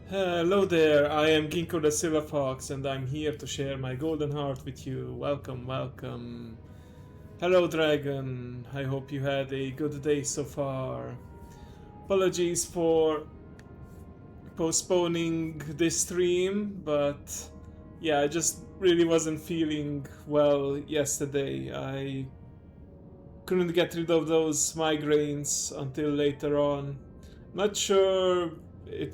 Hello there, I am Ginkgo the Silver Fox and I'm here to share my golden heart with you. Welcome, welcome. Hello Dragon, I hope you had a good day so far. Apologies for postponing this stream, but yeah, I just really wasn't feeling well yesterday. I couldn't get rid of those migraines until later on. Not sure if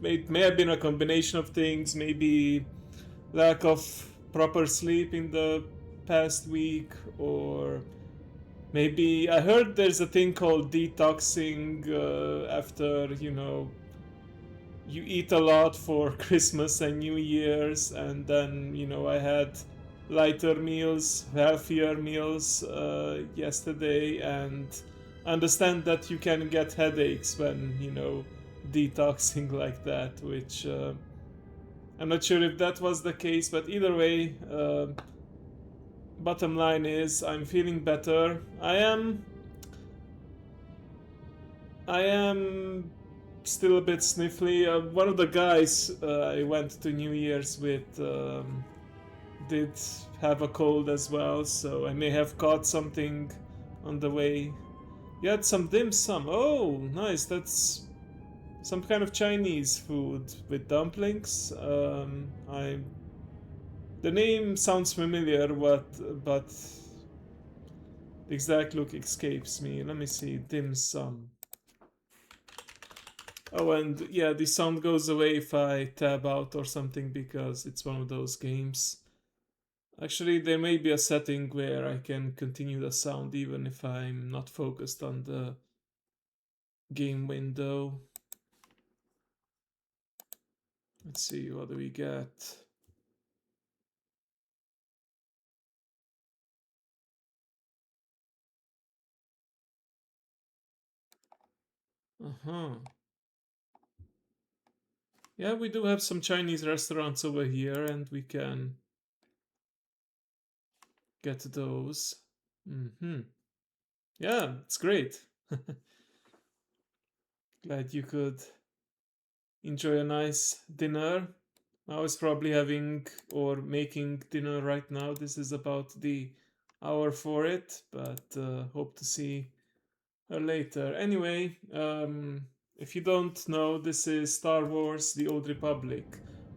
it may have been a combination of things, maybe lack of proper sleep in the past week, or maybe I heard there's a thing called detoxing after, you eat a lot for Christmas and New Year's, and then, I had lighter meals, healthier meals yesterday, and understand that you can get headaches when, detoxing like that, which I'm not sure if that was the case, but either way, bottom line is I'm feeling better. I am still a bit sniffly. One of the guys I went to New Year's with did have a cold as well, so I may have caught something on the way. You had some dim sum. Oh, nice. That's some kind of Chinese food with dumplings. I The name sounds familiar, but the exact look escapes me. Let me see. Dim sum. Oh, and yeah, the sound goes away if I tab out or something because it's one of those games. Actually, there may be a setting where I can continue the sound even if I'm not focused on the game window. Let's see, what do we get? Uh-huh. Yeah, we do have some Chinese restaurants over here and we can get those. Mm-hmm. Yeah, it's great. Glad you could enjoy a nice dinner. I was probably having or making dinner right now. This is about the hour for it, but hope to see her later. Anyway, if you don't know, this is Star Wars The Old Republic,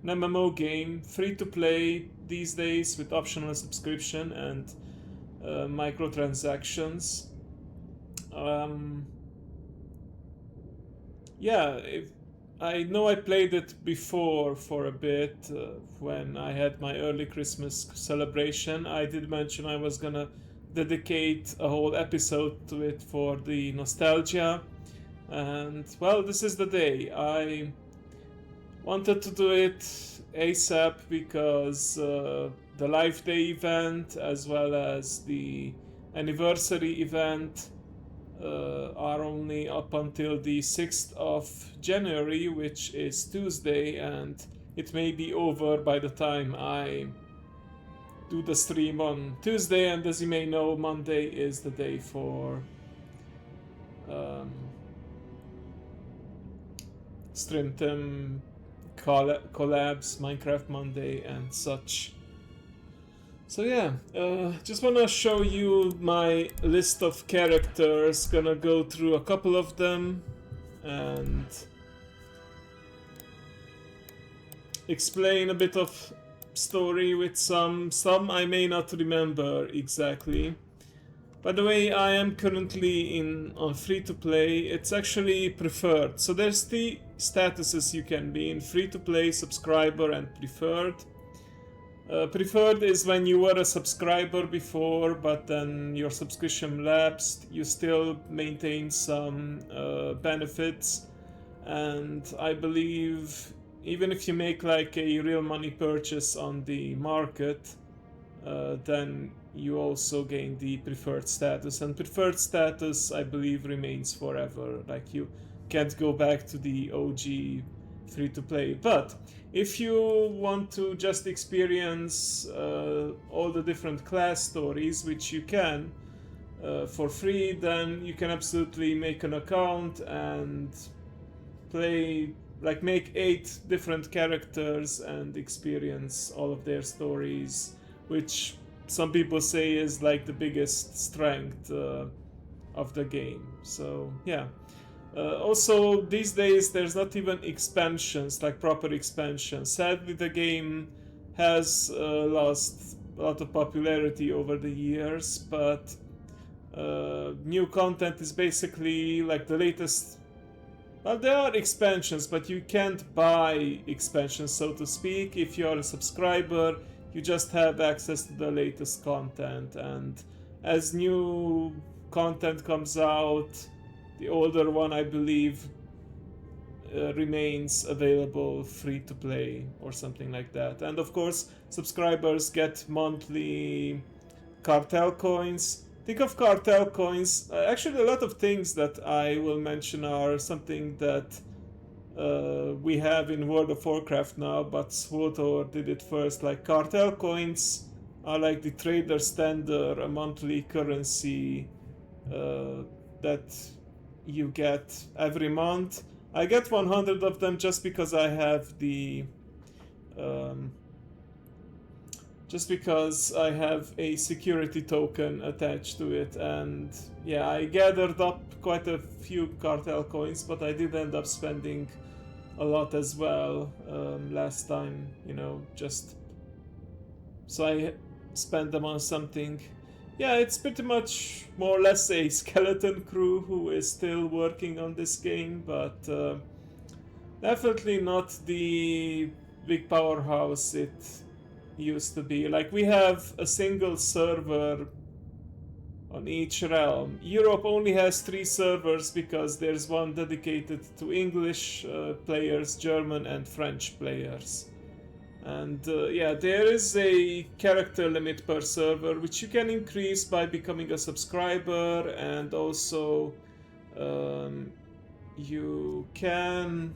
an MMO game, free to play these days with optional subscription and microtransactions. Um, yeah, if I know I played it before for a bit when I had my early Christmas celebration. I did mention I was gonna dedicate a whole episode to it for the nostalgia, and well, this is the day. I wanted to do it ASAP because the Life Day event as well as the anniversary event are only up until the 6th of January, which is Tuesday, and it may be over by the time I do the stream on Tuesday. And as you may know, Monday is the day for um, Streamtem collabs, Minecraft Monday, and such. So yeah, just wanna show you my list of characters. Gonna go through a couple of them and explain a bit of story with some I may not remember exactly. By the way, I am currently on free to play. It's actually preferred. So there's the statuses you can be in: free to play, subscriber, and preferred. Preferred is when you were a subscriber before, but then your subscription lapsed. You still maintain some benefits, and I believe even if you make like a real money purchase on the market, then you also gain the preferred status. And preferred status, I believe, remains forever. Like you can't go back to the OG free to play. But if you want to just experience all the different class stories, which you can for free, then you can absolutely make an account and play like make 8 different characters and experience all of their stories, which some people say is like the biggest strength of the game. So yeah. Also, these days there's not even expansions, like proper expansions. Sadly, the game has lost a lot of popularity over the years, but new content is basically like the latest. Well, there are expansions, but you can't buy expansions, so to speak. If you're a subscriber, you just have access to the latest content, and as new content comes out, the older one, I believe, remains available free to play or something like that. And of course, subscribers get monthly cartel coins. Think of cartel coins. Actually, a lot of things that I will mention are something that we have in World of Warcraft now, but SWTOR did it first. Like cartel coins are like the trader standard, a monthly currency that you get every month. I get 100 of them just because I have the just because I have a security token attached to it, and yeah, I gathered up quite a few cartel coins, but I did end up spending a lot as well last time, you know, just so I spent them on something. Yeah, it's pretty much more or less a skeleton crew who is still working on this game, but definitely not the big powerhouse it used to be. Like, we have a single server on each realm. Europe only has 3 servers because there's one dedicated to English players, German and French players. And yeah, there is a character limit per server, which you can increase by becoming a subscriber, and also you can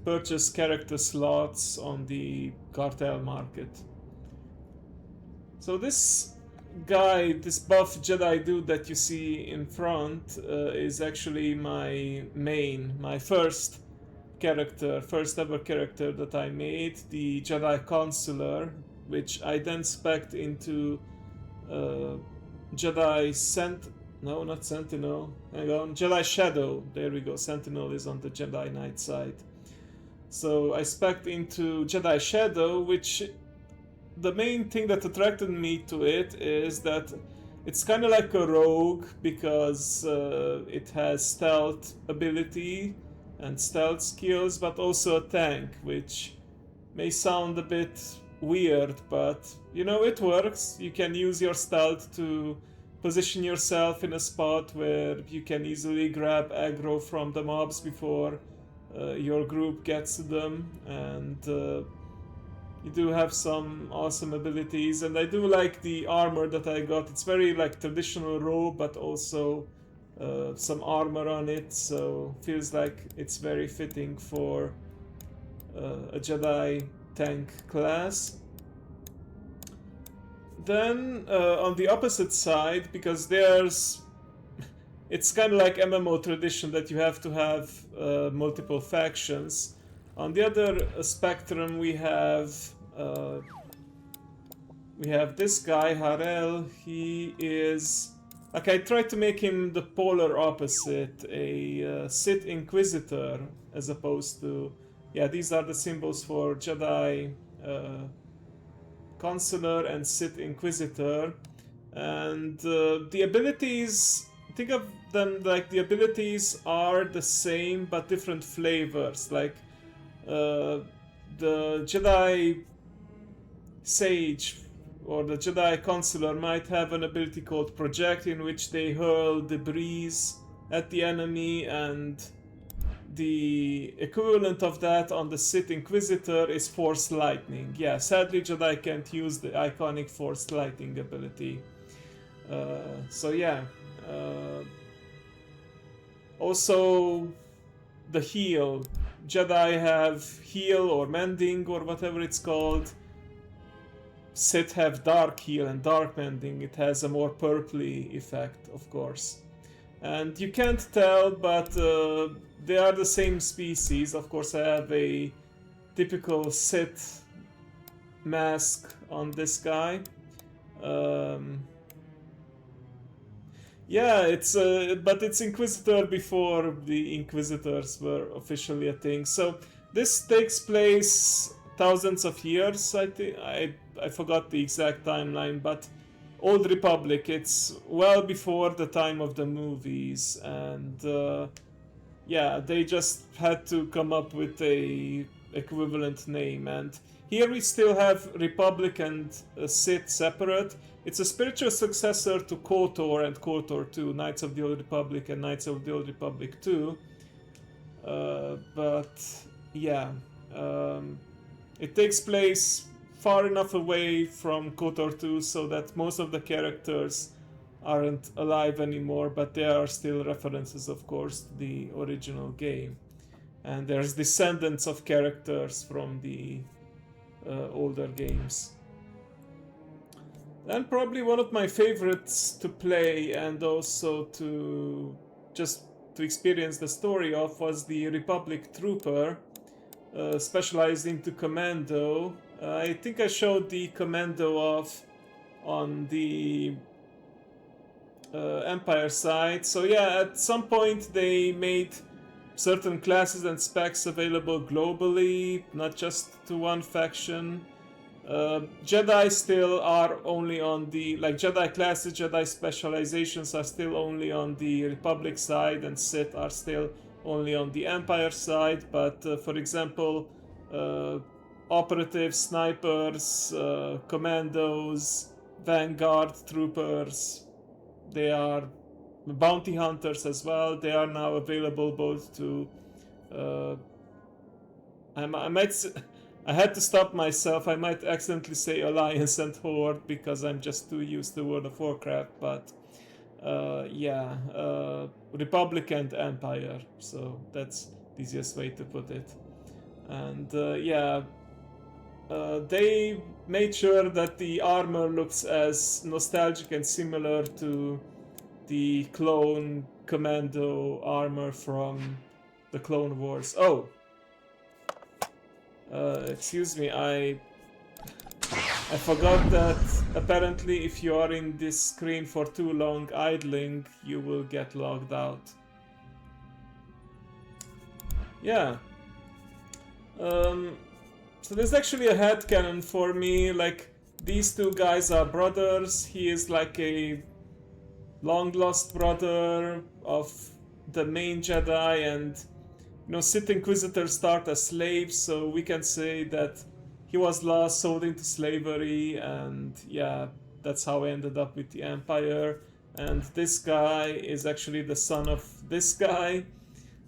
purchase character slots on the cartel market. So this guy, this buff Jedi dude that you see in front is actually my first ever character that I made, the Jedi Consular, which I then spec'd into Jedi Jedi Shadow. There we go. Sentinel is on the Jedi Knight side. So I spec'd into Jedi Shadow, which the main thing that attracted me to it is that it's kind of like a rogue because it has stealth ability and stealth skills, but also a tank, which may sound a bit weird, but you know, it works. You can use your stealth to position yourself in a spot where you can easily grab aggro from the mobs before your group gets to them, and you do have some awesome abilities. And I do like the armor that I got. It's very like traditional robe, but also some armor on it, so feels like it's very fitting for a Jedi tank class. Then on the opposite side, because it's kind of like MMO tradition that you have to have multiple factions. On the other spectrum, we have this guy Harel. He is like, I tried to make him the polar opposite, a Sith Inquisitor, as opposed to, yeah, these are the symbols for Jedi Consular and Sith Inquisitor. And the abilities, think of them like the abilities are the same but different flavors. Like the Jedi Sage or the Jedi Consular might have an ability called Project, in which they hurl debris at the enemy, and the equivalent of that on the Sith Inquisitor is Force Lightning. Yeah, sadly Jedi can't use the iconic Force Lightning ability. So yeah. Also, the heal. Jedi have heal or mending or whatever it's called. Sith have dark heal and dark mending. It has a more purpley effect, of course. And you can't tell, but they are the same species. Of course, I have a typical Sith mask on this guy. Yeah, but it's Inquisitor before the Inquisitors were officially a thing. So this takes place thousands of years. I think I forgot the exact timeline, but Old Republic. It's well before the time of the movies, and yeah, they just had to come up with a equivalent name. And here we still have Republic and Sith separate. It's a spiritual successor to KOTOR and KOTOR 2, Knights of the Old Republic and Knights of the Old Republic 2. But yeah, it takes place far enough away from KOTOR 2 so that most of the characters aren't alive anymore, but there are still references, of course, to the original game. And there's descendants of characters from the older games. And probably one of my favorites to play and also to just to experience the story of was the Republic Trooper, specialized into Commando. I think I showed the Commando off on the Empire side. So yeah, at some point they made certain classes and specs available globally, not just to one faction. Jedi still are only on the, like, Jedi classes, Jedi specializations are still only on the Republic side, and Sith are still only on the Empire side. But for example, operatives, snipers, commandos, vanguard troopers, they are bounty hunters as well. They are now available both to I had to stop myself. I might accidentally say Alliance and Horde because I'm just too used to World of Warcraft, but yeah, Republic and Empire, so that's the easiest way to put it. And yeah, they made sure that the armor looks as nostalgic and similar to the clone Commando armor from the Clone Wars. Oh! Excuse me, I forgot that apparently if you are in this screen for too long idling, you will get logged out. Yeah. So there's actually a headcanon for me, like, these two guys are brothers. He is like a long lost brother of the main Jedi, and you know, Sith Inquisitors start as slaves, so we can say that he was lost, sold into slavery, and yeah, that's how I ended up with the Empire. And this guy is actually the son of this guy.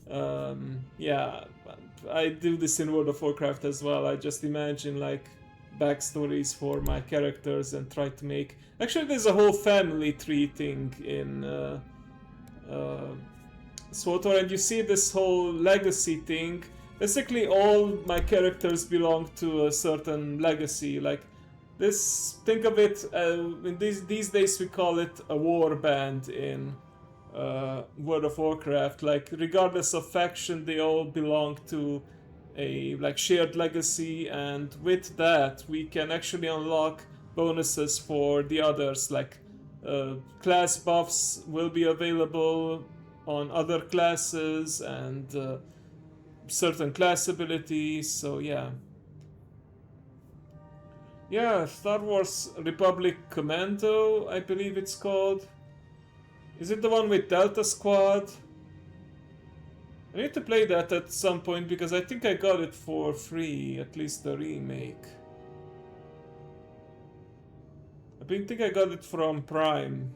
Yeah, I do this in World of Warcraft as well. I just imagine like backstories for my characters and try to make... Actually, there's a whole family tree thing in SWTOR, and you see this whole legacy thing. Basically, all my characters belong to a certain legacy. Like this, think of it. In these days, we call it a war band in World of Warcraft. Like, regardless of faction, they all belong to a like shared legacy, and with that, we can actually unlock bonuses for the others. Like class buffs will be available on other classes, and certain class abilities. So yeah, Star Wars Republic Commando, I believe it's called. Is it the one with Delta Squad? I need to play that at some point because I think I got it for free, at least the remake. I think I got it from Prime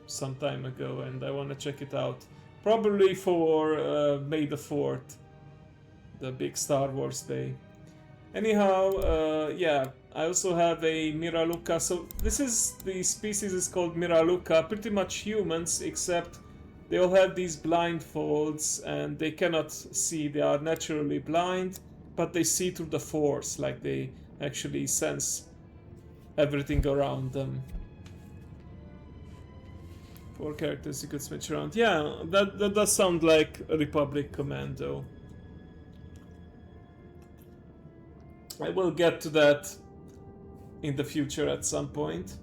some time ago, and I want to check it out. Probably for May the 4th, the big Star Wars day. Anyhow, yeah, I also have a Miraluka. So this is, the species is called Miraluka, pretty much humans, except they all have these blindfolds and they cannot see. They are naturally blind, but they see through the Force, like they actually sense everything around them. 4 characters you could switch around. Yeah, that does sound like a Republic commando. I will get to that in the future at some point.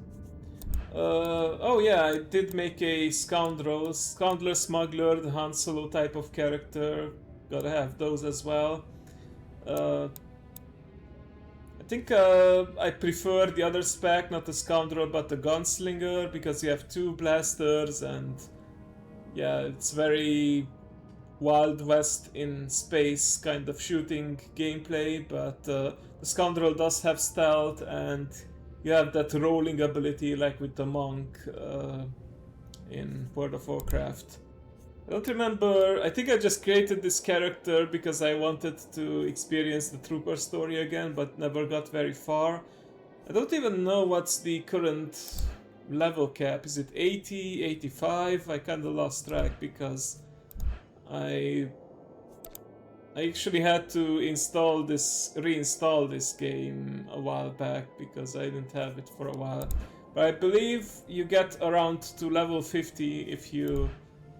Oh yeah, I did make a Scoundrel, Smuggler, the Han Solo type of character. Gotta have those as well. I think I prefer the other spec, not the Scoundrel but the Gunslinger, because you have 2 blasters and yeah, it's very Wild West in space kind of shooting gameplay, but the Scoundrel does have stealth and you have that rolling ability like with the Monk in World of Warcraft. I don't remember, I think I just created this character because I wanted to experience the Trooper story again, but never got very far. I don't even know what's the current level cap. Is it 80, 85? I kinda lost track because I actually had to reinstall this game a while back because I didn't have it for a while. But I believe you get around to level 50 if you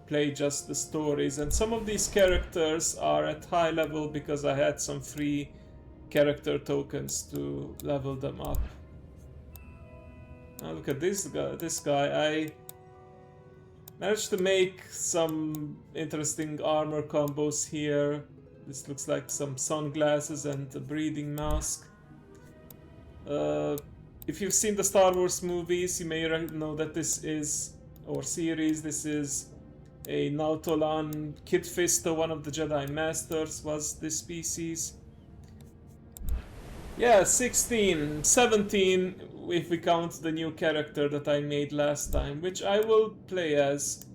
play just the stories, and some of these characters are at high level because I had some free character tokens to level them up. Now look at this guy. I managed to make some interesting armor combos here. This looks like some sunglasses and a breathing mask. If you've seen the Star Wars movies, you may know that this is, or series, this is a Nautolan. Kit Fisto, one of the Jedi Masters, was this species. Yeah, 16, 17 if we count the new character that I made last time, which I will play as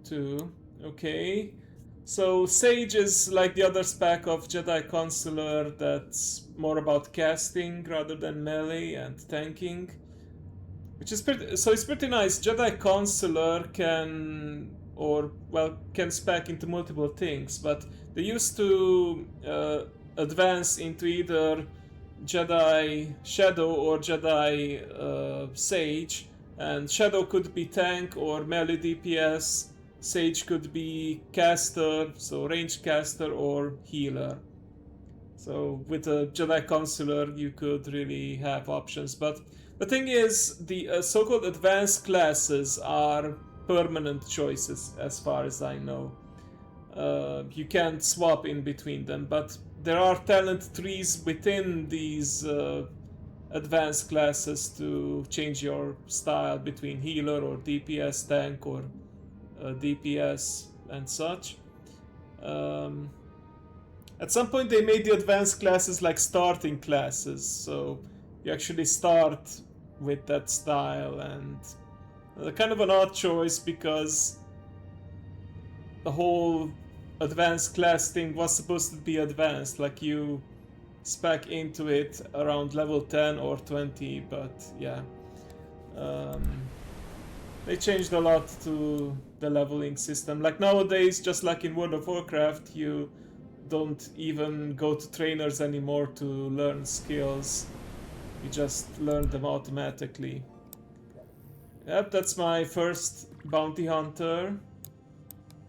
too. Okay. So Sage is like the other spec of Jedi Consular that's more about casting rather than melee and tanking. Which is it's pretty nice. Jedi Consular can spec into multiple things, but they used to advance into either Jedi Shadow or Jedi Sage, and Shadow could be tank or melee DPS, Sage could be caster, so ranged caster or healer. So with a Jedi Consular you could really have options, but the thing is, the so-called advanced classes are permanent choices as far as I know. You can't swap in between them, but there are talent trees within these advanced classes to change your style between healer or DPS, tank or DPS and such. At some point they made the advanced classes like starting classes, so you actually start with that style, and kind of an odd choice because the whole advanced class thing was supposed to be advanced, like you spec into it around level 10 or 20, but yeah. They changed a lot to the leveling system. Like nowadays, just like in World of Warcraft, you don't even go to trainers anymore to learn skills. You just learn them automatically. Yep, that's my first bounty hunter.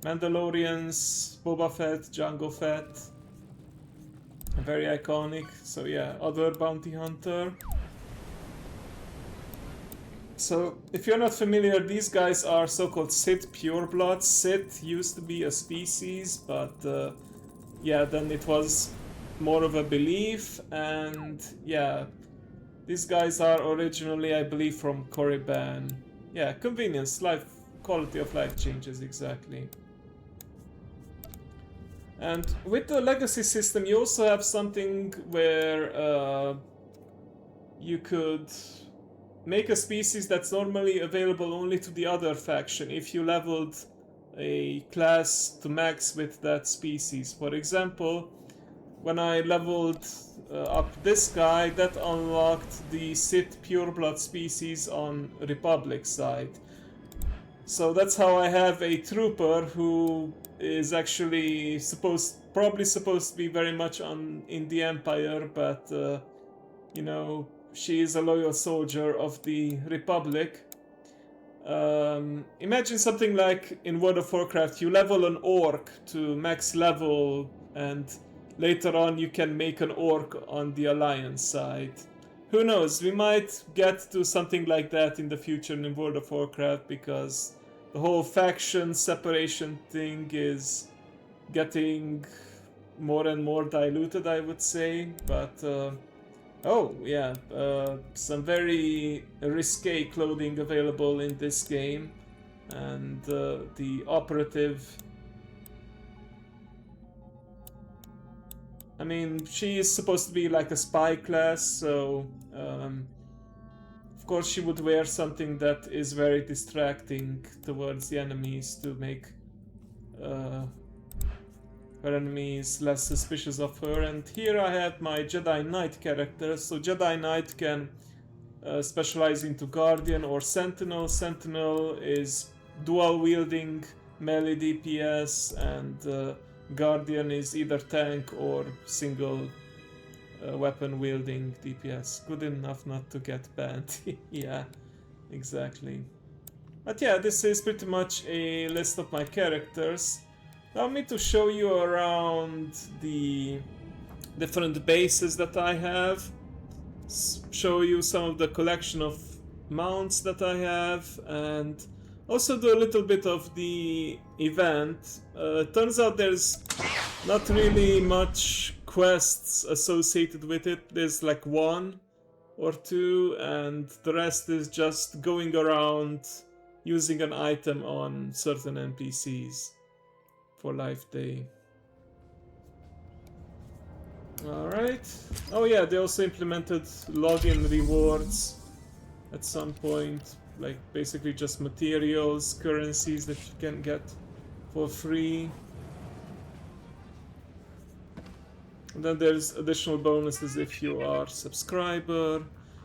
Mandalorians, Boba Fett, Jango Fett. Very iconic. So yeah, other bounty hunter. So, if you're not familiar, these guys are so-called Sith purebloods. Sith used to be a species, but yeah, then it was more of a belief, and yeah, these guys are originally, I believe, from Korriban. Yeah, convenience, quality of life changes, exactly. And with the legacy system, you also have something where you could make a species that's normally available only to the other faction if you leveled a class to max with that species. For example, when I leveled up this guy, that unlocked the Sith pureblood species on Republic side. So that's how I have a trooper who is actually probably supposed to be very much in the Empire, but you know, she is a loyal soldier of the Republic. Imagine something like in World of Warcraft, you level an orc to max level, and later on you can make an orc on the Alliance side. Who knows, we might get to something like that in the future in World of Warcraft, because the whole faction separation thing is getting more and more diluted, I would say. But oh yeah, some very risque clothing available in this game, and the operative, I mean, she is supposed to be like a spy class, so of course she would wear something that is very distracting towards the enemies to make her enemies less suspicious of her. And here I have my Jedi Knight character. So Jedi Knight can specialize into Guardian or Sentinel. Sentinel is dual wielding melee DPS, and Guardian is either tank or single weapon wielding DPS. Good enough not to get banned. Yeah, exactly. But yeah, this is pretty much a list of my characters. Allow me to show you around the different bases that I have. Show you some of the collection of mounts that I have, and also do a little bit of the event. Turns out there's not really much quests associated with it. There's like one or two, and the rest is just going around using an item on certain NPCs for Life Day. Alright. Oh yeah, they also implemented login rewards at some point, like basically just materials, currencies that you can get for free. And then there's additional bonuses if you are a subscriber.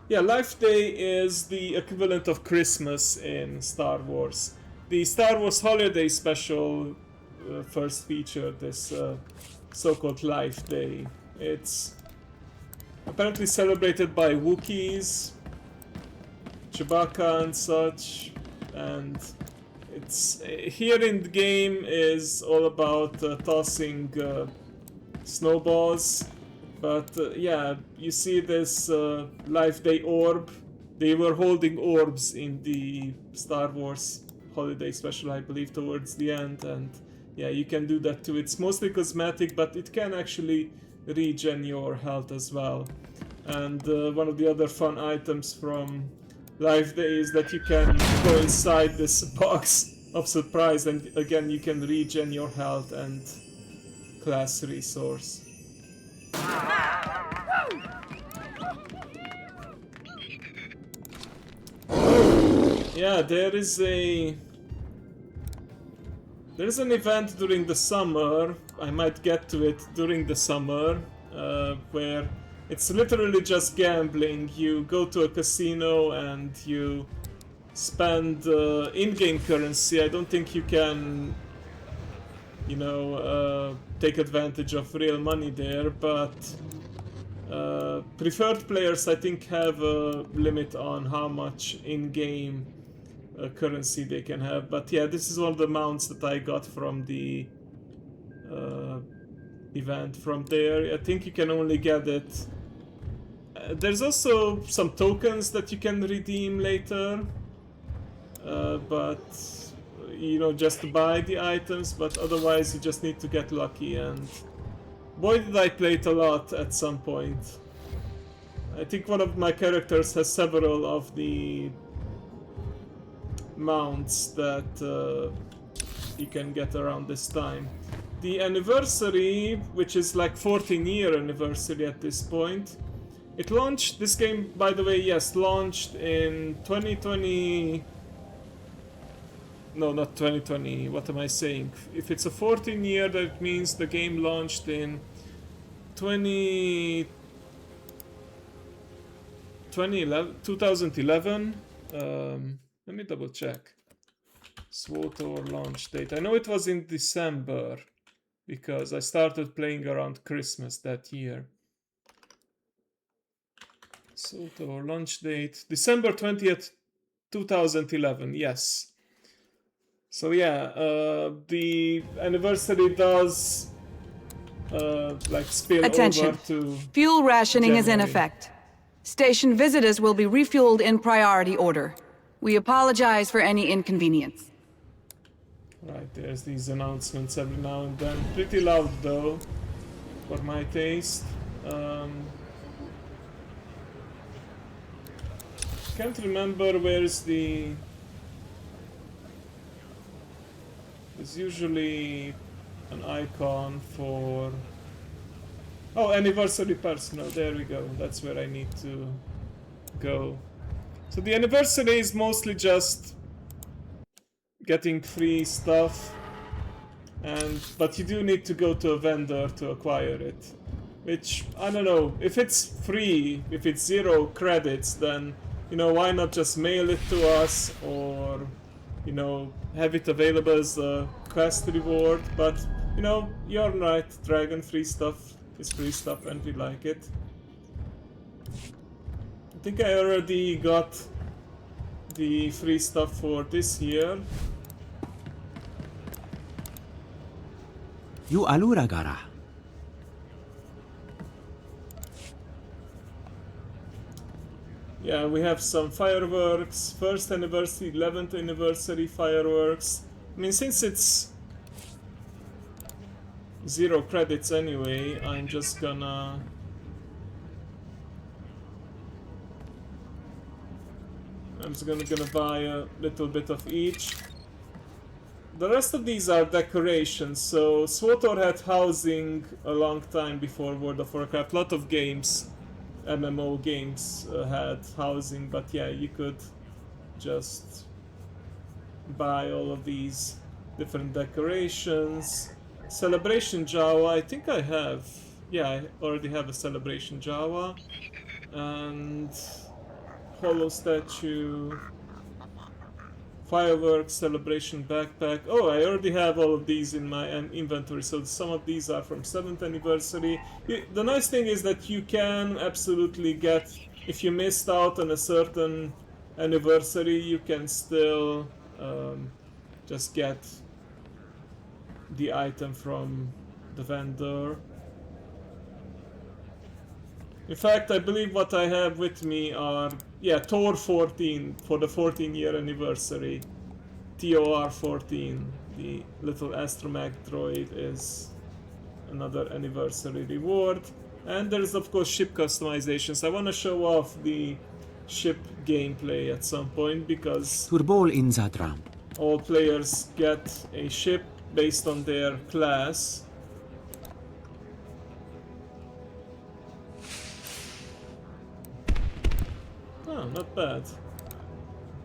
Yeah, Life Day is the equivalent of Christmas in Star Wars. The Star Wars Holiday Special first featured this so-called Life Day. It's apparently celebrated by Wookiees, Chewbacca and such, and it's here in the game is all about tossing snowballs. But yeah, you see this Life Day orb. They were holding orbs in the Star Wars Holiday Special, I believe, towards the end, and yeah, you can do that too. It's mostly cosmetic, but it can actually regen your health as well. And one of the other fun items from Life Day is that you can go inside this box of surprise, and again you can regen your health and class resource. Yeah, there's an event during the summer. I might get to it during the summer, where it's literally just gambling. You go to a casino and you spend in-game currency. I don't think you can, you know, take advantage of real money there, but preferred players, I think, have a limit on how much in-game currency they can have. But yeah, this is one of the mounts that I got from the event from there. I think you can only get it. There's also some tokens that you can redeem later, but you know, just to buy the items. But otherwise, you just need to get lucky. And boy, did I play it a lot at some point. I think one of my characters has several of the mounts that you can get around this time. The anniversary, which is like 14-year anniversary at this point, it launched, this game, by the way, yes, launched in 2020... No, not 2020, what am I saying? If it's a 14-year, that means the game launched in 2011. Let me double check. SWTOR launch date. I know it was in December, because I started playing around Christmas that year. SWTOR launch date, December 20th, 2011, yes. So yeah, the anniversary does like spill Attention. over to Fuel rationing is in January. effect. Station visitors will be refueled in priority order. We apologize for any inconvenience. Right, there's these announcements every now and then. Pretty loud though, for my taste. Can't remember where's the... There's usually an icon for... Oh, anniversary personal, there we go. That's where I need to go. So the anniversary is mostly just getting free stuff, but you do need to go to a vendor to acquire it. Which, I don't know, if it's free, if it's 0 credits, then, you know, why not just mail it to us, or, you know, have it available as a quest reward. But, you know, you're right, Dragon free stuff is free stuff and we like it. I think I already got the free stuff for this year. You alura gara. Yeah, we have some fireworks, 1st anniversary, 11th anniversary fireworks. I mean, since it's 0 credits anyway, I'm just gonna... gonna buy a little bit of each. The rest of these are decorations, so SWTOR had housing a long time before World of Warcraft. A lot of games, MMO games, had housing, but yeah, you could just buy all of these different decorations. Celebration Jawa, I think I have. Yeah, I already have a Celebration Jawa. And Hollow Statue, Fireworks, Celebration Backpack. Oh, I already have all of these in my inventory, so some of these are from 7th anniversary. The nice thing is that you can absolutely get, if you missed out on a certain anniversary, you can still just get the item from the vendor. In fact, I believe what I have with me are, yeah, TOR 14 for the 14-year anniversary. TOR 14, the little astromech droid, is another anniversary reward. And there's of course ship customizations. I want to show off the ship gameplay at some point because Turbol in Zadram. all players get a ship based on their class. Oh, not bad.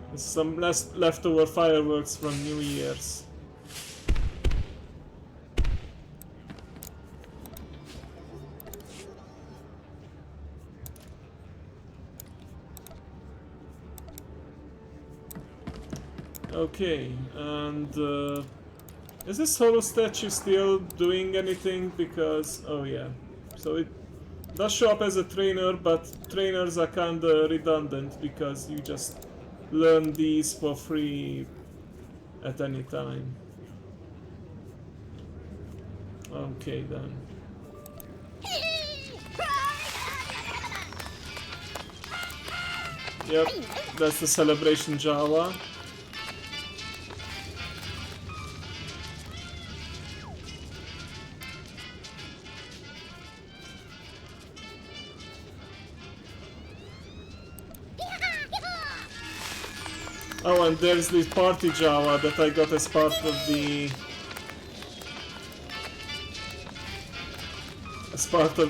There's some leftover fireworks from New Year's. Okay, and is this Hollow Statue still doing anything? Because, oh yeah, so it does show up as a trainer, but trainers are kinda redundant because you just learn these for free at any time. Okay then. Yep, that's the Celebration Jawa. Oh, and there's the Party Jawa that I got as part of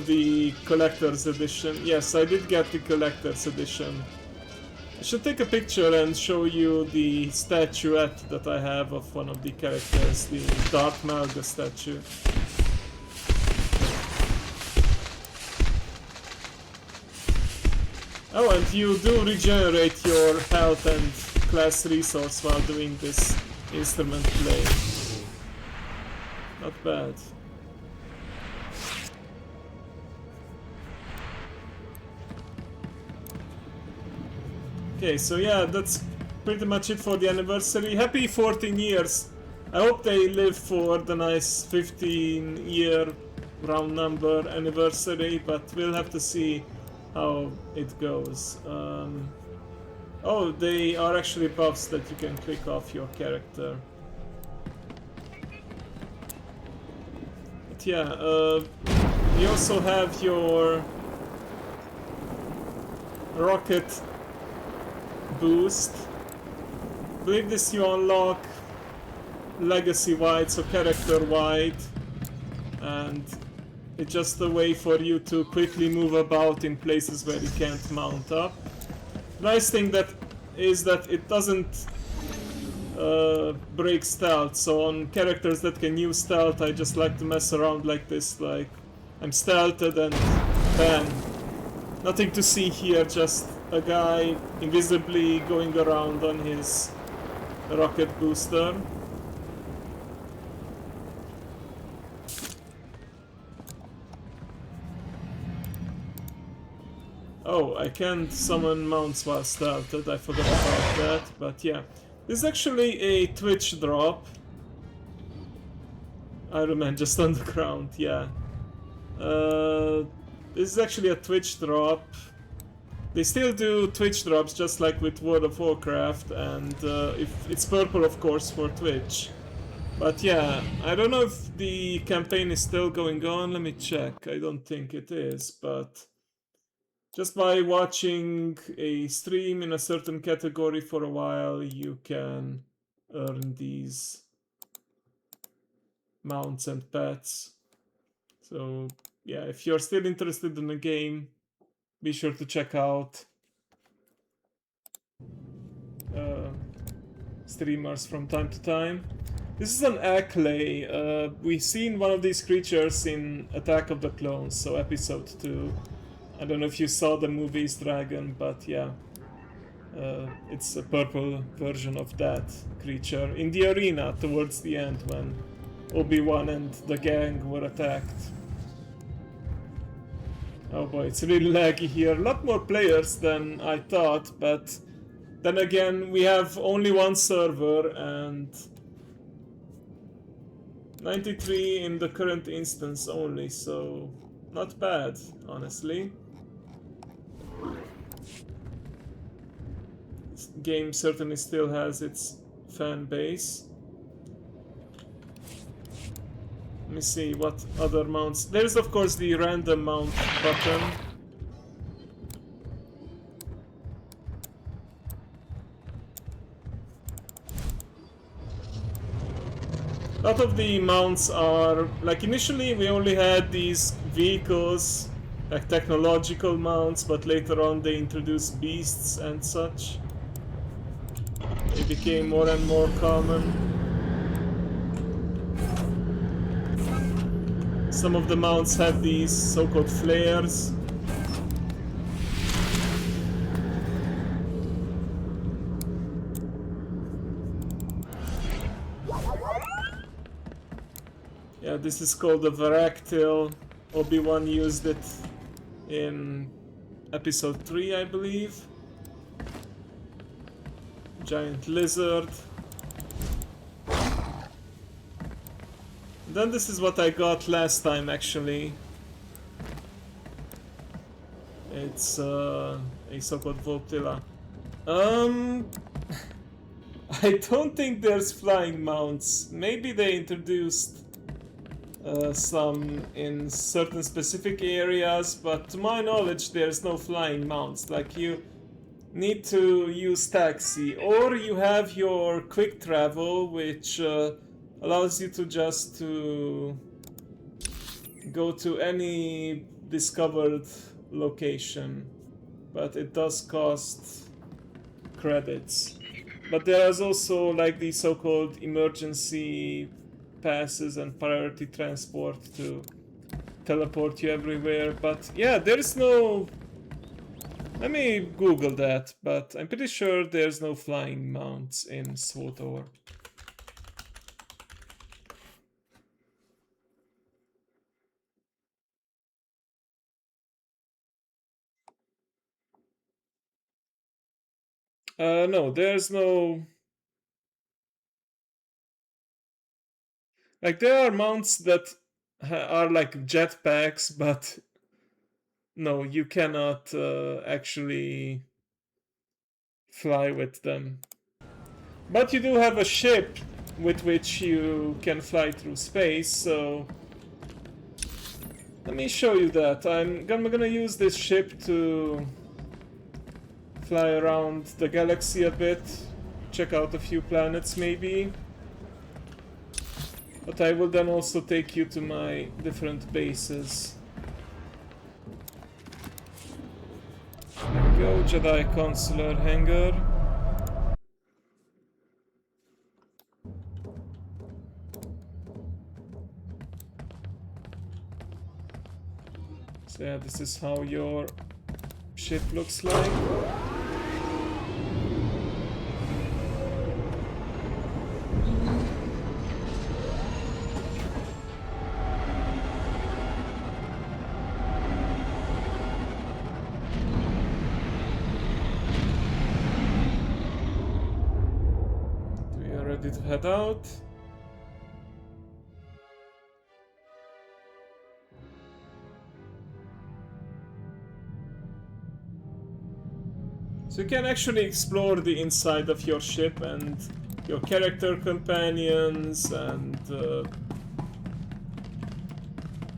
the collector's edition. Yes, I did get the collector's edition. I should take a picture and show you the statuette that I have of one of the characters, the Darth Malga statue. Oh, and you do regenerate your health and class resource while doing this instrument play. Not bad. Okay, so yeah, that's pretty much it for the anniversary. Happy 14 years. I hope they live for the nice 15-year round number anniversary, but we'll have to see how it goes. Oh, they are actually buffs that you can click off your character. But yeah, you also have your rocket boost. I believe this you unlock legacy-wide, so character-wide, and it's just a way for you to quickly move about in places where you can't mount up. Nice thing that is that it doesn't break stealth, so on characters that can use stealth I just like to mess around like this, like I'm stealthed and bam. Nothing to see here, just a guy invisibly going around on his rocket booster. Oh, I can't summon mounts while stealthed, I forgot about that, but yeah. This is actually a Twitch drop. Iron Man just on the ground, yeah. This is actually a Twitch drop. They still do Twitch drops just like with World of Warcraft, and if it's purple of course for Twitch. But yeah, I don't know if the campaign is still going on, let me check. I don't think it is, but just by watching a stream in a certain category for a while, you can earn these mounts and pets. So yeah, if you're still interested in the game, be sure to check out streamers from time to time. This is an Ackley. We've seen one of these creatures in Attack of the Clones, so episode 2. I don't know if you saw the movie's dragon, but yeah. It's a purple version of that creature in the arena towards the end when Obi-Wan and the gang were attacked. Oh boy, it's really laggy here. A lot more players than I thought, but then again, we have only one server and 93 in the current instance only, so not bad, honestly. This game certainly still has its fan base. Let me see what other mounts. There's of course the random mount button. A lot of the mounts are like initially we only had these vehicles, like technological mounts, but later on they introduced beasts and such. They became more and more common. Some of the mounts have these so-called flares. Yeah, this is called the Varactyl. Obi-Wan used it in episode 3, I believe. Giant lizard. Then this is what I got last time, actually. It's a so-called Voltilla. I don't think there's flying mounts. Maybe they introduced some in certain specific areas, but to my knowledge there's no flying mounts. Like you need to use taxi, or you have your quick travel, which allows you to just to go to any discovered location, but it does cost credits. But there's also like the so-called emergency passes and priority transport to teleport you everywhere. But yeah, there's no... Let me Google that, but I'm pretty sure there's no flying mounts in SWTOR. No, there's no... Like, there are mounts that are like jetpacks, but no, you cannot actually fly with them. But you do have a ship with which you can fly through space, so... Let me show you that. I'm gonna use this ship to fly around the galaxy a bit, check out a few planets maybe. But I will then also take you to my different bases. There we go, Jedi Consular Hangar. So yeah, this is how your ship looks like. We are ready to head out. So you can actually explore the inside of your ship and your character companions, and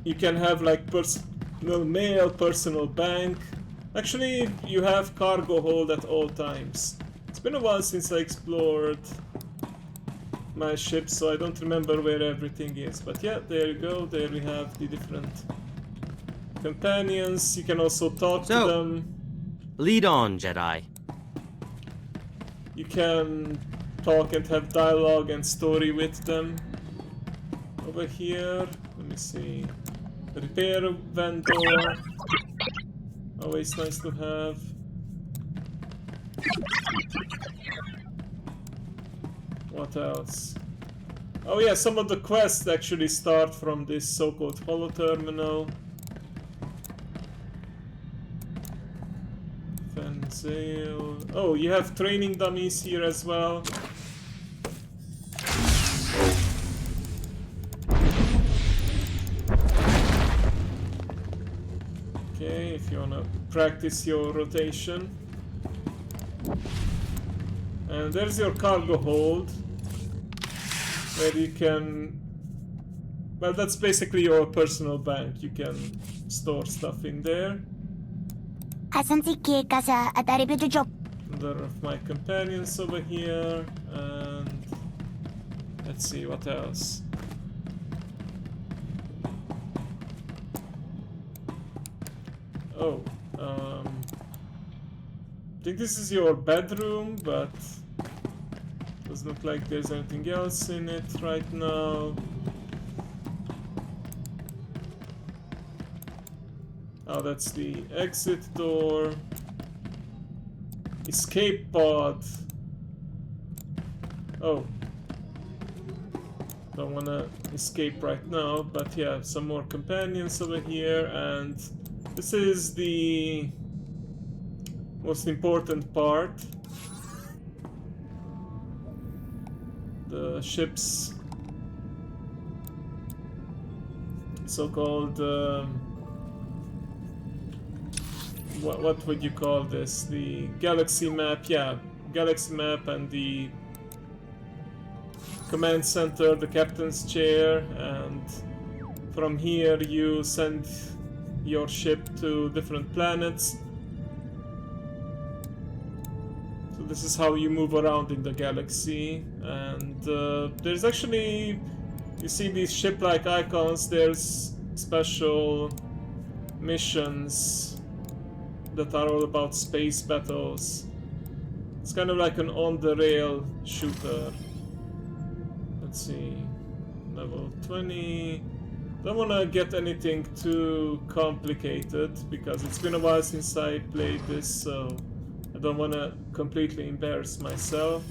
you can have like personal mail, personal bank. Actually, you have cargo hold at all times. It's been a while since I explored my ship, so I don't remember where everything is. But yeah, there you go. There we have the different companions. You can also talk to them. Lead on, Jedi. You can talk and have dialogue and story with them. Over here, let me see. Repair vendor. Always nice to have. What else? Oh yeah, some of the quests actually start from this so-called holo terminal. Fenzale. Oh, you have training dummies here as well. Okay, if you wanna practice your rotation. And there's your cargo hold, where you can... Well, that's basically your personal bank. You can store stuff in there. Another of my companions over here, and let's see what else. Oh, I think this is your bedroom, but doesn't look like there's anything else in it right now. Oh, that's the exit door. Escape pod. Oh. Don't wanna escape right now, but yeah, some more companions over here, and this is the most important part. The ship's so-called what would you call this? The galaxy map, yeah, galaxy map, and the command center, the captain's chair, and from here you send your ship to different planets. So this is how you move around in the galaxy, and there's actually, you see these ship-like icons, there's special missions that are all about space battles. It's kind of like an on-the-rail shooter. Let's see, level 20. Don't wanna get anything too complicated because it's been a while since I played this, so I don't wanna completely embarrass myself.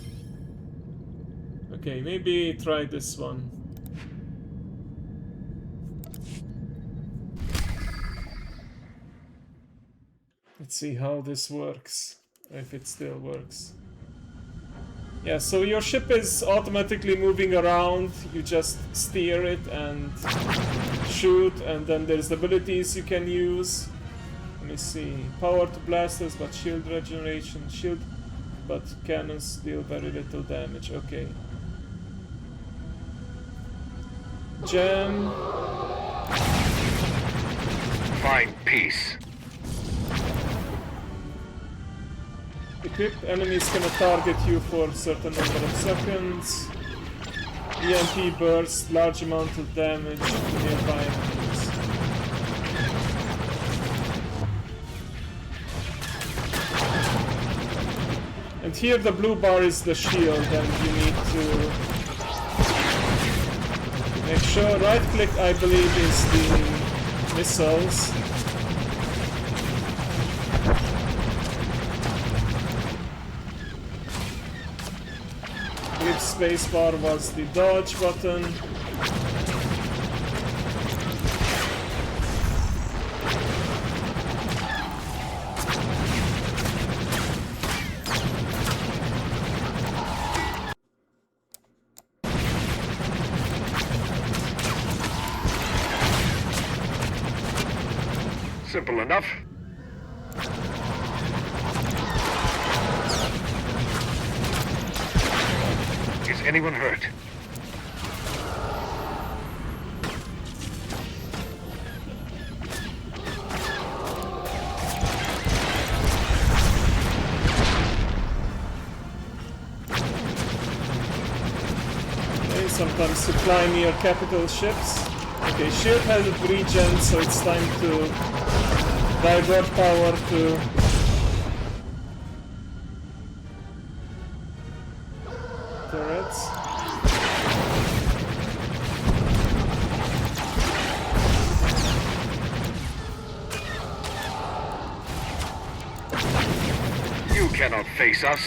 Okay, maybe try this one. Let's see how this works, if it still works. Yeah, so your ship is automatically moving around, you just steer it and shoot, and then there's abilities you can use. Let me see. Power to blasters, but shield regeneration. Shield, but cannons deal very little damage. Okay. Gem. Find peace. Equip. Enemies cannot target you for a certain number of seconds. EMP burst. Large amount of damage to nearby enemies. And here the blue bar is the shield, and you need to make sure right click, I believe, is the missiles. Grip spacebar was the dodge button. Simple enough. Is anyone hurt? Okay, sometimes supply near capital ships. Okay, shield has a regen, so it's time to divert power to turrets. You cannot face us.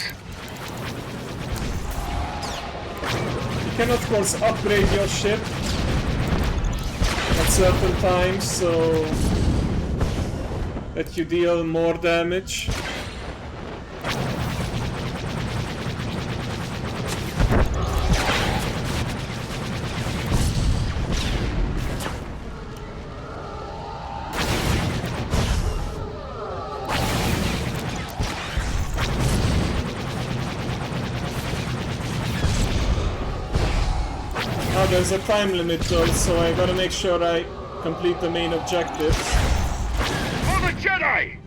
You can of course upgrade your ship at certain times so that you deal more damage. Oh, there's a time limit though, so I gotta make sure I complete the main objectives. For the Jedi!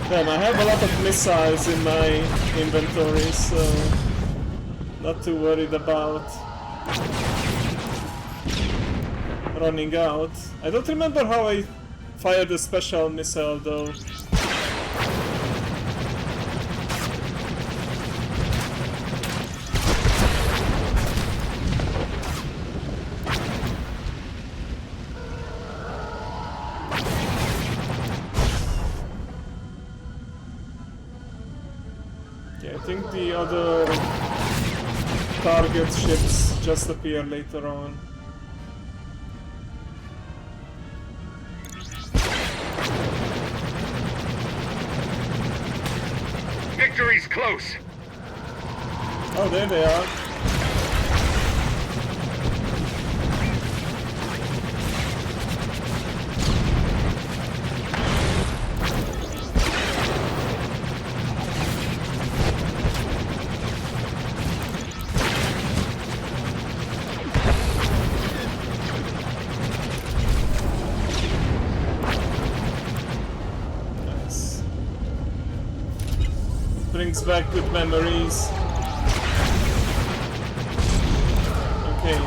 Damn, I have a lot of missiles in my inventory, so not too worried about running out. I don't remember how I fired a special missile though. I think the other target ships just appear later on. Victory's close. Oh, there they are. Brings back good memories. Okay.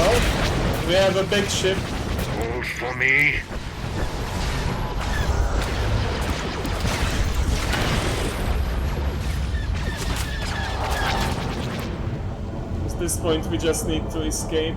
Oh, we have a big ship. Hold for me. At this point we just need to escape.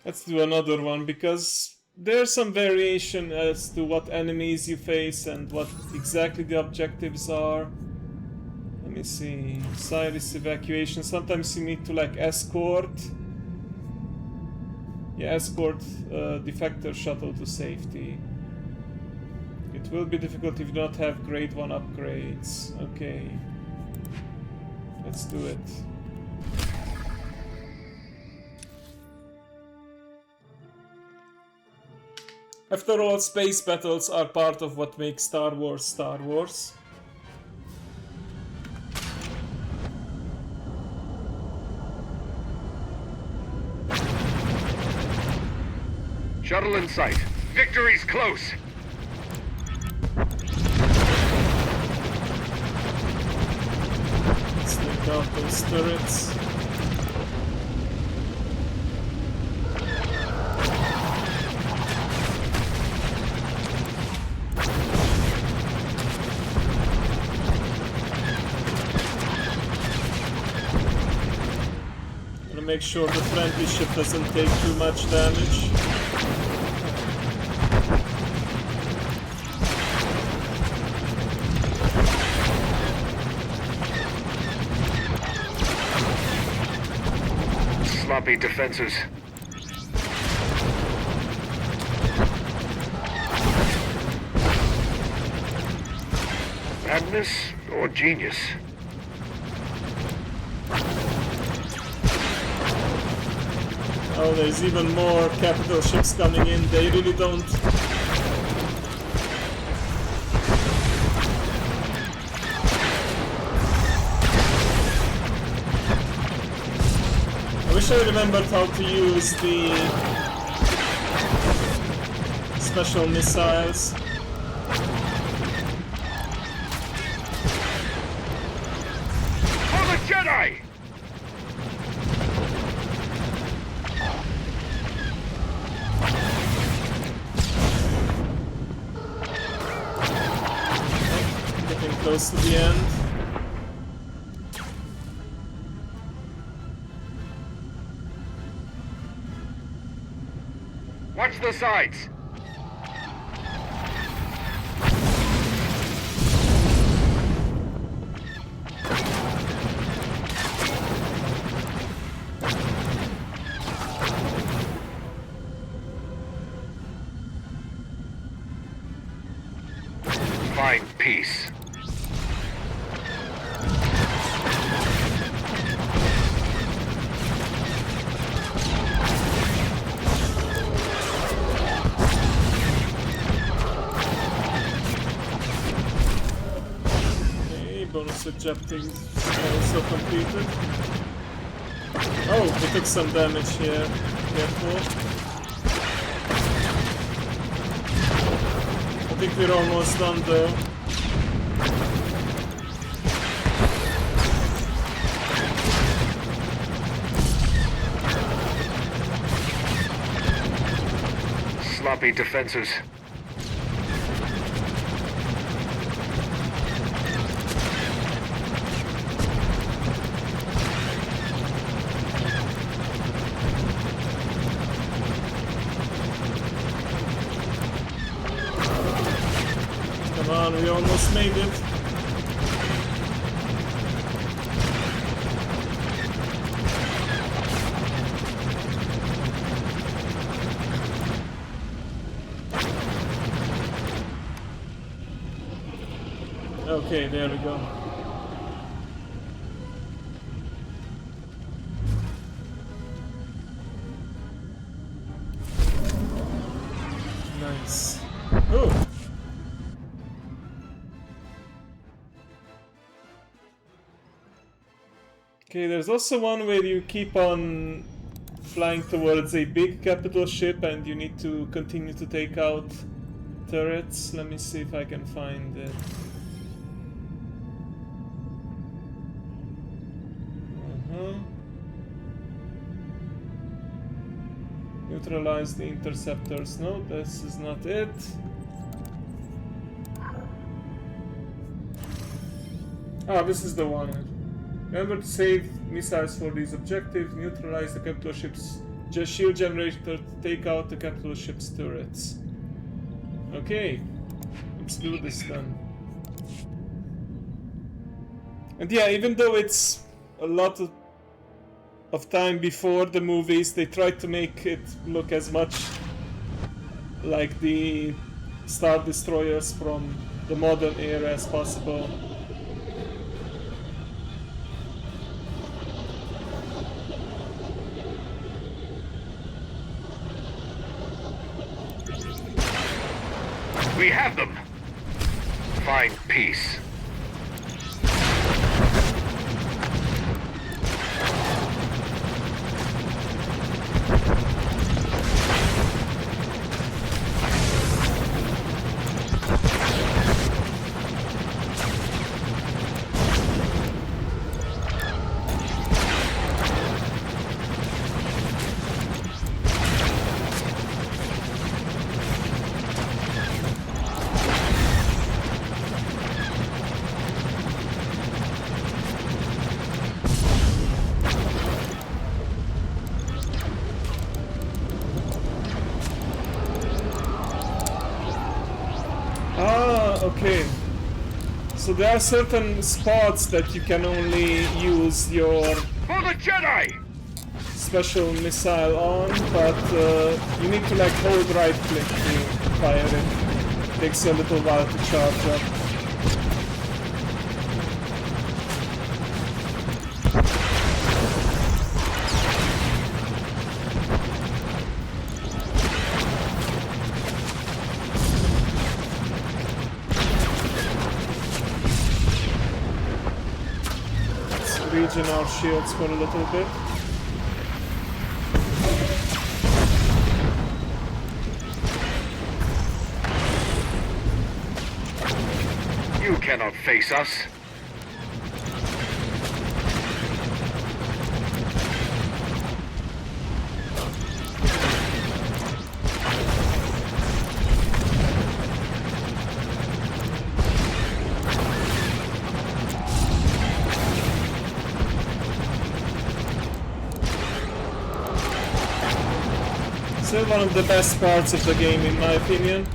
Let's do another one, because there's some variation as to what enemies you face and what exactly the objectives are. Let me see. Cyrus evacuation. Sometimes you need to like escort. Yeah, escort defector shuttle to safety. It will be difficult if you don't have grade 1 upgrades. Okay. Let's do it. After all, space battles are part of what makes Star Wars Star Wars. Shuttle in sight. Victory's close. Let's take out those turrets. Gotta make sure the friendly ship doesn't take too much damage. Sloppy defenses. Madness or genius? Oh, there's even more capital ships coming in. They really don't... I wish I remembered how to use the special missiles. For the Jedi! Getting close to the end. Watch the sides. Find peace. Bonus objective also completed. Oh, we took some damage here. Careful. I think we're almost done though. Sloppy defenses. Come on, we almost made it. Okay, there we go. Nice. Oh! Okay, there's also one where you keep on flying towards a big capital ship and you need to continue to take out turrets. Let me see if I can find it. Neutralize the interceptors. No, this is not it. Ah, this is the one. Remember to save missiles for these objectives. Neutralize the capital ships Just shield generator to take out the capital ship's turrets. Okay, let's do this then. And yeah, even though it's a lot of time before the movies, they tried to make it look as much like the Star Destroyers from the modern era as possible. We have them! Find peace. Okay, so there are certain spots that you can only use your For the Jedi! special missile on, but you need to like hold right click to fire it. It takes a little while to charge up. Regen our shields for a little bit. You cannot face us. Still one of the best parts of the game in my opinion.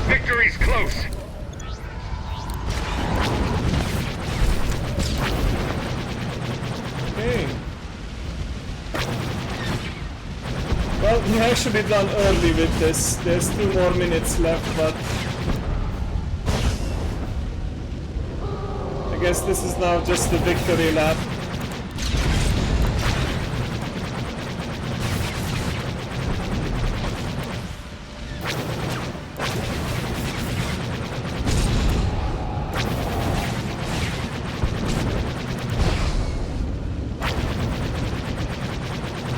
Victory's close. Okay. Well, we actually done early with this. There's 2 more minutes left, but I guess this is now just the victory lap.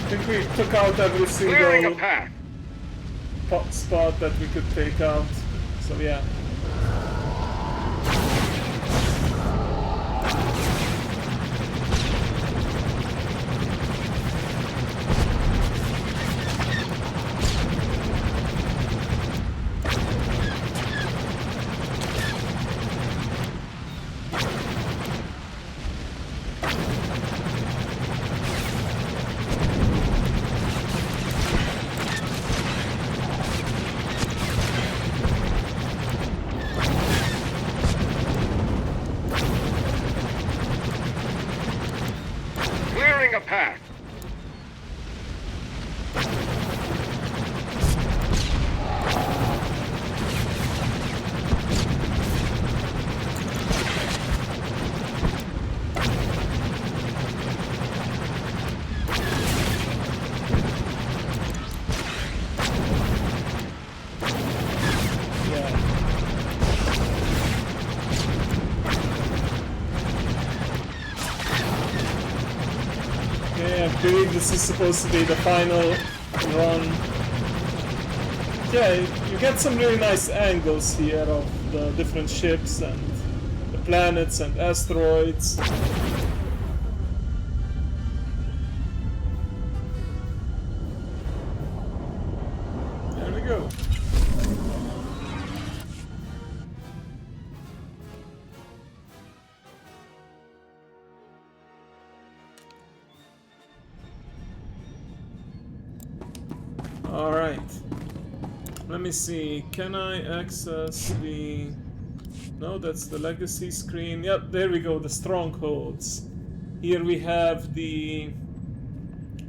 I think we took out every Clearing a single path. spot that we could take out. So yeah. Clearing a path. Yeah. Okay, I believe this is supposed to be the final run. Yeah, you get some really nice angles here of the different ships and the planets and asteroids. go. Alright. Let me see. Can I access the... No, that's the legacy screen. Yep, there we go, the strongholds. Here we have the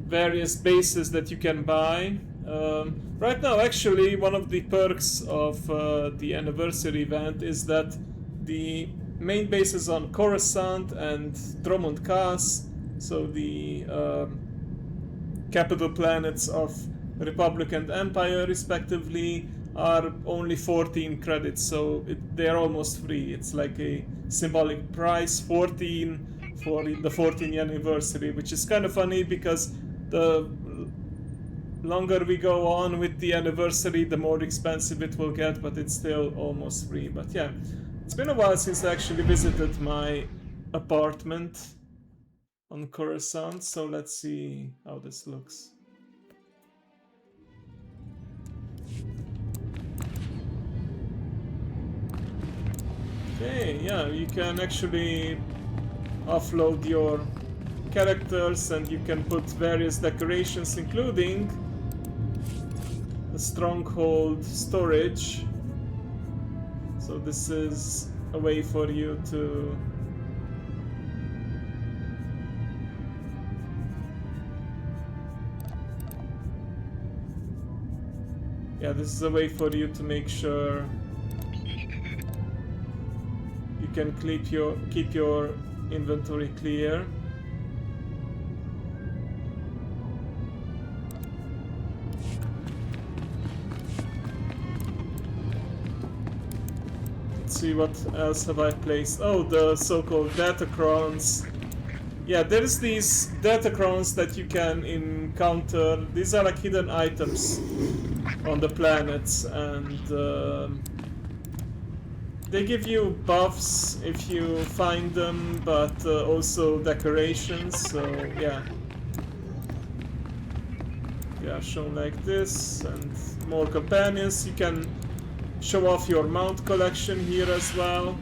various bases that you can buy. Right now, actually, one of the perks of the anniversary event is that the main bases on Coruscant and Drummond Kaas, so the capital planets of Republic and Empire respectively, are only 14 credits, so they're almost free. It's like a symbolic price, 14 for the 14th anniversary, which is kind of funny because the longer we go on with the anniversary, the more expensive it will get, but it's still almost free. But yeah, it's been a while since I actually visited my apartment on Coruscant, so let's see how this looks. Okay, yeah, you can actually offload your characters and you can put various decorations, including the stronghold storage. So this is a way for you to this is a way for you to make sure you can keep your inventory clear. Let's see, what else have I placed? Oh, the so-called datacrons. Yeah, there's these datacrons that you can encounter. These are like hidden items on the planets, and they give you buffs if you find them, but also decorations, so yeah. They are shown like this, and more companions. You can show off your mount collection here as well.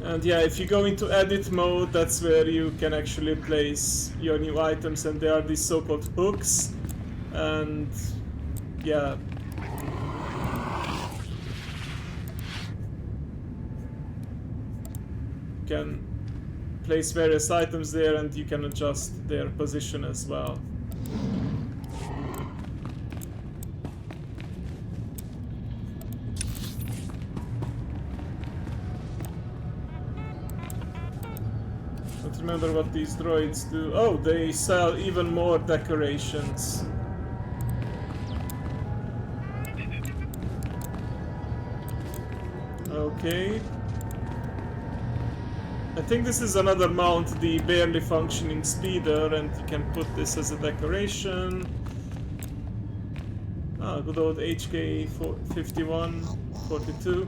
And yeah, if you go into edit mode, that's where you can actually place your new items, and there are these so-called hooks. And yeah, you can place various items there, and you can adjust their position as well. Don't remember what these droids do. Oh, they sell even more decorations. Okay. I think this is another mount, the barely functioning speeder, and you can put this as a decoration. Ah, good old HK 5142.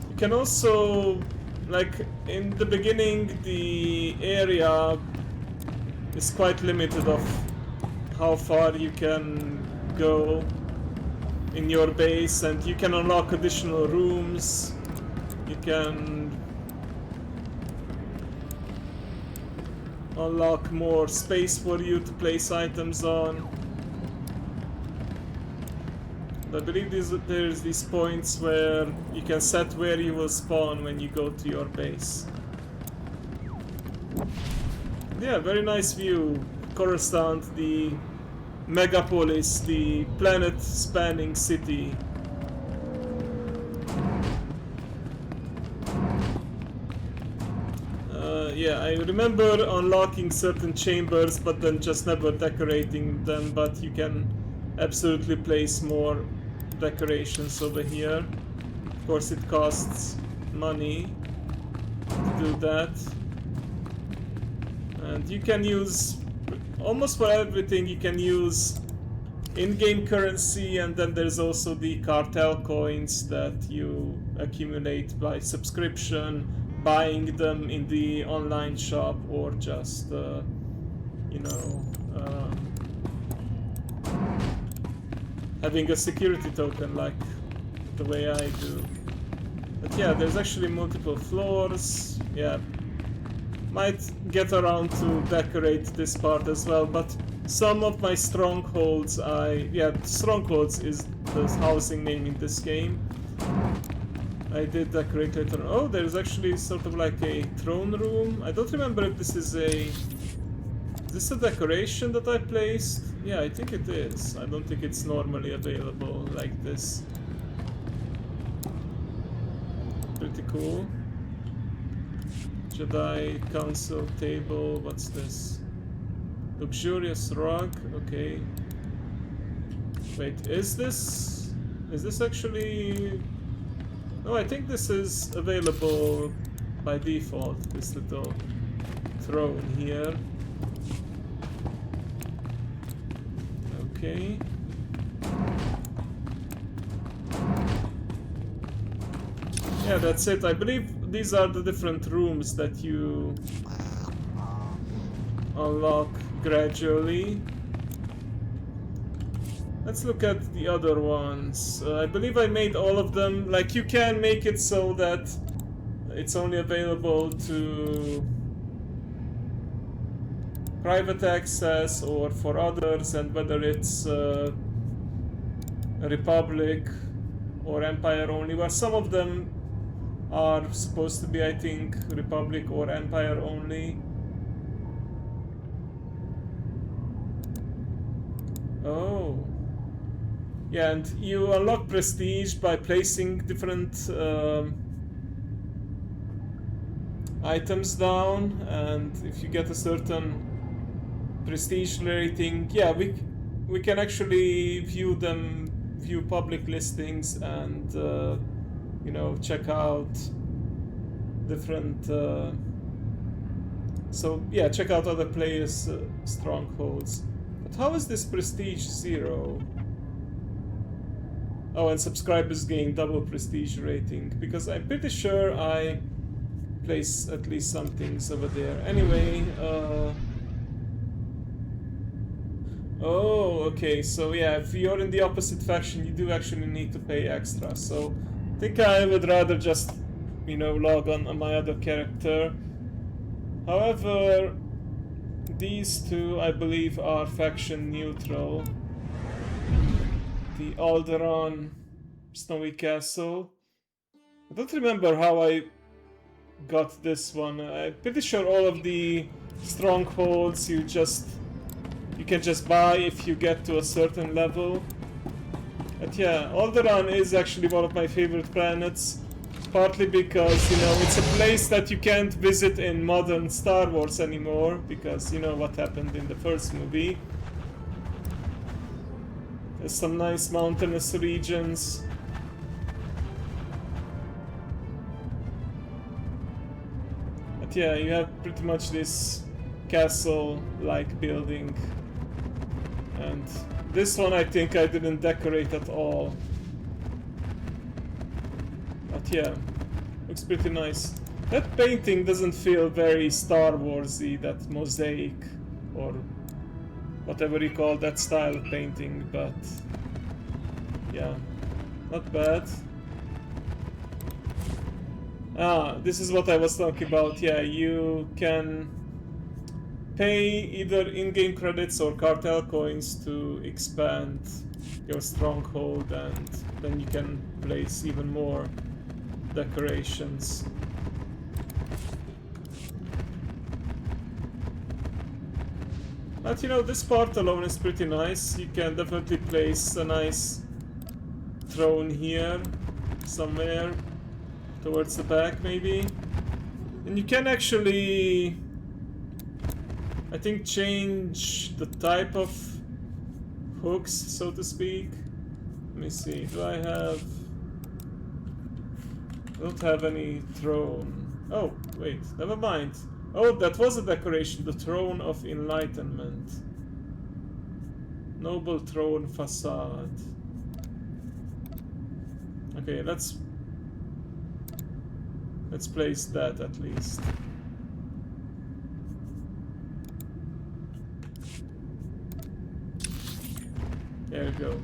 You can also, like, in the beginning, the area is quite limited of how far you can go in your base, and you can unlock additional rooms. You can unlock more space for you to place items on. I believe there's these points where you can set where you will spawn when you go to your base. Yeah, very nice view. Coruscant, the megapolis, the planet-spanning city. Yeah, I remember unlocking certain chambers, but then just never decorating them, but you can absolutely place more decorations over here. Of course, it costs money to do that. And you can use, almost for everything, you can use in-game currency, and then there's also the cartel coins that you accumulate by subscription, buying them in the online shop, or just, you know, having a security token like the way I do. But yeah, there's actually multiple floors. Yeah, might get around to decorate this part as well, but some of my strongholds strongholds is the housing name in this game. I did decorate later on. Oh, there's actually sort of like a throne room. I don't remember if this is a... Is this a decoration that I placed? Yeah, I think it is. I don't think it's normally available like this. Pretty cool. Jedi Council table. What's this? Luxurious rug. Okay. Wait, is this actually... No, I think this is available by default, this little throne here. Okay. Yeah, that's it. I believe these are the different rooms that you unlock gradually. Let's look at the other ones. I believe I made all of them. Like, you can make it so that it's only available to private access or for others, and whether it's Republic or Empire only. Well, some of them are supposed to be, I think, Republic or Empire only. Oh. Yeah, and you unlock prestige by placing different items down, and if you get a certain prestige rating, yeah, we can actually view public listings and you know, check out different so yeah, check out other players' strongholds. But how is this prestige 0? Oh, and subscribers gain double prestige rating, because I'm pretty sure I place at least some things over there. Anyway, oh, okay, so yeah, if you're in the opposite faction, you do actually need to pay extra. So I think I would rather just, you know, log on my other character. However, these two, I believe, are faction neutral. The Alderaan Snowy Castle. I don't remember how I got this one. I'm pretty sure all of the strongholds you can just buy if you get to a certain level. But yeah, Alderaan is actually one of my favorite planets. Partly because, you know, it's a place that you can't visit in modern Star Wars anymore, because you know what happened in the first movie. There's some nice mountainous regions. But yeah, you have pretty much this castle-like building. And this one I think I didn't decorate at all. But yeah, looks pretty nice. That painting doesn't feel very Star Warsy, that mosaic, or whatever you call that style of painting, but yeah, not bad. Ah, this is what I was talking about. Yeah, you can pay either in-game credits or cartel coins to expand your stronghold, and then you can place even more decorations. But you know, this part alone is pretty nice. You can definitely place a nice throne here, somewhere towards the back maybe. And you can actually, I think, change the type of hooks, so to speak. Let me see, do I have... I don't have any throne. Oh, wait, never mind. Oh, that was a decoration, the Throne of Enlightenment. Noble Throne Facade. Okay, let's place that at least. There we go.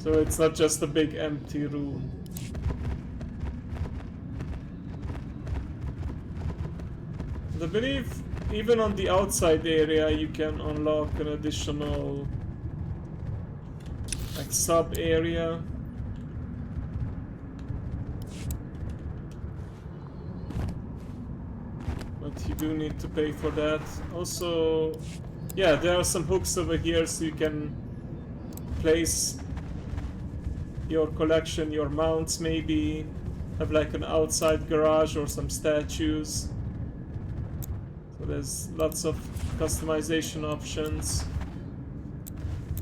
So it's not just a big empty room. I believe even on the outside area you can unlock an additional like sub area. But you do need to pay for that. Also, yeah, there are some hooks over here so you can place your collection, your mounts maybe, have like an outside garage or some statues. So there's lots of customization options.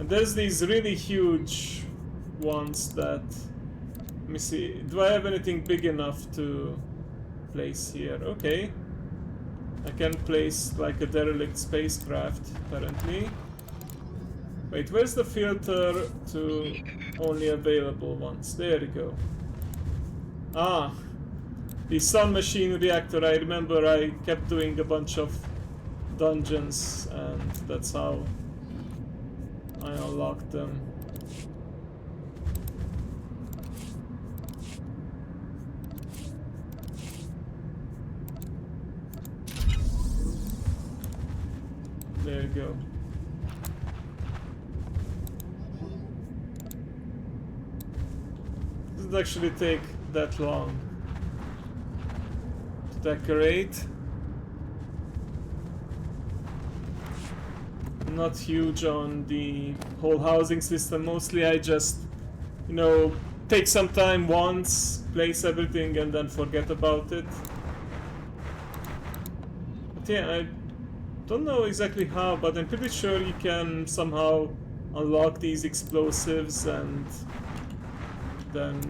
And there's these really huge ones that... Let me see, do I have anything big enough to place here? Okay. I can place like a derelict spacecraft, apparently. Wait, where's the filter to only available ones? There you go. Ah, the Sun Machine Reactor. I remember I kept doing a bunch of dungeons and that's how I unlocked them. There you go. Doesn't actually take that long to decorate. Not huge on the whole housing system. Mostly I just, you know, take some time once, place everything and then forget about it. But yeah, I don't know exactly how, but I'm pretty sure you can somehow unlock these explosives and then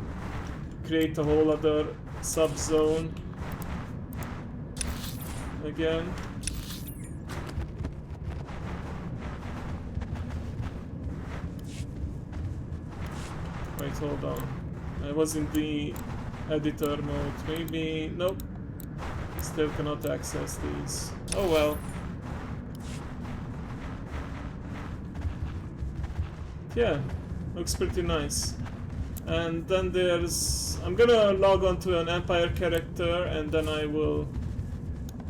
create a whole other sub-zone again. Wait, hold on. I was in the editor mode. Maybe... Nope. Still cannot access these. Oh well. Yeah, looks pretty nice. And then there's... I'm gonna log on to an Empire character and then I will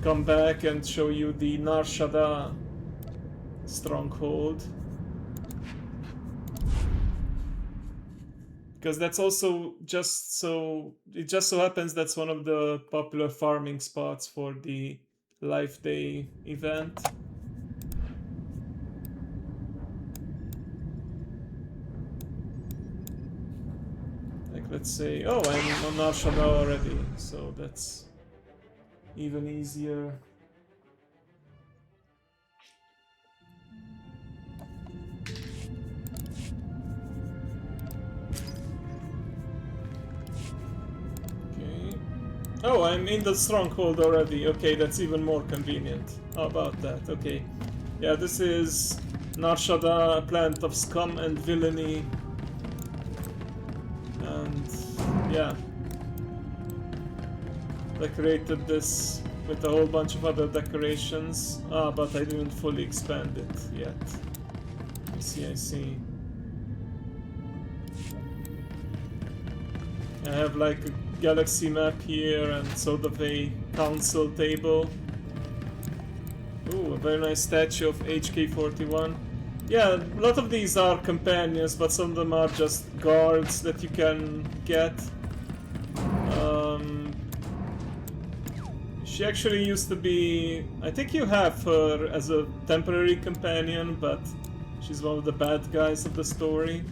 come back and show you the Nar Shaddaa stronghold. Because that's also just so... It just so happens that's one of the popular farming spots for the Life Day event. Like, let's say... Oh, I'm on Nar Shaddaa already, so that's even easier. Oh, I'm in the stronghold already. Okay, that's even more convenient. How about that? Okay. Yeah, this is Nar Shaddaa, a planet of scum and villainy. And yeah. Decorated this with a whole bunch of other decorations. Ah, but I didn't fully expand it yet. I see. I have like a galaxy map here and sort of a council table. Ooh, a very nice statue of HK-41. Yeah, a lot of these are companions, but some of them are just guards that you can get. She actually used to be... I think you have her as a temporary companion, but she's one of the bad guys of the story.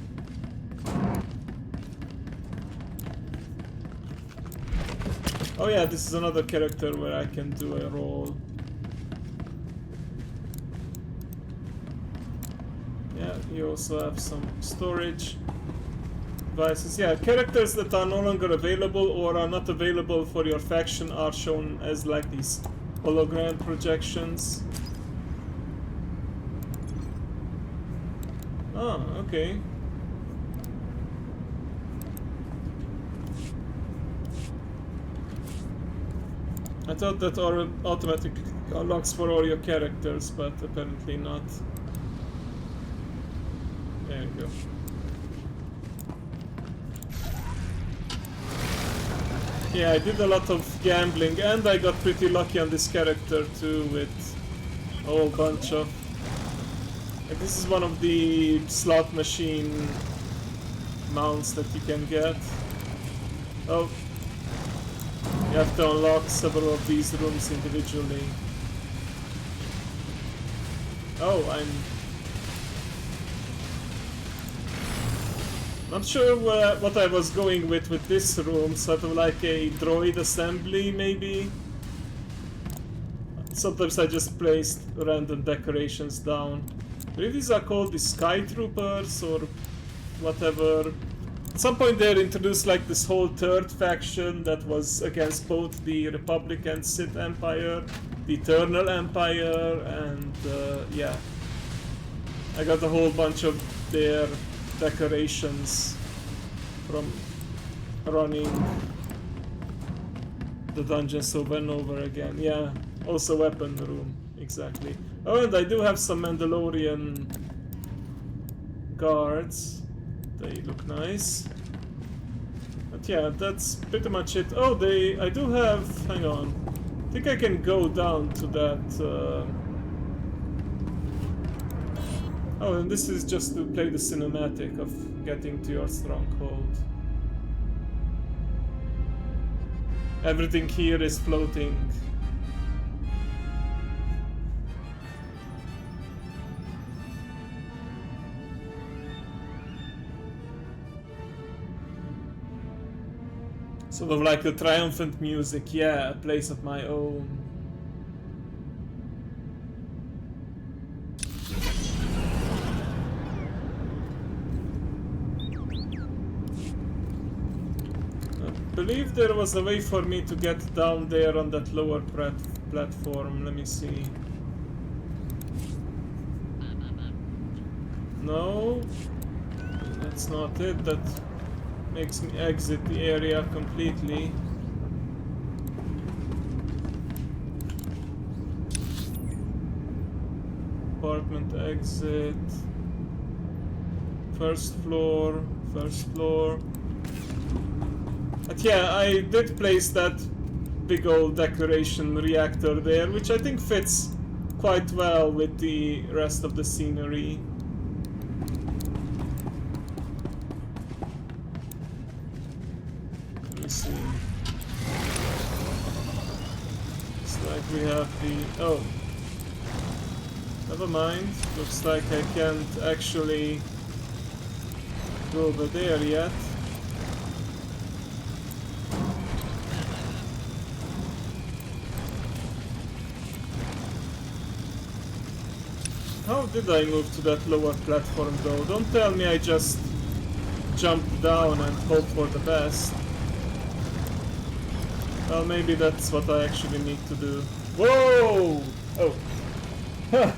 Oh yeah, this is another character where I can do a role. Yeah, you also have some storage devices. Yeah, characters that are no longer available or are not available for your faction are shown as like these hologram projections. Ah, okay. I thought that automatically unlocks for all your characters, but apparently not. There you go. Yeah, I did a lot of gambling, and I got pretty lucky on this character too, with a whole bunch of... Like, this is one of the slot machine mounts that you can get. Oh. You have to unlock several of these rooms individually. Oh, I'm not sure what I was going with this room, sort of like a droid assembly maybe. Sometimes I just placed random decorations down. I believe these are called the Sky Troopers or whatever. At some point they introduced like this whole third faction that was against both the Republic and Sith Empire, the Eternal Empire, and yeah. I got a whole bunch of their decorations from running the dungeons over and over again. Yeah, also weapon room, exactly. Oh, and I do have some Mandalorian guards. They look nice. But yeah, that's pretty much it. Oh, I do have... hang on. I think I can go down to that... Oh, and this is just to play the cinematic of getting to your stronghold. Everything here is floating. Sort of like the triumphant music, yeah, a place of my own. I believe there was a way for me to get down there on that lower platform. Let me see. No, that's not it. That makes me exit the area completely. Apartment exit. First floor. First floor. But yeah, I did place that big old decoration reactor there, which I think fits quite well with the rest of the scenery. Let me see. Looks like we have the... oh. Never mind. Looks like I can't actually go over there yet. How did I move to that lower platform though? Don't tell me I just jumped down and hope for the best. Well, maybe that's what I actually need to do. Whoa! Oh. Huh.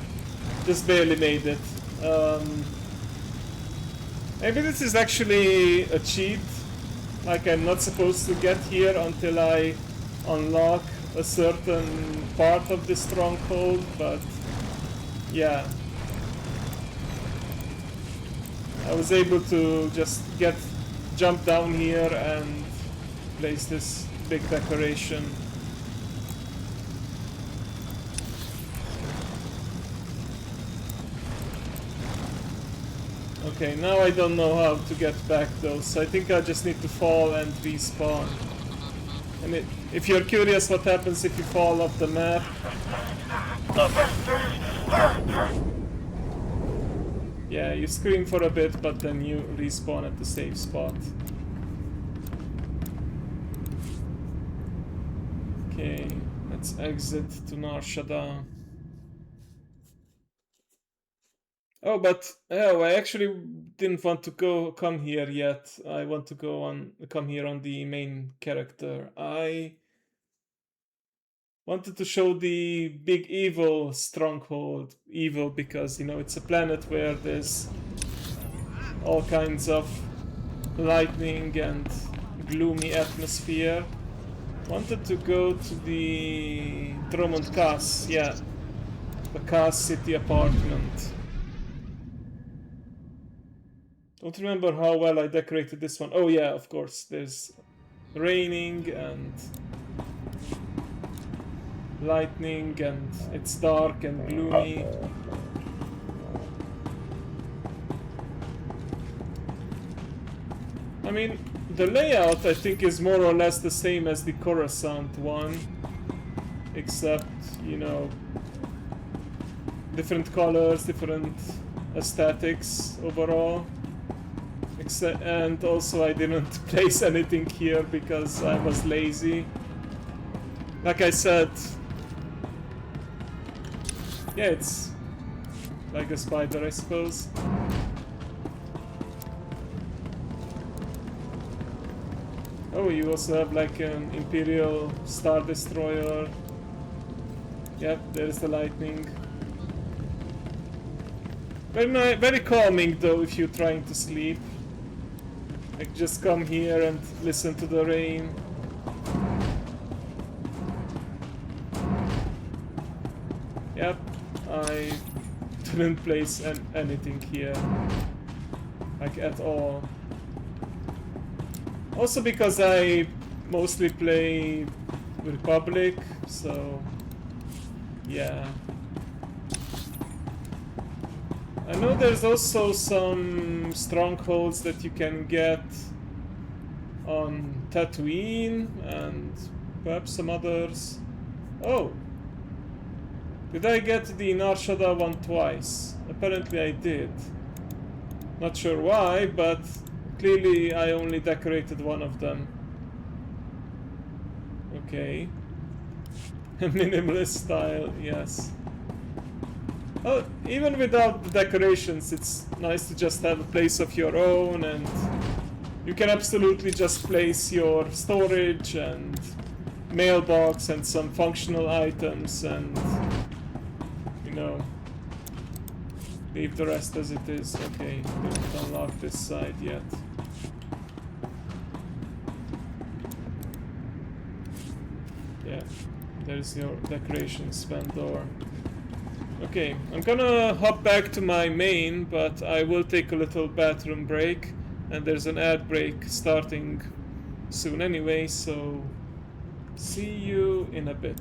Just barely made it. Maybe this is actually a cheat. Like I'm not supposed to get here until I unlock a certain part of the stronghold, but yeah. I was able to just jump down here and place this big decoration. Okay, now I don't know how to get back though, so I think I just need to fall and respawn. And if you're curious what happens if you fall off the map, yeah, you scream for a bit, but then you respawn at the safe spot. Okay, let's exit to Nar Shaddaa. Oh, but oh, I actually didn't want to come here yet. I want to come here on the main character. I wanted to show the big evil stronghold. Evil because, you know, it's a planet where there's all kinds of lightning and gloomy atmosphere. Wanted to go to the Drummond Cass, yeah. The Cass City apartment. Don't remember how well I decorated this one. Oh yeah, of course, there's raining and lightning, and it's dark and gloomy. I mean, the layout I think is more or less the same as the Coruscant one, except, you know, different colors, different aesthetics overall. And also I didn't place anything here because I was lazy. Like I said, yeah, it's like a spider, I suppose. Oh, you also have like an Imperial Star Destroyer. Yep, there's the lightning. Very calming though if you're trying to sleep. Like just come here and listen to the rain. Yep, I didn't place anything here. Like at all. Also because I mostly play Republic, so yeah. I know there's also some strongholds that you can get on Tatooine and perhaps some others. Oh! Did I get the Nar Shaddaa one twice? Apparently I did. Not sure why, but clearly I only decorated one of them. Okay. Minimalist style, yes. Oh, even without the decorations, it's nice to just have a place of your own, and you can absolutely just place your storage and mailbox and some functional items and, you know, leave the rest as it is. Okay, didn't unlock this side yet. Yeah, there's your decorations, vendor. Okay, I'm gonna hop back to my main, but I will take a little bathroom break, and there's an ad break starting soon anyway, so see you in a bit.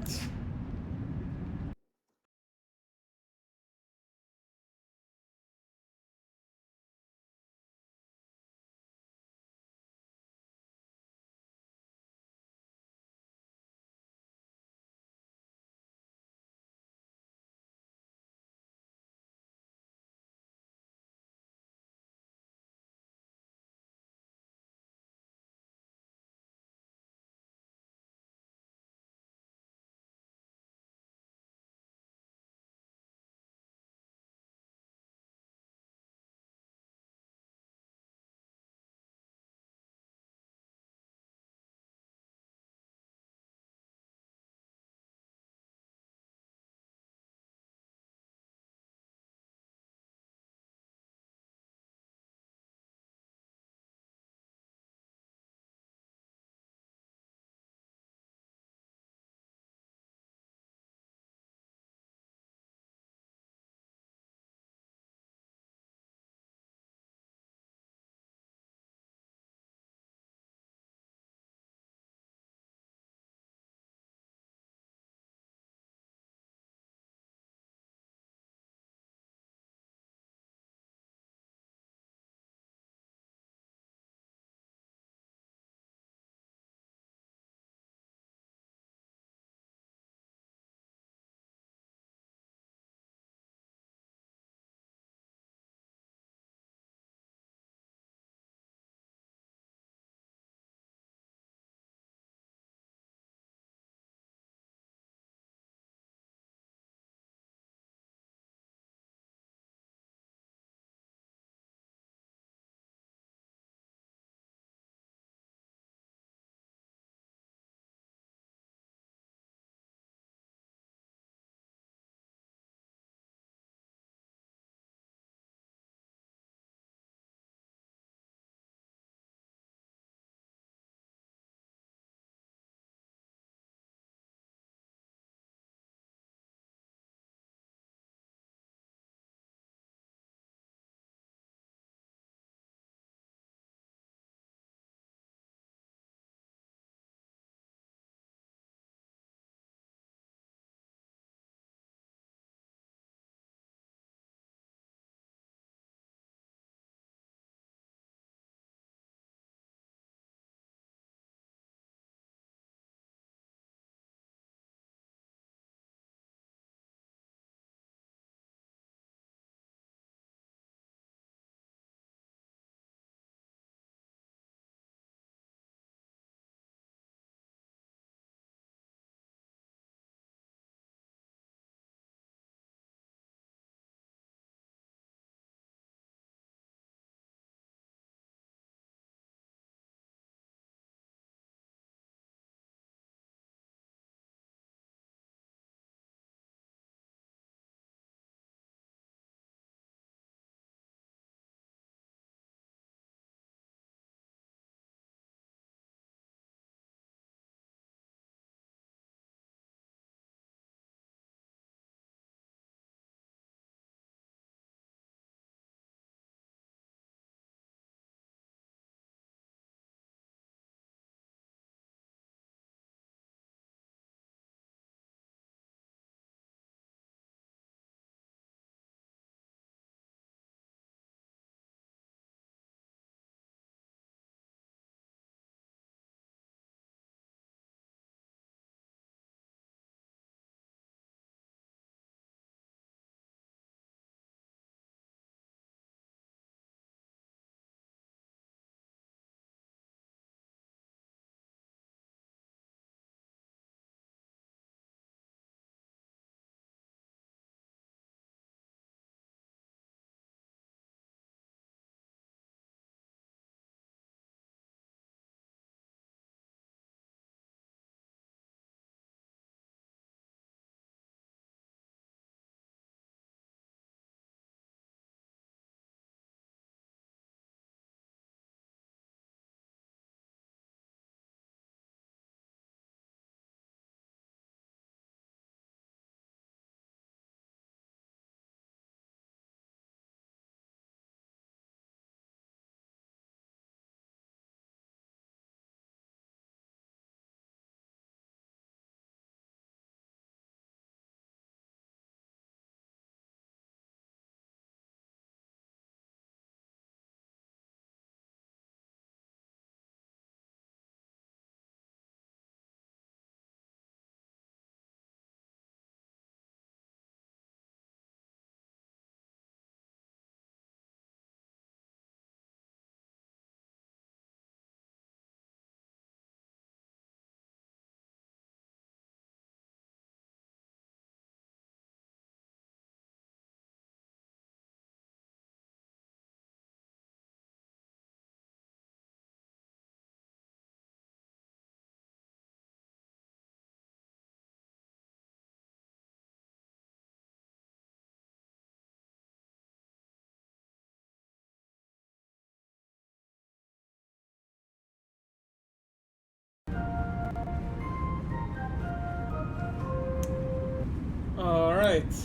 Alright,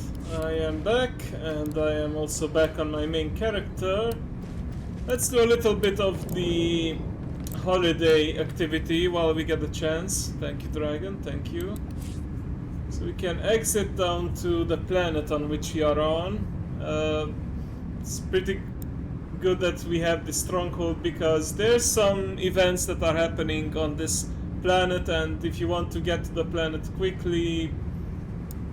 I am back, and I am also back on my main character. Let's do a little bit of the holiday activity while we get the chance. Thank you, Dragon, thank you. So we can exit down to the planet on which we are on. It's pretty good that we have the stronghold because there's some events that are happening on this planet, and if you want to get to the planet quickly,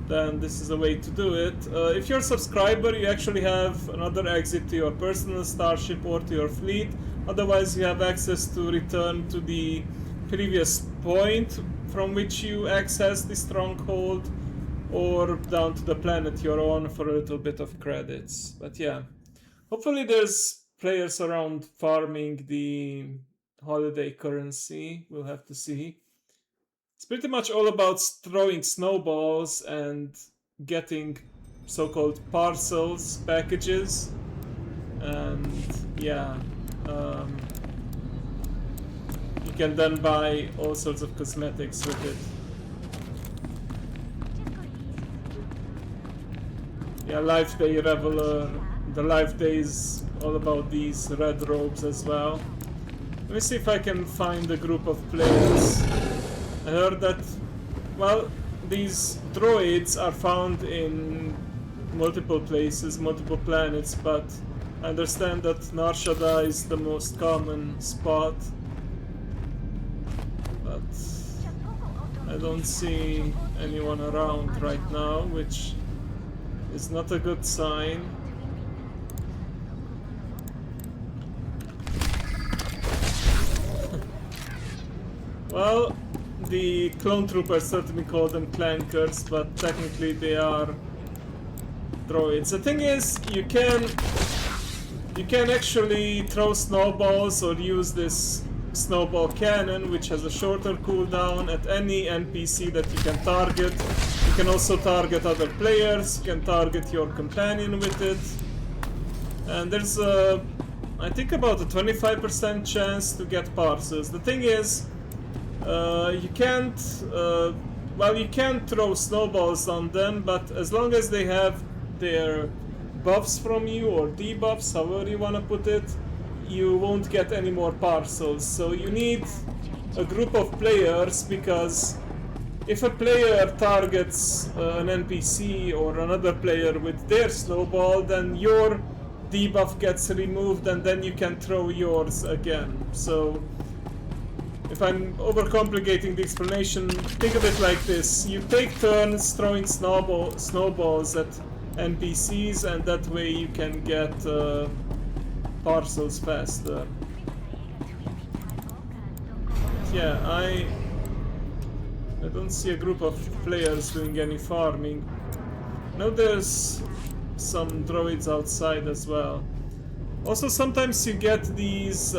then this is a way to do it. If you're a subscriber, you actually have another exit to your personal starship or to your fleet. Otherwise, you have access to return to the previous point from which you access the stronghold, or down to the planet you're on for a little bit of credits. But yeah, hopefully there's players around farming the holiday currency. We'll have to see. It's pretty much all about throwing snowballs and getting so-called parcels, packages, and yeah, you can then buy all sorts of cosmetics with it. Yeah, Life Day Reveler. The Life Day is all about these red robes as well. Let me see if I can find a group of players. I heard that, well, these droids are found in multiple places, multiple planets, but I understand that Nar Shaddaa is the most common spot. But I don't see anyone around right now, which is not a good sign. Well, the clone troopers certainly call them clankers, but technically they are droids. The thing is, you can actually throw snowballs or use this snowball cannon, which has a shorter cooldown, at any NPC that you can target. You can also target other players, you can target your companion with it. And there's I think about a 25% chance to get parcels. The thing is, you can't throw snowballs on them, but as long as they have their buffs from you, or debuffs, however you want to put it, you won't get any more parcels. So you need a group of players, because if a player targets an NPC or another player with their snowball, then your debuff gets removed and then you can throw yours again. So if I'm overcomplicating the explanation, think of it like this. You take turns throwing snowballs at NPCs, and that way you can get parcels faster. Yeah, I don't see a group of players doing any farming. Now there's some droids outside as well. Also, sometimes you get these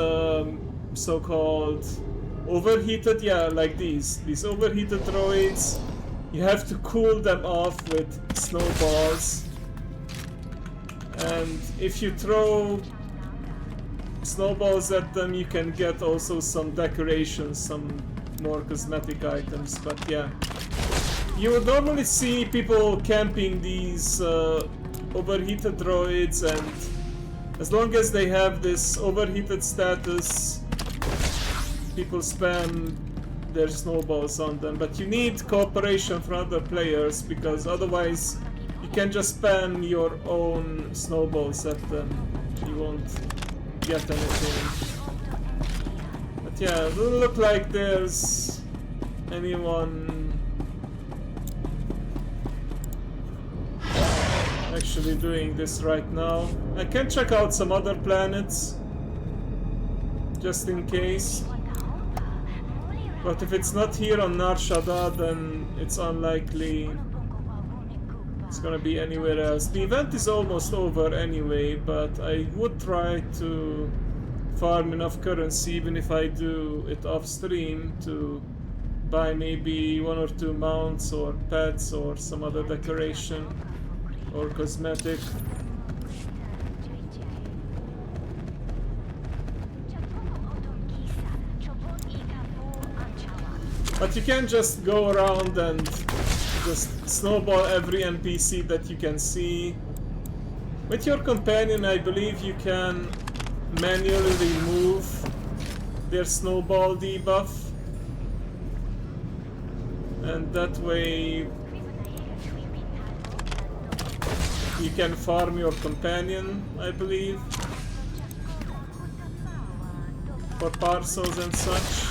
so-called overheated, yeah, like these overheated droids. You have to cool them off with snowballs, and if you throw snowballs at them, you can get also some decorations, some more cosmetic items. But yeah, you would normally see people camping these overheated droids, and as long as they have this overheated status, people spam their snowballs on them. But you need cooperation from other players, because otherwise you can just spam your own snowballs at them. You won't get anything. But yeah, it doesn't look like there's anyone actually doing this right now. I can check out some other planets just in case. But if it's not here on Nar Shaddaa, then it's unlikely it's gonna be anywhere else. The event is almost over anyway, but I would try to farm enough currency, even if I do it off stream, to buy maybe 1 or 2 mounts or pets or some other decoration or cosmetic. But you can't just go around and just snowball every NPC that you can see. With your companion, I believe you can manually remove their snowball debuff. And that way you can farm your companion, I believe, for parcels and such.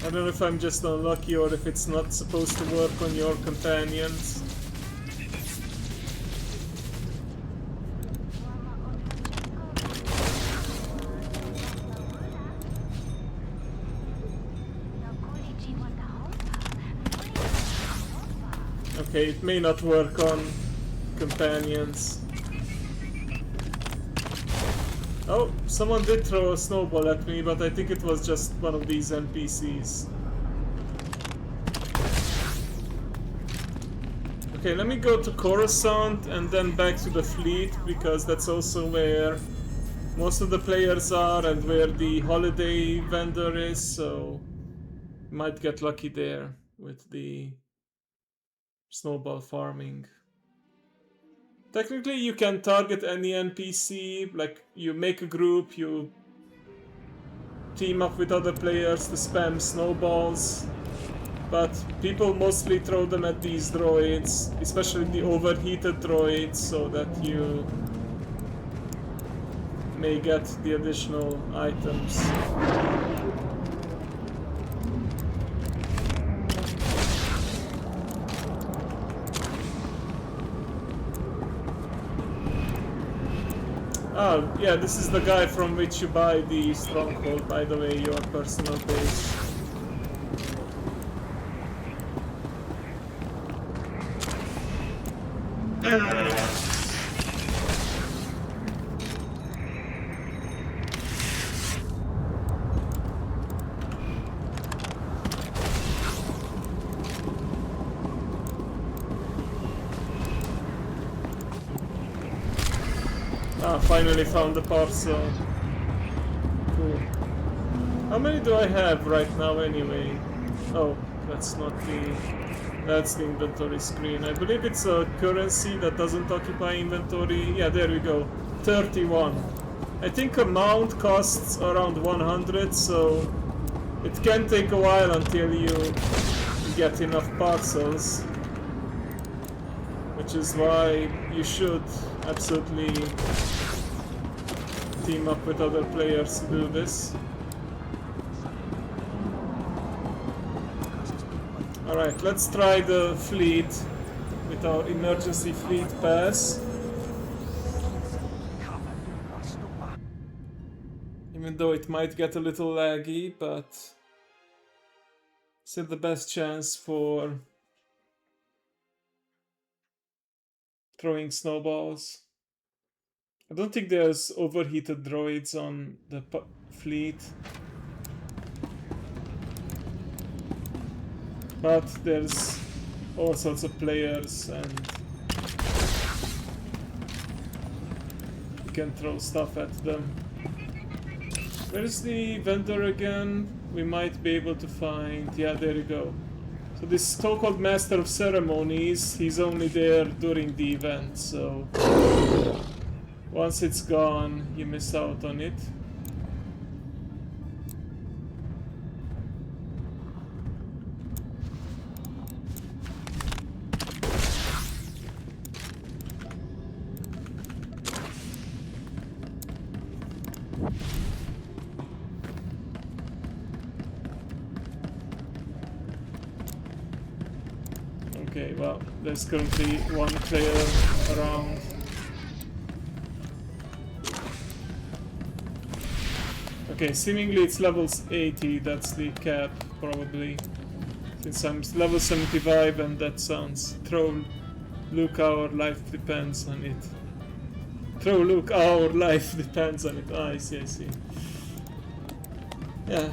I don't know if I'm just unlucky or if it's not supposed to work on your companions. Okay, it may not work on companions. Oh, someone did throw a snowball at me, but I think it was just one of these NPCs. Okay, let me go to Coruscant and then back to the fleet, because that's also where most of the players are and where the holiday vendor is, so might get lucky there with the snowball farming. Technically, you can target any NPC, like you make a group, you team up with other players to spam snowballs, but people mostly throw them at these droids, especially the overheated droids, so that you may get the additional items. Oh, yeah, this is the guy from which you buy the stronghold, by the way, your personal base. Ah, finally found the parcel. Cool. How many do I have right now anyway? Oh, that's not the... That's the inventory screen. I believe it's a currency that doesn't occupy inventory. Yeah, there we go. 31. I think a mount costs around 100, so it can take a while until you get enough parcels. Which is why you should absolutely team up with other players to do this. Alright, let's try the fleet with our emergency fleet pass. Even though it might get a little laggy, but still the best chance for throwing snowballs. I don't think there's overheated droids on the fleet. But there's all sorts of players and you can throw stuff at them. Where's the vendor again? We might be able to find... Yeah, there you go. So this so-called Master of Ceremonies, he's only there during the event, so... Once it's gone, you miss out on it. Okay, well, there's currently one player around. Okay, seemingly it's levels 80, that's the cap, probably. Since I'm level 75 and that sounds... Throw Luke, our life depends on it. Throw Luke, our life depends on it. Ah, I see, I see. Yeah.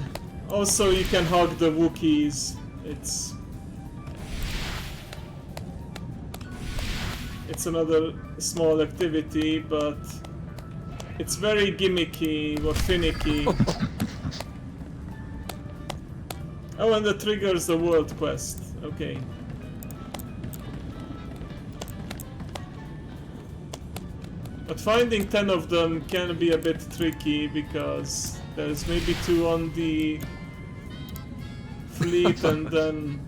Also, you can hug the Wookiees. It's another small activity, but It's very gimmicky or finicky. Oh, and that triggers the world quest. Okay. But finding 10 of them can be a bit tricky because there's maybe 2 on the fleet and then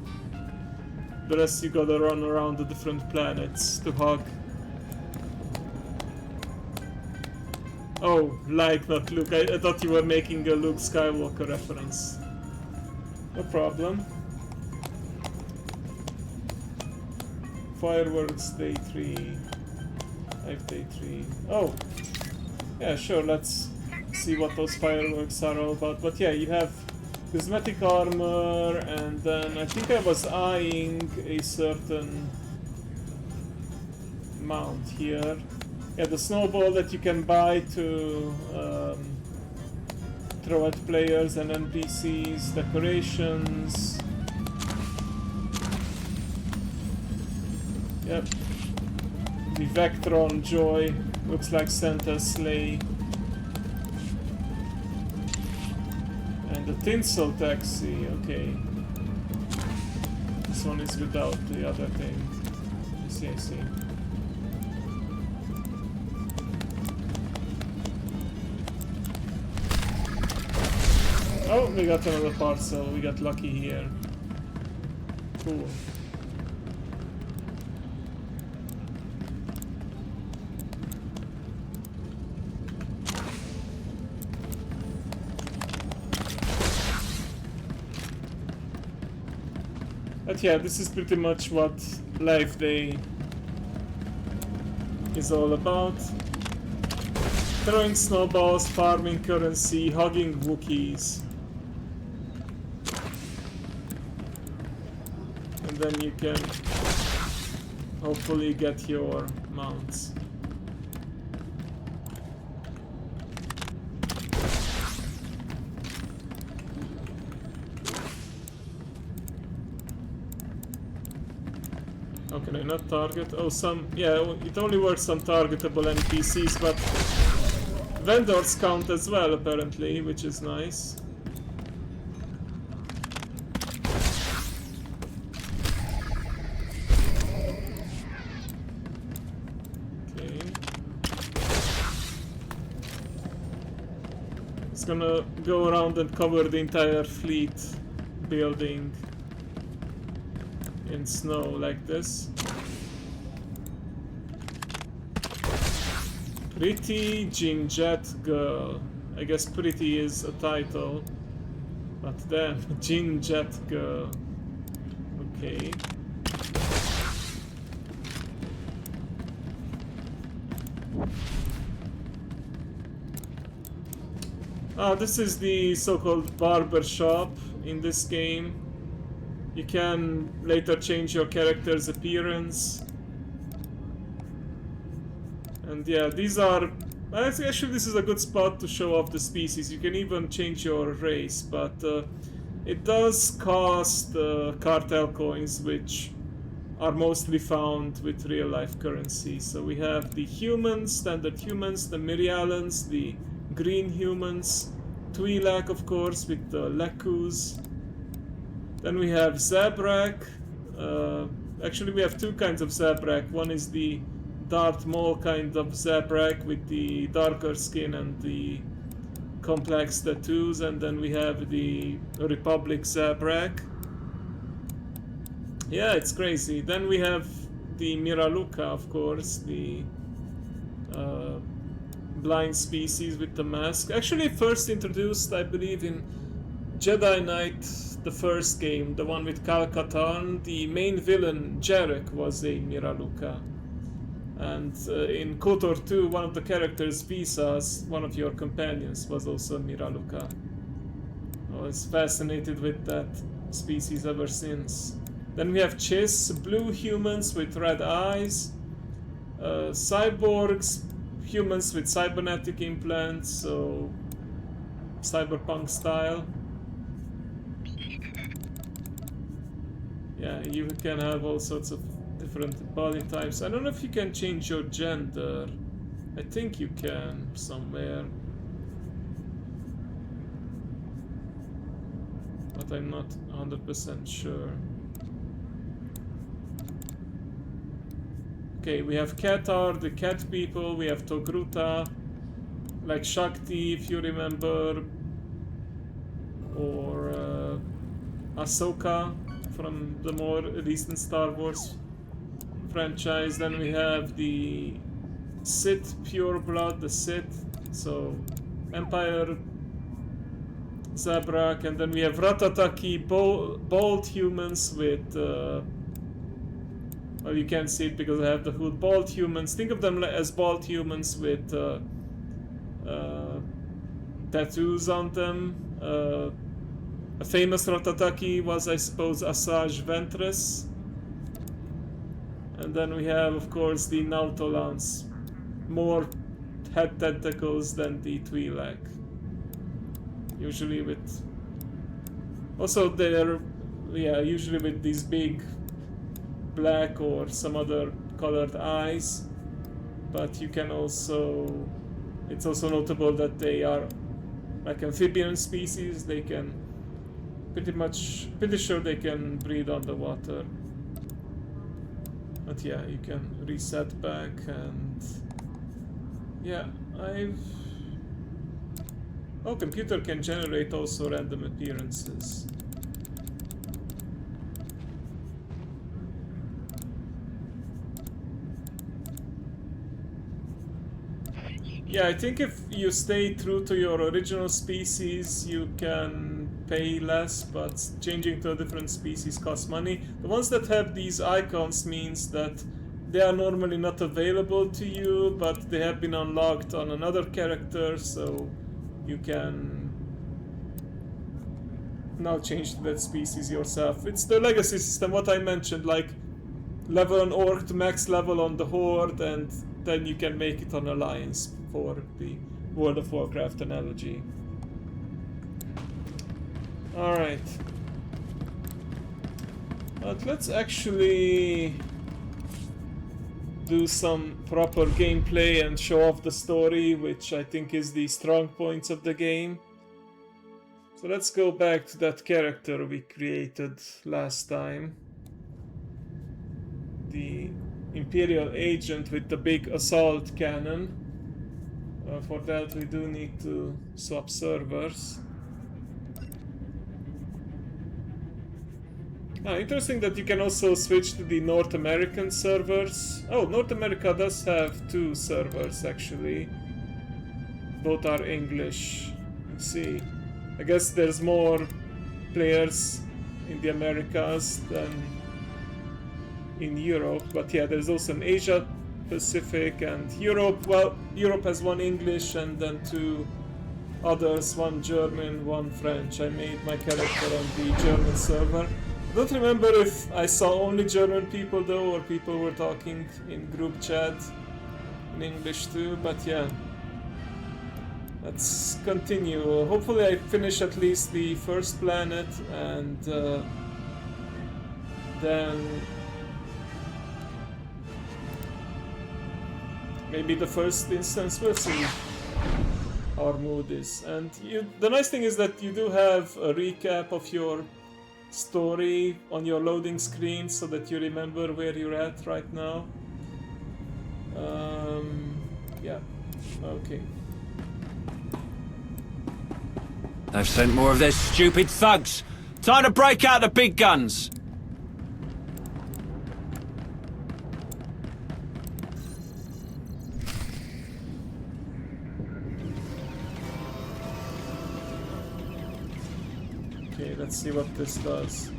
the rest you gotta run around the different planets to hug. Oh, like not Luke. I thought you were making a Luke Skywalker reference. No problem. Fireworks day 3. Life day 3. Oh! Yeah, sure, let's see what those fireworks are all about. But yeah, you have cosmetic armor, and then I think I was eyeing a certain mount here. Yeah, the snowball that you can buy to throw at players and NPCs, decorations. Yep. The Vectron Joy looks like Santa's sleigh. And the Tinsel Taxi, okay. This one is without the other thing. I see. Oh, we got another parcel. We got lucky here. Cool. But yeah, this is pretty much what Life Day is all about. Throwing snowballs, farming currency, hugging Wookiees. And then you can hopefully get your mounts. How can I not target? Oh, yeah, it only works on targetable NPCs, but vendors count as well, apparently, which is nice. Okay. It's gonna go around and cover the entire fleet building in snow like this. Pretty Jinjet Girl. I guess pretty is a title. But then, Jinjet Girl. Okay. This is the so-called barber shop in this game. You can later change your character's appearance. And yeah, these are... Actually, this is a good spot to show off the species. You can even change your race, but it does cost cartel coins, which are mostly found with real-life currency. So we have the humans, standard humans, the Myrialans, the green humans, Twi'lek, of course, with the Lekus. Then we have Zabrak. Actually, we have 2 kinds of Zabrak. One is the Darth Maul kind of Zabrak with the darker skin and the complex tattoos, and then we have the Republic Zabrak. Yeah, it's crazy. Then we have the Miraluka, of course, the blind species with the mask. Actually, first introduced, I believe, in Jedi Knight, the first game, the one with Kal Katarn. The main villain, Jarek, was a Miraluka. And in KOTOR 2, one of the characters, Visas, one of your companions, was also Miraluka. I was fascinated with that species ever since. Then we have Chiss, blue humans with red eyes, cyborgs, humans with cybernetic implants, so cyberpunk style. Yeah, you can have all sorts of different body types. I don't know if you can change your gender. I think you can somewhere. But I'm not 100% sure. Okay, we have Qatar, the cat people, we have Togruta, like Shakti, if you remember, or Ahsoka from the more recent Star Wars franchise. Then we have the Sith, pure blood, the Sith, so Empire, Zabrak, and then we have Ratataki, bald humans with, well, you can't see it because I have the hood, bald humans. Think of them as bald humans with tattoos on them. A famous Ratataki was, I suppose, Asajj Ventress. And then we have, of course, the Nautolans. More head tentacles than the Twi'lek. Usually with... Also they're, yeah, usually with these big black or some other colored eyes. But you can also... It's also notable that they are like amphibian species. They can pretty sure they can breathe underwater. But yeah, you can reset back and... Yeah, Oh, computer can generate also random appearances. Yeah, I think if you stay true to your original species, you can pay less, but changing to a different species costs money. The ones that have these icons means that they are normally not available to you, but they have been unlocked on another character, so you can now change to that species yourself. It's the legacy system, what I mentioned, like level an orc to max level on the horde, and then you can make it on alliance for the World of Warcraft analogy. Alright. But let's actually do some proper gameplay and show off the story, which I think is the strong points of the game. So let's go back to that character we created last time. The Imperial agent with the big assault cannon. For that we do need to swap servers. Interesting that you can also switch to the North American servers. Oh, North America does have 2 servers actually. Both are English. Let's see. I guess there's more players in the Americas than in Europe. But yeah, there's also an Asia Pacific and Europe. Well, Europe has 1 English and then 2 others, 1 German, 1 French. I made my character on the German server. I don't remember if I saw only German people though, or people were talking in group chat in English too, but yeah. Let's continue. Hopefully I finish at least the first planet, and then maybe the first instance, we'll see how our mood is. And the nice thing is that you do have a recap of your story on your loading screen so that you remember where you're at right now. Yeah, okay. They've sent more of their stupid thugs. Time to break out the big guns. Okay, let's see what this does.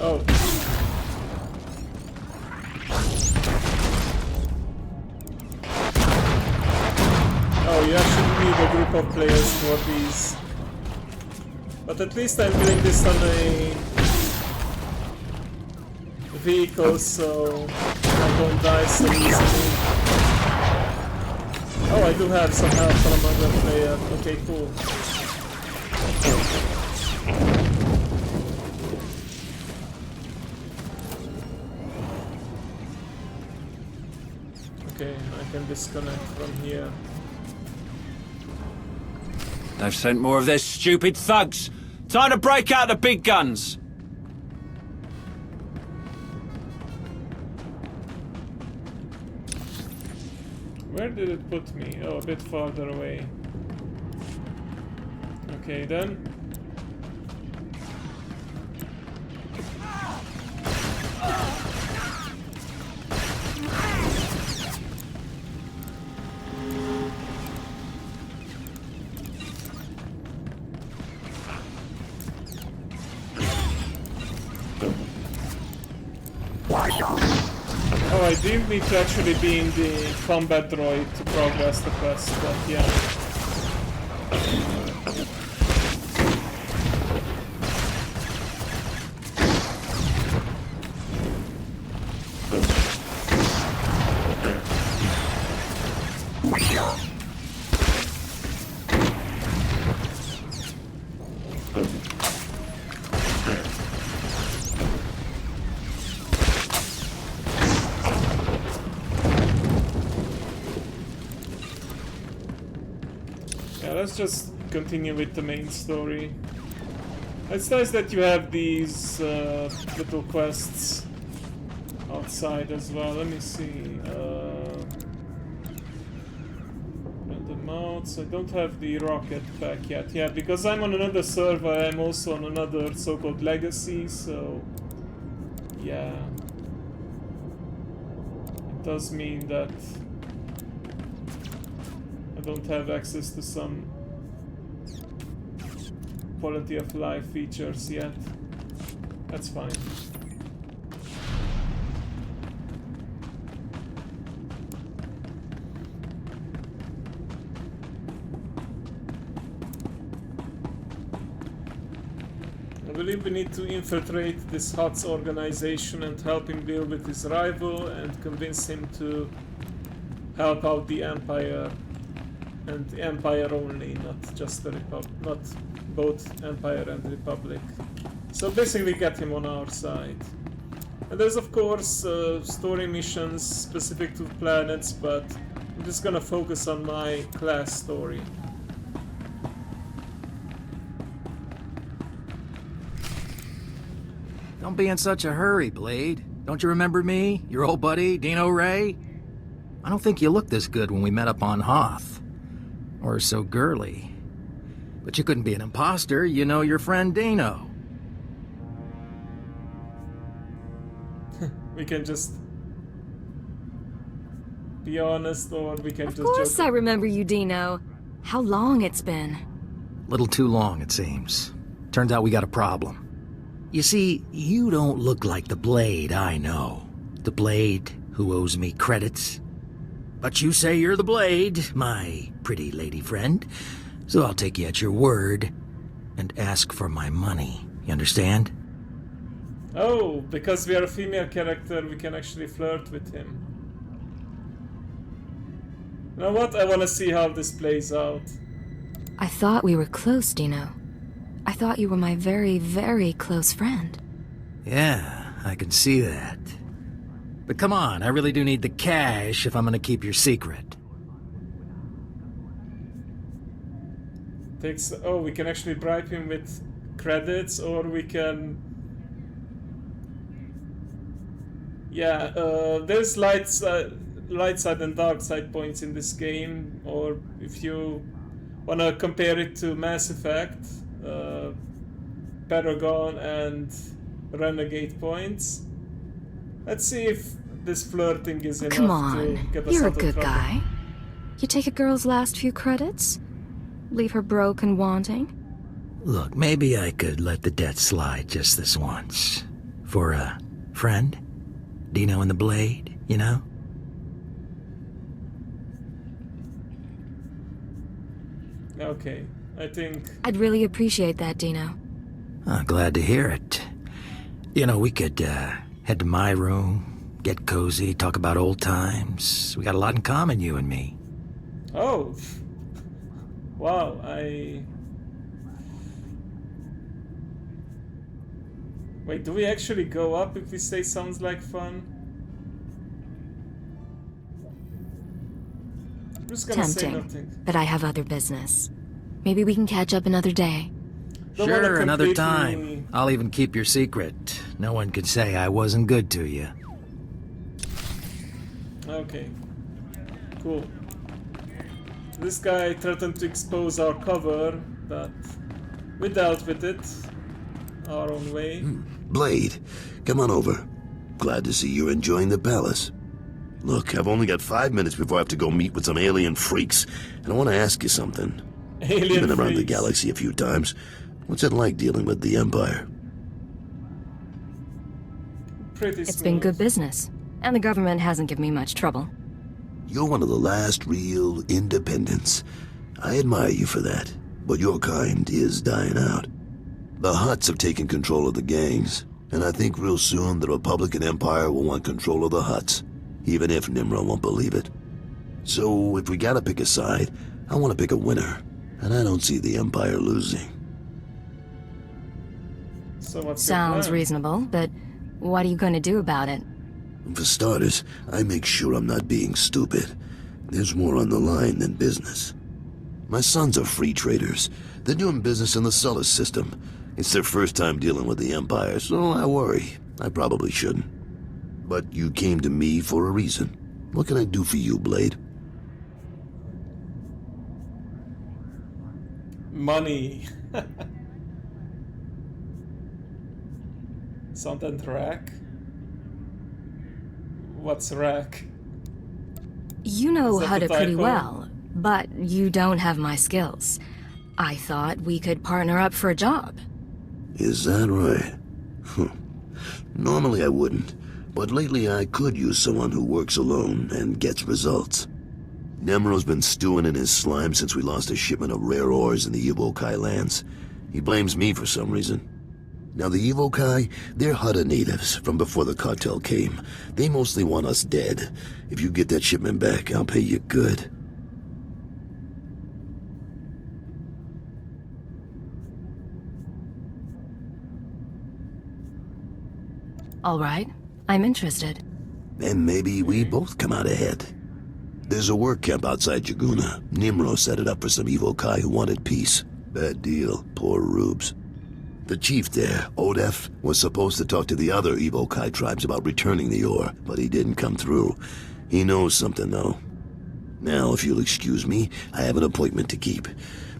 Oh. Oh, you actually need a group of players for these. But at least I'm doing this on a vehicle, so I don't die so easily. Oh, I do have some help from another player. Okay, cool. Okay, I can disconnect from here. They've sent more of their stupid thugs. Time to break out the big guns. Where did it put me? Oh, a bit farther away. Okay, then. Oh, I didn't need to actually be in the combat droid to progress the quest, but yeah. Let's just continue with the main story. It's nice that you have these little quests outside as well. Let me see. The mounts. I don't have the rocket pack yet. Yeah, because I'm on another server. I'm also on another so-called legacy. So yeah, it does mean that I don't have access to some quality of life features yet. That's fine. I believe we need to infiltrate this Hutt's organization and help him deal with his rival and convince him to help out the Empire. And the Empire only, not just the Republic, not both Empire and Republic. So basically get him on our side. And there's of course story missions specific to planets, but I'm just gonna focus on my class story. Don't be in such a hurry, Blade. Don't you remember me, your old buddy, Dino Ray? I don't think you looked this good when we met up on Hoth. Or so girly. But you couldn't be an imposter, you know your friend Dino. We can just be honest, or we can Of just course joke. I remember you, Dino. How long it's been. Little too long, it seems. Turns out we got a problem. You see, you don't look like the Blade I know. The Blade who owes me credits. But you say you're the Blade, my pretty lady friend. So I'll take you at your word and ask for my money. You understand? Oh, because we are a female character, we can actually flirt with him. You know what? I want to see how this plays out. I thought we were close, Dino. I thought you were my very, very close friend. Yeah, I can see that. But come on, I really do need the cash if I'm gonna keep your secret. Oh, we can actually bribe him with credits, or we can... Yeah, there's light side and dark side points in this game, or if you wanna compare it to Mass Effect, Paragon and Renegade points. Let's see if this flirting is enough Come to on, get us you're a out of good trouble. guy. You take a girl's last few credits? Leave her broke and wanting? Look, maybe I could let the debt slide just this once. For a friend? Dino and the Blade, you know? Okay, I think... I'd really appreciate that, Dino. Oh, glad to hear it. You know, we could head to my room, get cozy, talk about old times. We got a lot in common, you and me. Oh. Wow, Wait, do we actually go up if we say sounds like fun? I'm just gonna say Tempting, nothing. but I have other business. Maybe we can catch up another day. Don't wanna Sure, another completely- time. I'll even keep your secret. No one could say I wasn't good to you. Okay. Cool. This guy threatened to expose our cover, but we dealt with it our own way. Blade, come on over. Glad to see you're enjoying the palace. Look, I've only got 5 minutes before I have to go meet with some alien freaks, and I want to ask you something. Alien You've been around the freaks. galaxy a few times. What's it like dealing with the Empire? Pretty It's smooth. been good business, and the government hasn't given me much trouble. You're one of the last real independents. I admire you for that, but your kind is dying out. The Hutts have taken control of the gangs, and I think real soon the Republican Empire will want control of the Hutts, even if Nimro won't believe it. So if we gotta pick a side, I want to pick a winner, and I don't see the Empire losing. So what's your Sounds plan? reasonable, but what are you going to do about it? For starters, I make sure I'm not being stupid. There's more on the line than business. My sons are free traders. They're doing business in the solar system. It's their first time dealing with the Empire, so I worry. I probably shouldn't. But you came to me for a reason. What can I do for you, Blade? Money. Something rack? What's rack? You know Is that Huda the pretty typo? well, but you don't have my skills. I thought we could partner up for a job. Is that right? Normally I wouldn't, but lately I could use someone who works alone and gets results. Nemro's been stewing in his slime since we lost a shipment of rare ores in the Evokai lands. He blames me for some reason. Now the Evokai, they're Huda natives from before the cartel came. They mostly want us dead. If you get that shipment back, I'll pay you good. All right, I'm interested. And maybe we both come out ahead. There's a work camp outside Jaguna. Nimro set it up for some Evokai who wanted peace. Bad deal, poor rubes. The chief there, Odef, was supposed to talk to the other Evokai tribes about returning the ore, but he didn't come through. He knows something, though. Now, if you'll excuse me, I have an appointment to keep.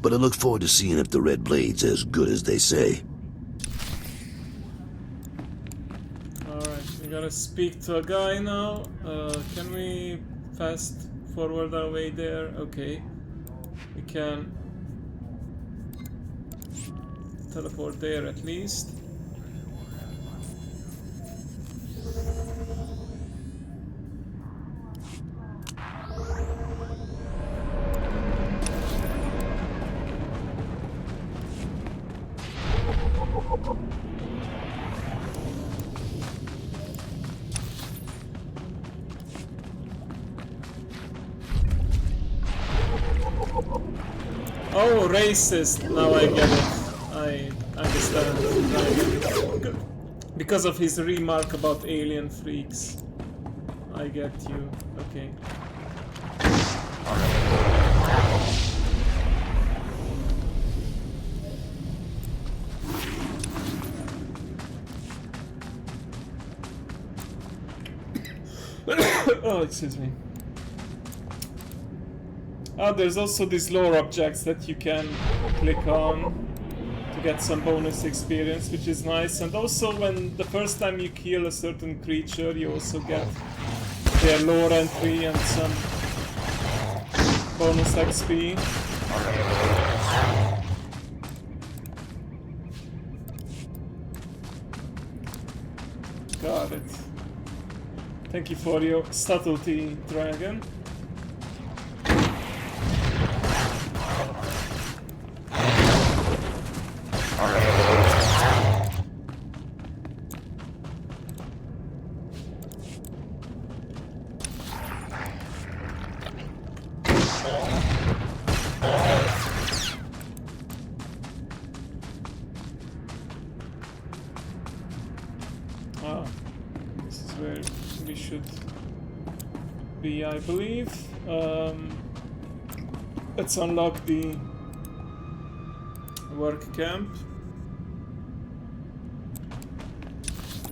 But I look forward to seeing if the Red Blade's as good as they say. Alright, we gotta speak to a guy now. Can we fast forward our way there? Okay. We can teleport there at least. Oh, racist. Now I get it. I understand. Because of his remark about alien freaks. I get you. Okay. Oh, excuse me. There's also these lore objects that you can click on to get some bonus experience, which is nice. And also, when the first time you kill a certain creature, you also get their lore entry and some bonus XP. Got it. Thank you for your subtlety, dragon. we should be, I believe. Let's unlock the work camp.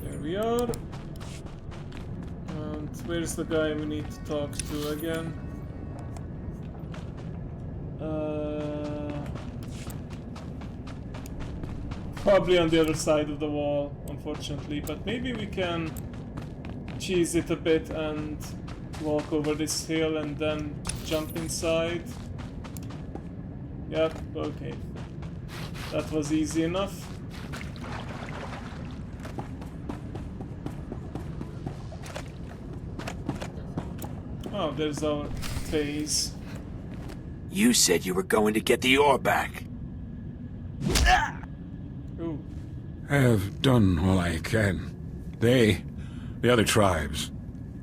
There we are. And where's the guy we need to talk to again? Probably on the other side of the wall, unfortunately, but maybe we can cheese it a bit and walk over this hill and then jump inside. Yep, okay. That was easy enough. Oh, there's our phase. You said you were going to get the ore back. Ooh. I have done all I can. They, the other tribes,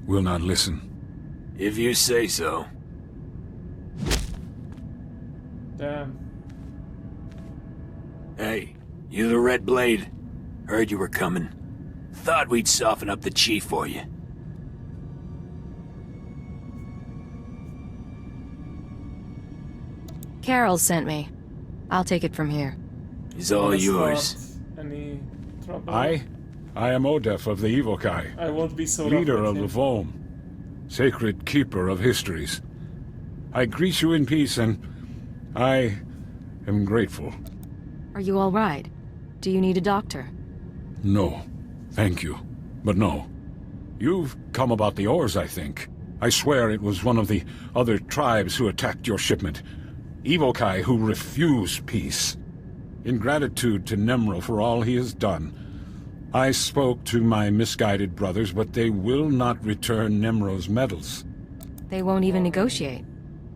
will not listen. If you say so. Damn. Hey, you the Red Blade? Heard you were coming. Thought we'd soften up the chief for you. Carol sent me. I'll take it from here. He's all That's yours. not any trouble. I am Odef of the Evokai, I won't be so leader rough of with the him. Vom, sacred keeper of histories. I greet you in peace, and I am grateful. Are you all right? Do you need a doctor? No, thank you, but no. You've come about the ores, I think. I swear it was one of the other tribes who attacked your shipment. Evokai who refuse peace. In gratitude to Nemro for all he has done, I spoke to my misguided brothers, but they will not return Nemro's medals. They won't even negotiate.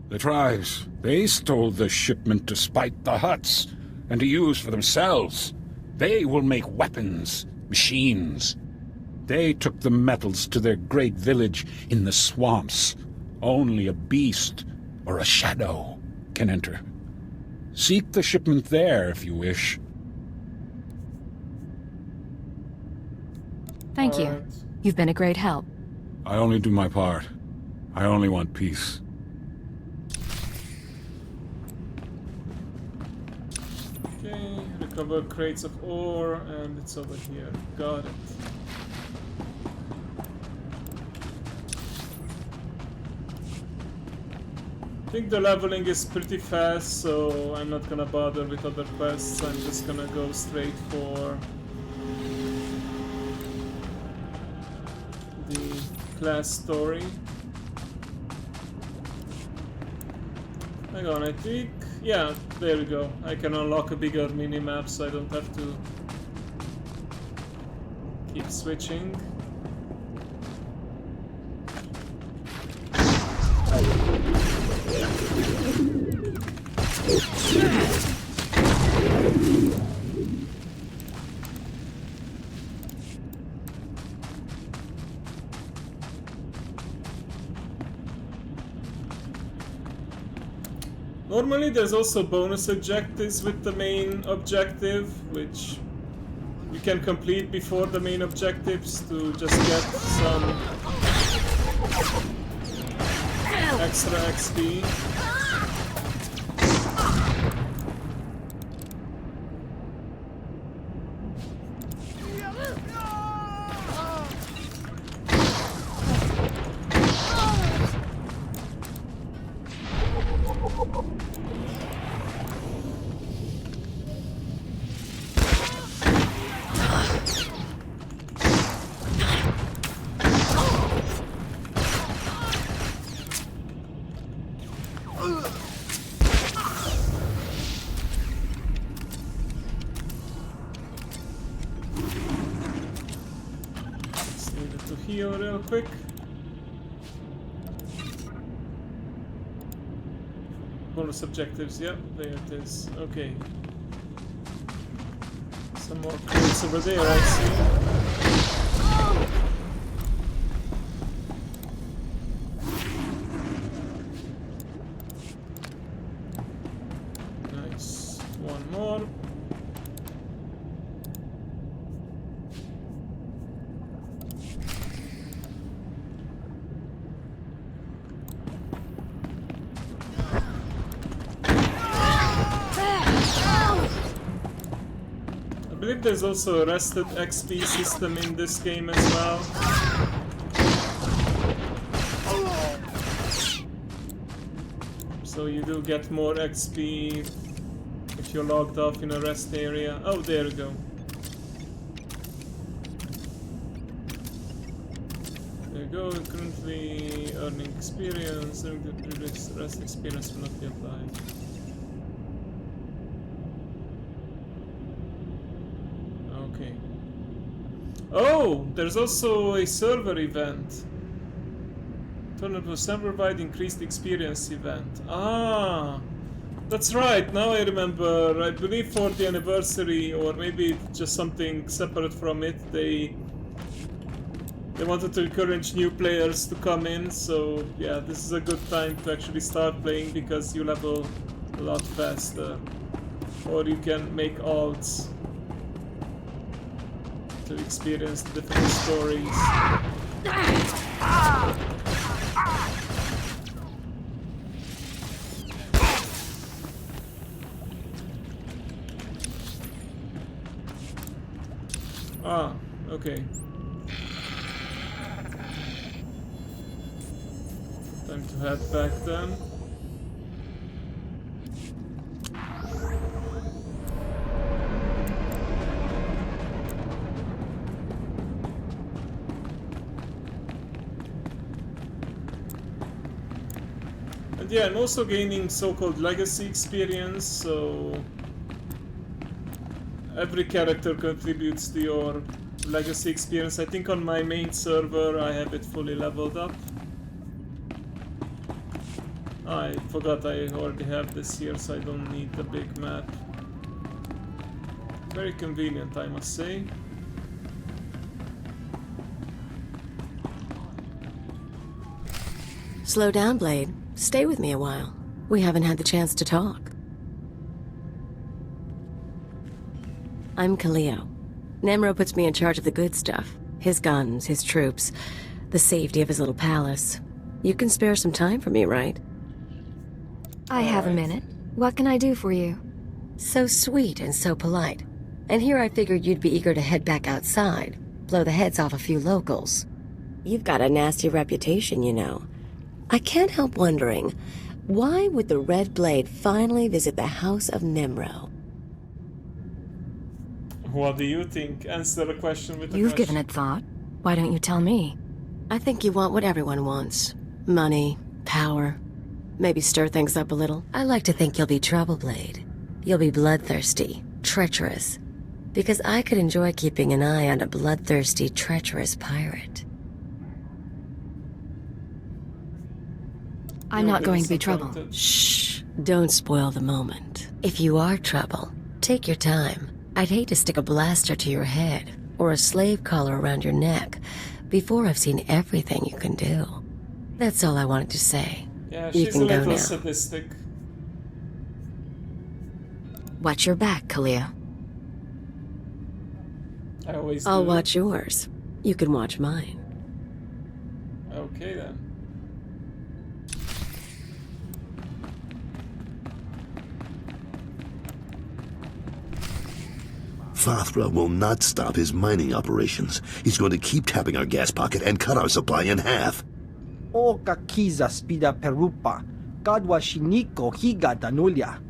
The tribes, they stole the shipment to spite the Huts, and to use for themselves. They will make weapons, machines. They took the metals to their great village in the swamps. Only a beast or a shadow can enter. Seek the shipment there if you wish. Thank you. Alright. You've been a great help. I only do my part. I only want peace. Okay, recover crates of ore, and it's over here. Got it. I think the leveling is pretty fast, so I'm not gonna bother with other quests. I'm just gonna go straight for the class story. Hang on, I think... yeah, there we go. I can unlock a bigger minimap, so I don't have to keep switching. Normally there's also bonus objectives with the main objective, which you can complete before the main objectives to just get some extra XP. Heal real quick. Bonus objectives, yep, there it is. Okay. Some more crates over there, I see. Nice. One more. believe there's also a rested XP system in this game as well. So you do get more XP if you're logged off in a rest area. Oh, there we go. There you go, currently earning experience. During the previous rest experience will not be applied. Okay. Oh, there's also a server event. Turn up a server-wide increased experience event. Ah, that's right. Now I remember. I believe for the anniversary, or maybe just something separate from it, they wanted to encourage new players to come in. So yeah, this is a good time to actually start playing because you level a lot faster, or you can make alts to experience different stories. Ah, okay. Time to head back then. And yeah, I'm also gaining so-called legacy experience, so every character contributes to your legacy experience. I think on my main server I have it fully leveled up. I forgot I already have this here, so I don't need the big map. Very convenient, I must say. Slow down, Blade. Stay with me a while. We haven't had the chance to talk. I'm Kaleo. Nemro puts me in charge of the good stuff. His guns, his troops, the safety of his little palace. You can spare some time for me, right? I have a minute. What can I do for you? So sweet and so polite. And here I figured you'd be eager to head back outside, blow the heads off a few locals. You've got a nasty reputation, you know. I can't help wondering, why would the Red Blade finally visit the House of Nemro? What do you think? Answer the question with a You've question. given it thought. Why don't you tell me? I think you want what everyone wants. Money, power, maybe stir things up a little. I like to think you'll be trouble, Blade. You'll be bloodthirsty, treacherous. Because I could enjoy keeping an eye on a bloodthirsty, treacherous pirate. I'm not going to be trouble. Shh. Don't spoil the moment. If you are trouble, take your time. I'd hate to stick a blaster to your head or a slave collar around your neck before I've seen everything you can do. That's all I wanted to say. Yeah, You she's a can go little now. sadistic. Watch your back, Kaleo. I always I'll do. watch yours. You can watch mine. Okay then. Fathra will not stop his mining operations. He's going to keep tapping our gas pocket and cut our supply in half. O kakiza spida perupa, kadwa shiniko higa danulia.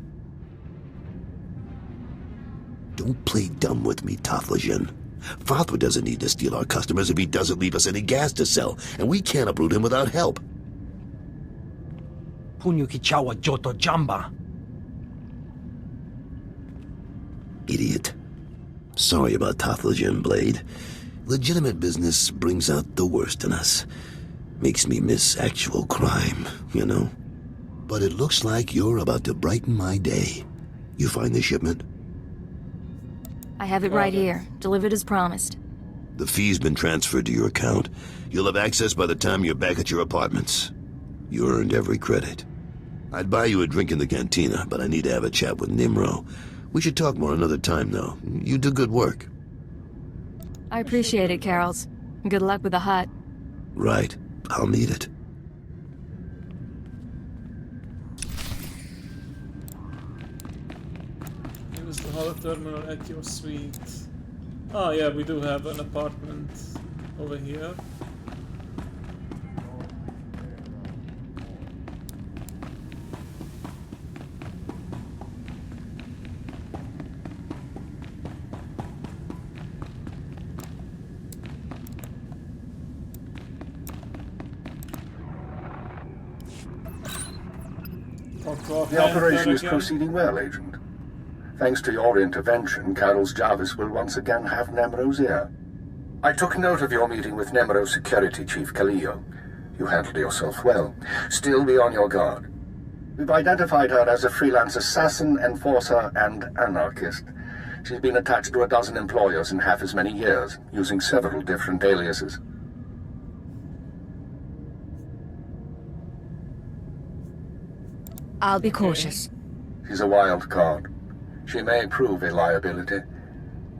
Don't play dumb with me, Taflajan. Fathra doesn't need to steal our customers if he doesn't leave us any gas to sell, and we can't uproot him without help. Punyu kichawa joto jamba. Idiot. Sorry about Taflajan, Blade. Legitimate business brings out the worst in us. Makes me miss actual crime, you know? But it looks like you're about to brighten my day. You find the shipment? I have it right here, delivered as promised. The fee's been transferred to your account. You'll have access by the time you're back at your apartments. You earned every credit. I'd buy you a drink in the cantina, but I need to have a chat with Nimro. We should talk more another time, though. You do good work. I appreciate it, Carols. Good luck with the hut. Right. I'll need it. He was the holoterminal at your suite. Ah, yeah, we do have an apartment over here. The operation is proceeding well, Agent. Thanks to your intervention, Carol's Jarvis will once again have Nemro's ear. I took note of your meeting with Nemro Security Chief Kaleo. You handled yourself well. Still be on your guard. We've identified her as a freelance assassin, enforcer, and anarchist. She's been attached to a dozen employers in half as many years, using several different aliases. I'll be cautious. She's a wild card. She may prove a liability,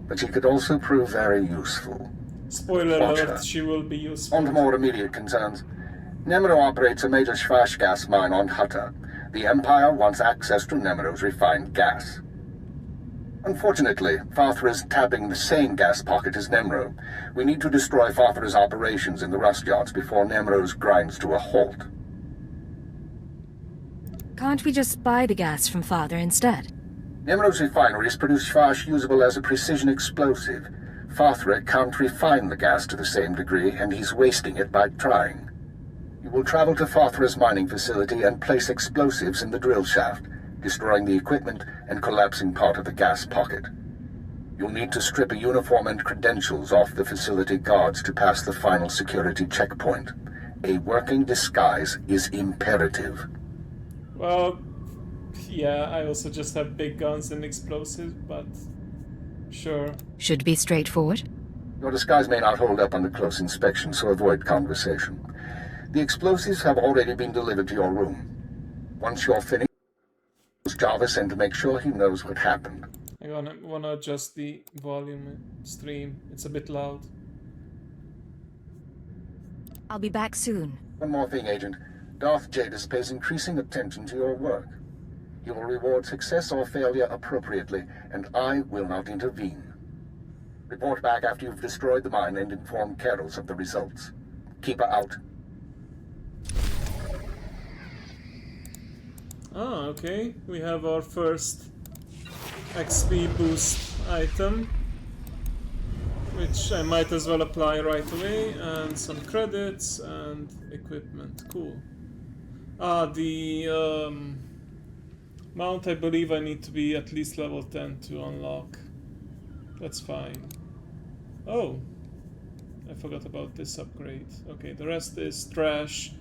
but she could also prove very useful. Spoiler Watch alert, her. she will be useful. On to more immediate concerns. Nemro operates a major Schwash gas mine on Hutta. The Empire wants access to Nemro's refined gas. Unfortunately, Farthra is tapping the same gas pocket as Nemro. We need to destroy Farthra's operations in the rust yards before Nemro's grinds to a halt. Can't we just buy the gas from Father instead? Nemro's refineries produce Schwash usable as a precision explosive. Farthra can't refine the gas to the same degree, and he's wasting it by trying. You will travel to Farthra's mining facility and place explosives in the drill shaft, destroying the equipment and collapsing part of the gas pocket. You'll need to strip a uniform and credentials off the facility guards to pass the final security checkpoint. A working disguise is imperative. Well, yeah, I also just have big guns and explosives, but sure. Should be straightforward. Your disguise may not hold up under close inspection, so avoid conversation. The explosives have already been delivered to your room. Once you're finished, Jarvis and to make sure he knows what happened. I wanna adjust the volume stream. It's a bit loud. I'll be back soon. One more thing, Agent. Darth Jadis pays increasing attention to your work. He will reward success or failure appropriately, and I will not intervene. Report back after you've destroyed the mine and inform Carols of the results. Keep her out. Ah, okay. We have our first XP boost item, which I might as well apply right away, and some credits and equipment. Cool. Ah, the mount, I believe I need to be at least level 10 to unlock. That's fine. Oh, I forgot about this upgrade. Okay, the rest is trash.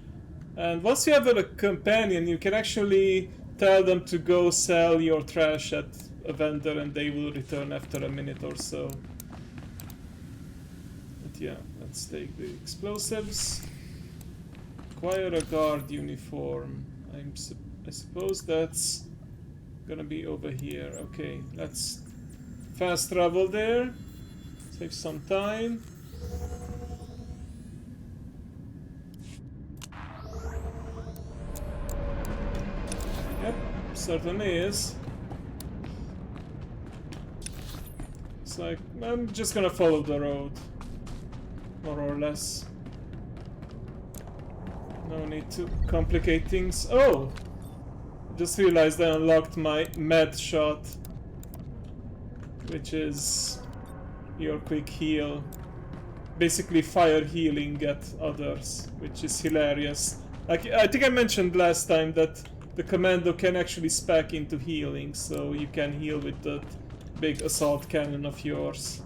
And once you have a companion, you can actually tell them to go sell your trash at a vendor and they will return after a minute or so. But yeah, let's take the explosives. Acquire a guard uniform. I suppose that's gonna be over here. Okay, let's fast travel there. Save some time. Yep, certainly is. It's like, I'm just gonna follow the road. More or less. No need to complicate things. Oh! Just realized I unlocked my med shot. Which is your quick heal. Basically fire healing at others, which is hilarious. Like, I think I mentioned last time that the commando can actually spec into healing, so you can heal with that big assault cannon of yours.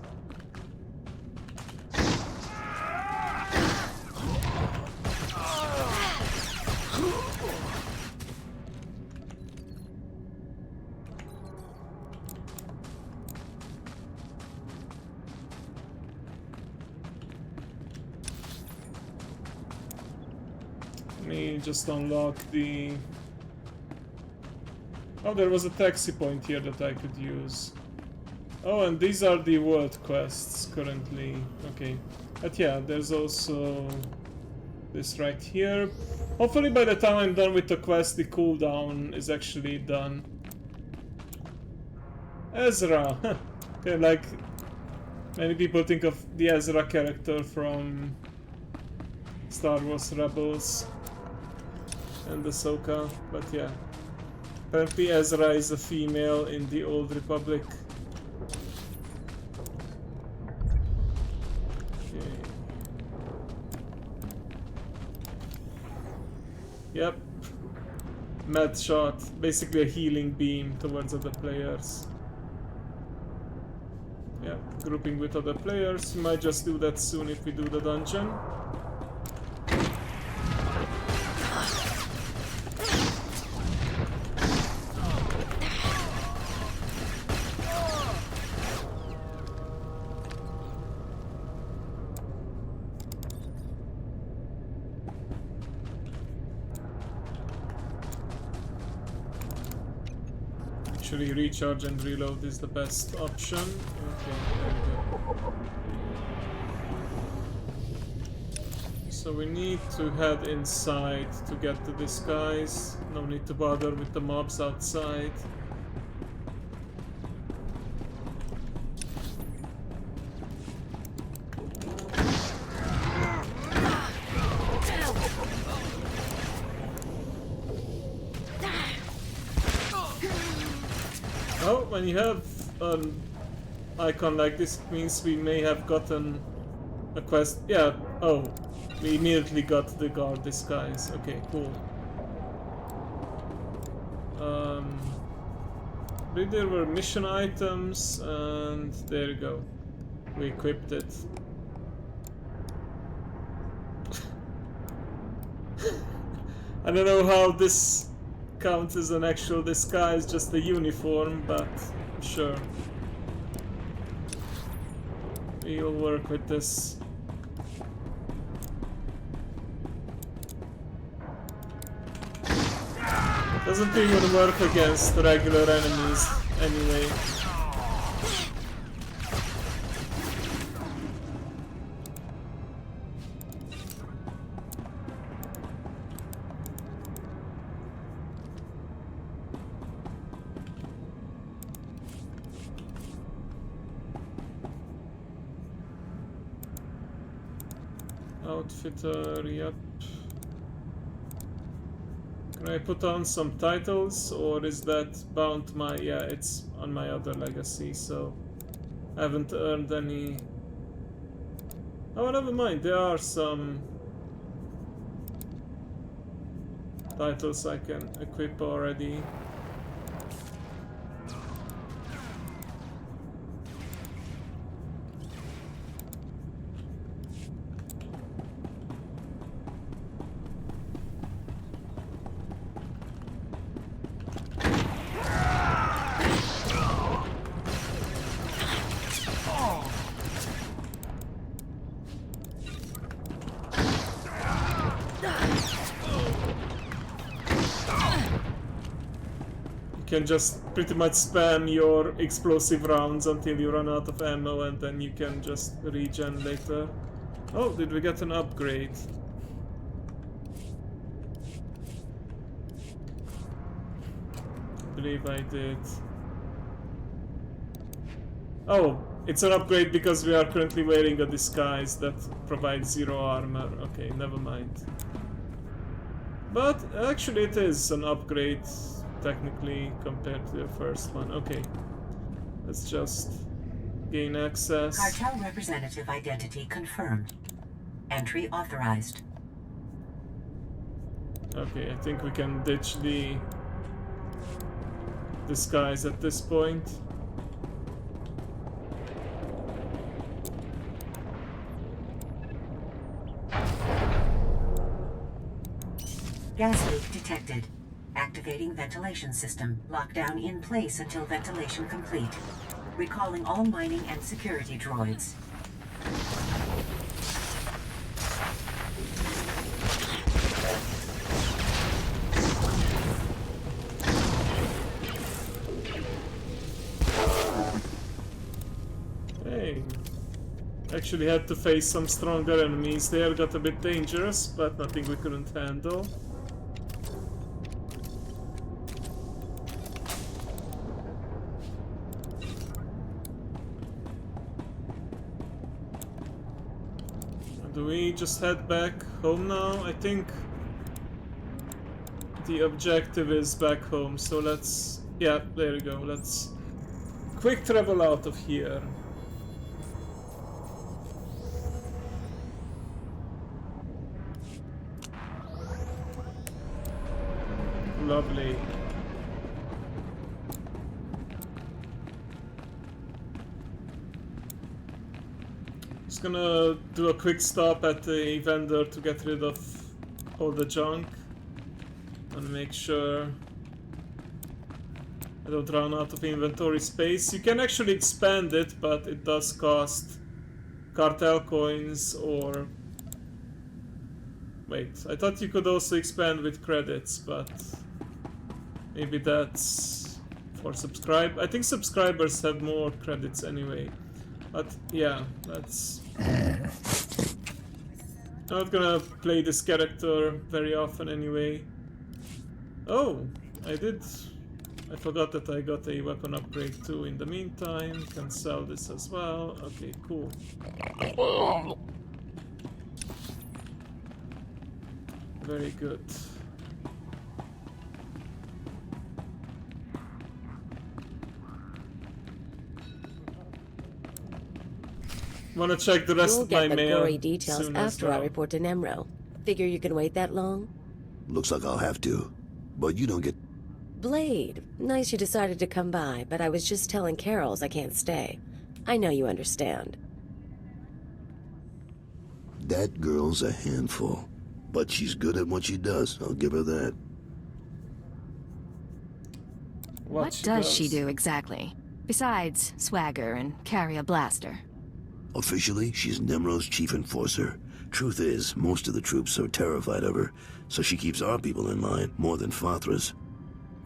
Let me just unlock the... Oh, there was a taxi point here that I could use. Oh, and these are the world quests currently. Okay. But yeah, there's also this right here. Hopefully by the time I'm done with the quest, the cooldown is actually done. Ezra. Okay, like many people think of the Ezra character from Star Wars Rebels and Ahsoka, but yeah. Apparently Ezra is a female in the Old Republic. Okay. Yep. Mad shot. Basically a healing beam towards other players. Yeah, grouping with other players. We might just do that soon if we do the dungeon. Actually, recharge and reload is the best option. Okay, there we go. So we need to head inside to get the disguise. No need to bother with the mobs outside. Oh, when you have an icon like this, it means we may have gotten a quest. Yeah, oh, we immediately got the guard disguise. Okay, cool. There were mission items, and there you go. We equipped it. I don't know how this counts as an actual disguise, just a uniform, but sure. We'll work with this. Doesn't even work against regular enemies anyway. Outfitter, yep. Can I put on some titles, or is that bound to my... yeah, it's on my other legacy, so I haven't earned any... oh, never mind, there are some titles I can equip already. You can just pretty much spam your explosive rounds until you run out of ammo, and then you can just regen later. Oh, did we get an upgrade? I believe I did. Oh, it's an upgrade because we are currently wearing a disguise that provides 0 armor. Okay, never mind. But actually it is an upgrade technically compared to the first one. Okay, let's just gain access. Cartel representative identity confirmed. Entry authorized. Okay, I think we can ditch the disguise at this point. Gas leak detected. Activating ventilation system. Lockdown in place until ventilation complete. Recalling all mining and security droids. Hey, actually had to face some stronger enemies there, got a bit dangerous, but nothing we couldn't handle. do we just head back home now? I think the objective is back home, so let's... yeah, there we go. Let's quick travel out of here. Lovely. Just gonna do a quick stop at the vendor to get rid of all the junk and make sure I don't run out of inventory space. You can actually expand it, but it does cost cartel coins or... wait, I thought you could also expand with credits, but maybe that's for subscribe. I think subscribers have more credits anyway. But yeah, that's... I'm not gonna play this character very often anyway. Oh, I forgot that I got a weapon upgrade too in the meantime. Can sell this as well. Okay, cool. Very good. Want to check the rest of my mail? You'll get the gory details soon as after I well. report to Nemro. Figure you can wait that long? Looks like I'll have to. But you don't get... Blade, nice you decided to come by, but I was just telling Carols I can't stay. I know you understand. That girl's a handful. But she's good at what she does, I'll give her that. What does she do exactly? Besides swagger and carry a blaster. Officially, she's Nemro's chief enforcer. Truth is, most of the troops are terrified of her, so she keeps our people in line more than Fathra's.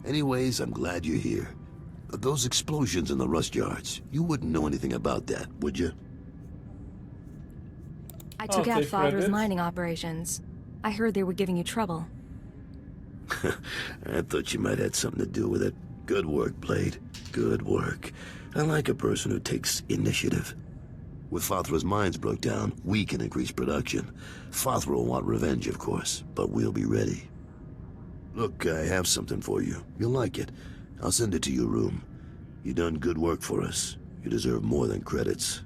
Anyways, I'm glad you're here. Those explosions in the rust yards, you wouldn't know anything about that, would you? I took out Fathra's mining operations. I heard they were giving you trouble. I thought you might have something to do with it. Good work, Blade. Good work. I like a person who takes initiative. With Fathra's mines broke down, we can increase production. Fathra will want revenge, of course, but we'll be ready. Look, I have something for you. You'll like it. I'll send it to your room. You done good work for us. You deserve more than credits.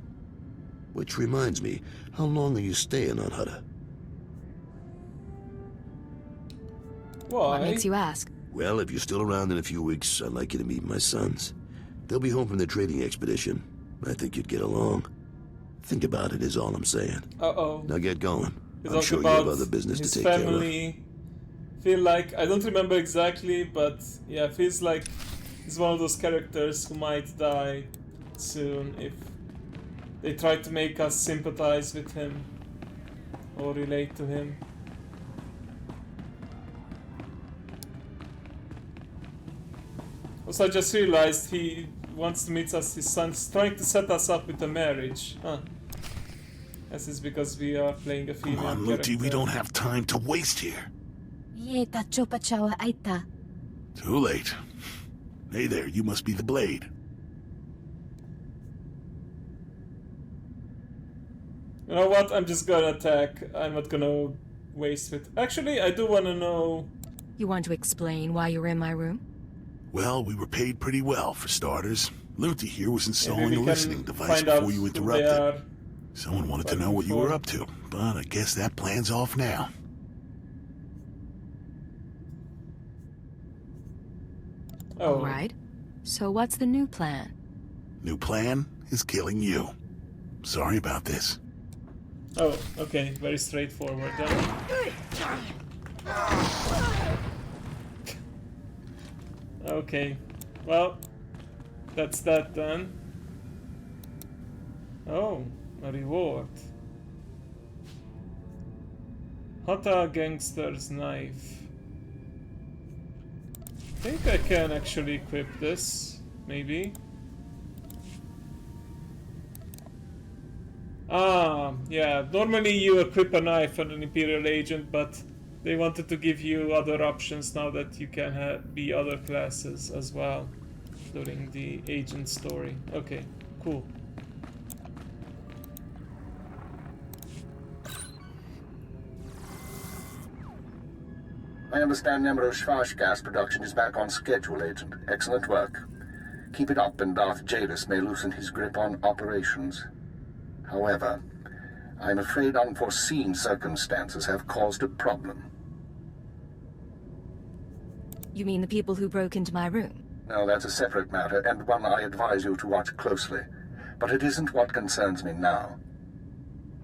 Which reminds me, how long are you staying on Hutta? What makes you ask? Well, if you're still around in a few weeks, I'd like you to meet my sons. They'll be home from their trading expedition. I think you'd get along. Think about it is all I'm saying. Uh-oh. Now get going. He's I'm sure you have other business to take family. care of. Feel like, I don't remember exactly, but yeah, feels like he's one of those characters who might die soon if they try to make us sympathize with him or relate to him. Also, I just realized he wants to meet us, his son's trying to set us up with a marriage. Huh. This is because we are playing a female Come on, character. Luti, we don't have time to waste here. Too late. Hey there, you must be the Blade. You know what? I'm just gonna attack. I'm not gonna waste it. Actually, I do want to know... You want to explain why you were in my room? Well, we were paid pretty well, for starters. Luti here was installing Maybe a we listening can device find out before you who they interrupted. are. Someone wanted to know what you were up to, but I guess that plan's off now. Oh. All right. So what's the new plan? New plan is killing you. Sorry about this. Oh, okay. Very straightforward then. Okay. Well, that's that done. Oh, a reward. Hutta Gangster's Knife. I think I can actually equip this, maybe. Ah, yeah, normally you equip a knife on an Imperial agent, but they wanted to give you other options now that you can be other classes as well during the agent story. Okay, cool. I understand Nemro's Schwash gas production is back on schedule, Agent. Excellent work. Keep it up and Darth Jadis may loosen his grip on operations. However, I'm afraid unforeseen circumstances have caused a problem. You mean the people who broke into my room? No, that's a separate matter, and one I advise you to watch closely. But it isn't what concerns me now.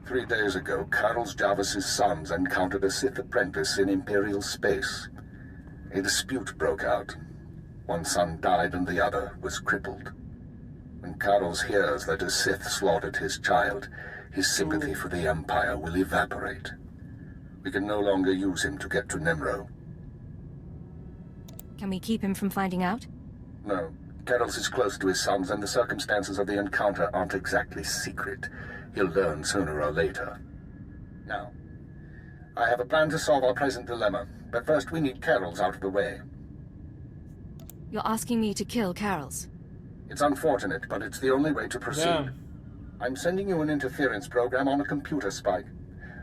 3 days ago, Carlos Jarvis's sons encountered a Sith apprentice in Imperial space. A dispute broke out. One son died and the other was crippled. When Carlos hears that a Sith slaughtered his child, his sympathy for the Empire will evaporate. We can no longer use him to get to Nimro. Can we keep him from finding out? No. Carlos is close to his sons, and the circumstances of the encounter aren't exactly secret. He'll learn sooner or later. Now, I have a plan to solve our present dilemma, but first we need Carol's out of the way. You're asking me to kill Carols? It's unfortunate, but it's the only way to proceed. Yeah. I'm sending you an interference program on a computer spike.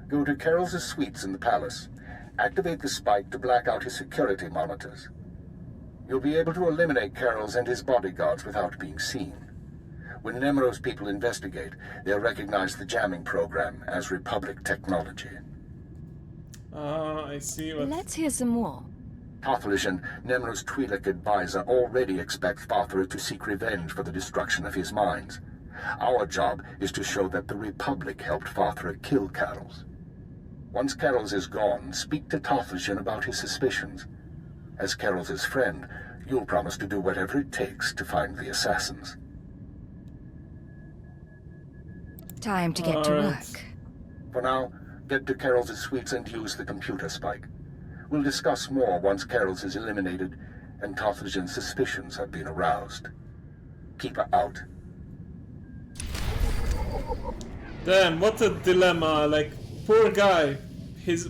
Go to Carol's suites in the palace. Activate the spike to black out his security monitors. You'll be able to eliminate Carol's and his bodyguards without being seen. When Nemro's people investigate, they'll recognize the jamming program as Republic technology. I see what... Let's hear some more. Tothlishan, Nemro's Twi'lek advisor, already expects Father to seek revenge for the destruction of his mines. Our job is to show that the Republic helped Father kill Carols. Once Carols is gone, speak to Tothlishan about his suspicions. As Carols' friend, you'll promise to do whatever it takes to find the assassins. Time to get to work. For now, get to Carol's suites and use the computer spike. We'll discuss more once Carol's is eliminated and Tothlishan's suspicions have been aroused. Keep her out. Damn, what a dilemma. Like, poor guy.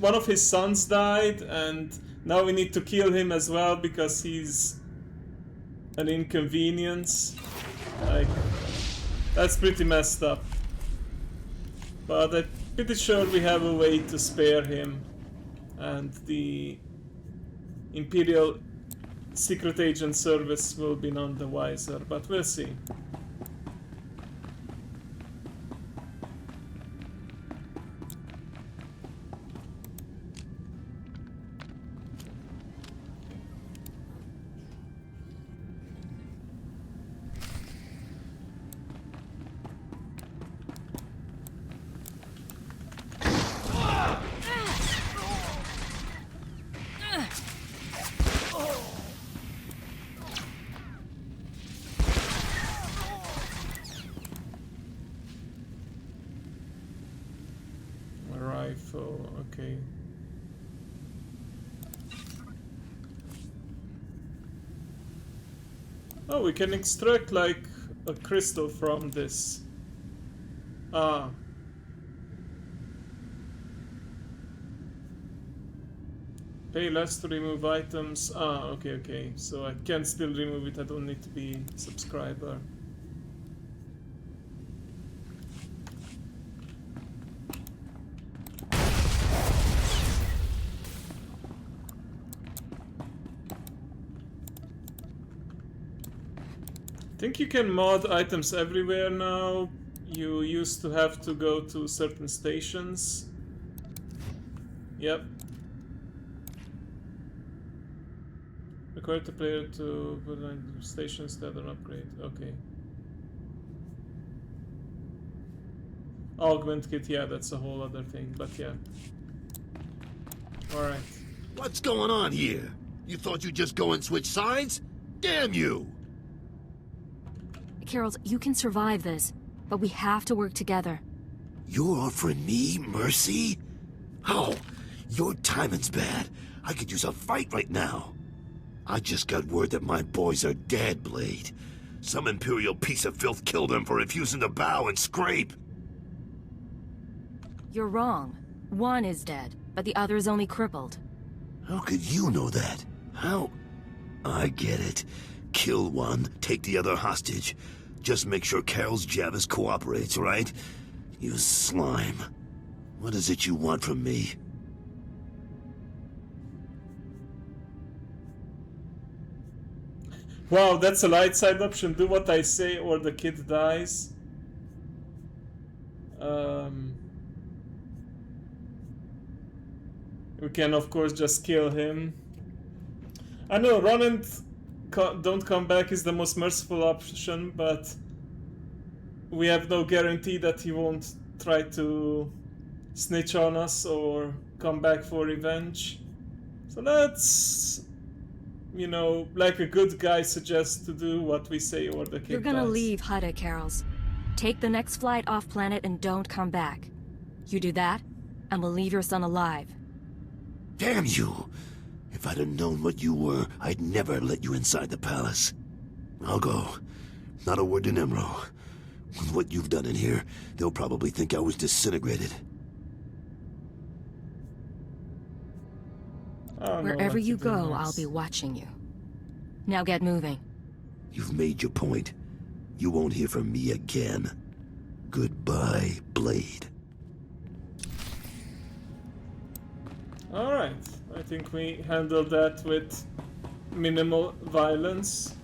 One of his sons died, and now we need to kill him as well because he's an inconvenience. Like, that's pretty messed up. But I'm pretty sure we have a way to spare him. And the Imperial Secret Agent Service will be none the wiser, but we'll see. Rifle, okay. Oh, we can extract like a crystal from this. Ah. Pay less to remove items. Ah, okay. So I can still remove it, I don't need to be subscriber. I think you can mod items everywhere now. You used to have to go to certain stations. Yep. Require the player to put on stations that are upgrade. Okay. Augment kit, yeah, that's a whole other thing, but yeah. Alright. What's going on here? You thought you'd just go and switch sides? Damn you! Carols, you can survive this, but we have to work together. You're offering me mercy? Oh, your timing's bad. I could use a fight right now. I just got word that my boys are dead, Blade. Some Imperial piece of filth killed them for refusing to bow and scrape. You're wrong. One is dead, but the other is only crippled. How could you know that? How? I get it. Kill one, take the other hostage. Just make sure Carol's Jarvis cooperates, right? You slime. What is it you want from me? Wow, that's a light side option. Do what I say or the kid dies. We can of course just kill him. I know run and don't come back is the most merciful option, but we have no guarantee that he won't try to snitch on us or come back for revenge. So let's, you know, like a good guy suggests to do what we say or the kid You're gonna dies. leave Hutta, Carols. Take the next flight off planet and don't come back. You do that, and we'll leave your son alive. Damn you! If I'd have known what you were, I'd never have let you inside the palace. I'll go. Not a word to Nimro. With what you've done in here, they'll probably think I was disintegrated. Wherever you go, I'll be watching you. Now get moving. You've made your point. You won't hear from me again. Goodbye, Blade. Alright, I think we handled that with minimal violence.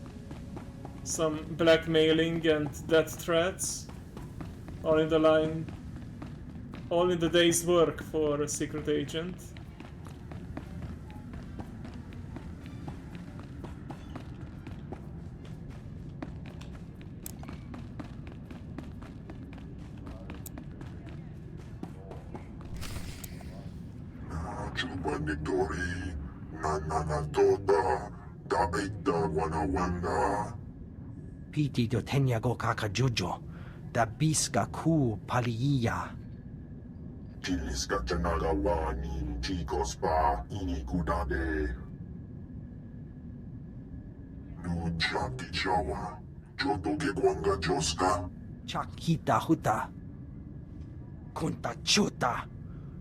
Some blackmailing and death threats. All in the line. All in the day's work for a secret agent. Piti do tenyago kakajujo, da biska ku paliya. Chiliska chanaga wani chicos pa inikudade. Nujaki chawa, joto ke kwanga joska. Chakita huta. Kunta chuta.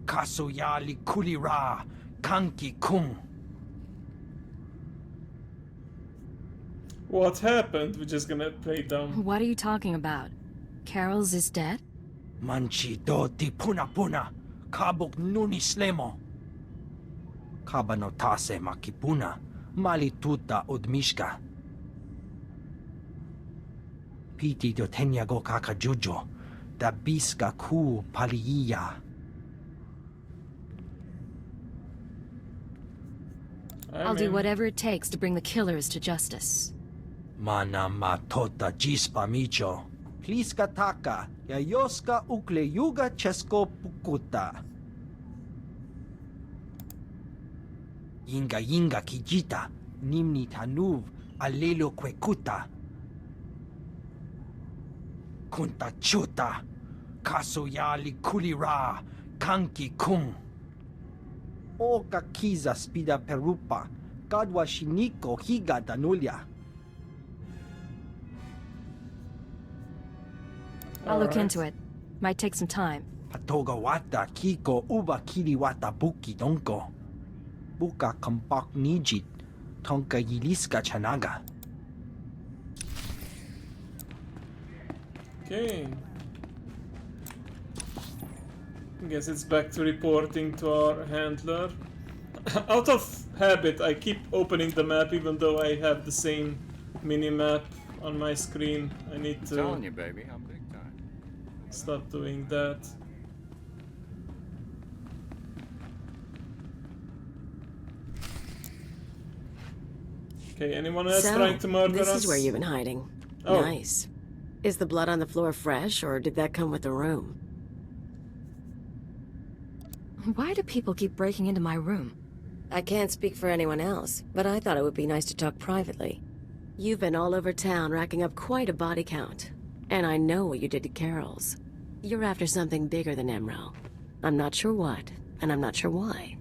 Kasuyali kulira. Kanki kung. What happened? We're just gonna play dumb. What are you talking about? Carols is dead? Manchi do di puna puna. Kabuk nuni slemo. Kabanotase makipuna. Malituta odmishka. Piti do tenyago kakajujo. Da biska ku paliya. I'll do whatever it takes to bring the killers to justice. Mana matota jispa micho. Pliska taka, yayoska ukle yuga chesko pukuta. Yinga yinga kijita, nimni tanuv, alelo kwekuta. Kunta chuta, kasoyali kulira, kanki kung. Oka kiza spida perupa, kadwa shiniko higa danulia. I'll look into it. Might take some time. Patoga wata kiko uba kiri wata buki donko. Buka kampak nijit, tonka yiliska chanaga. Okay. I guess it's back to reporting to our handler. Out of habit, I keep opening the map even though I have the same mini-map on my screen. I need to... telling you, baby, I'm big time. Stop doing that. Okay, anyone else trying to murder us? This is where you've been hiding. Oh. Nice. Is the blood on the floor fresh, or did that come with the room? Why do people keep breaking into my room? I can't speak for anyone else, but I thought it would be nice to talk privately. You've been all over town racking up quite a body count. And I know what you did to Carol's. You're after something bigger than Emerald. I'm not sure what, and I'm not sure why.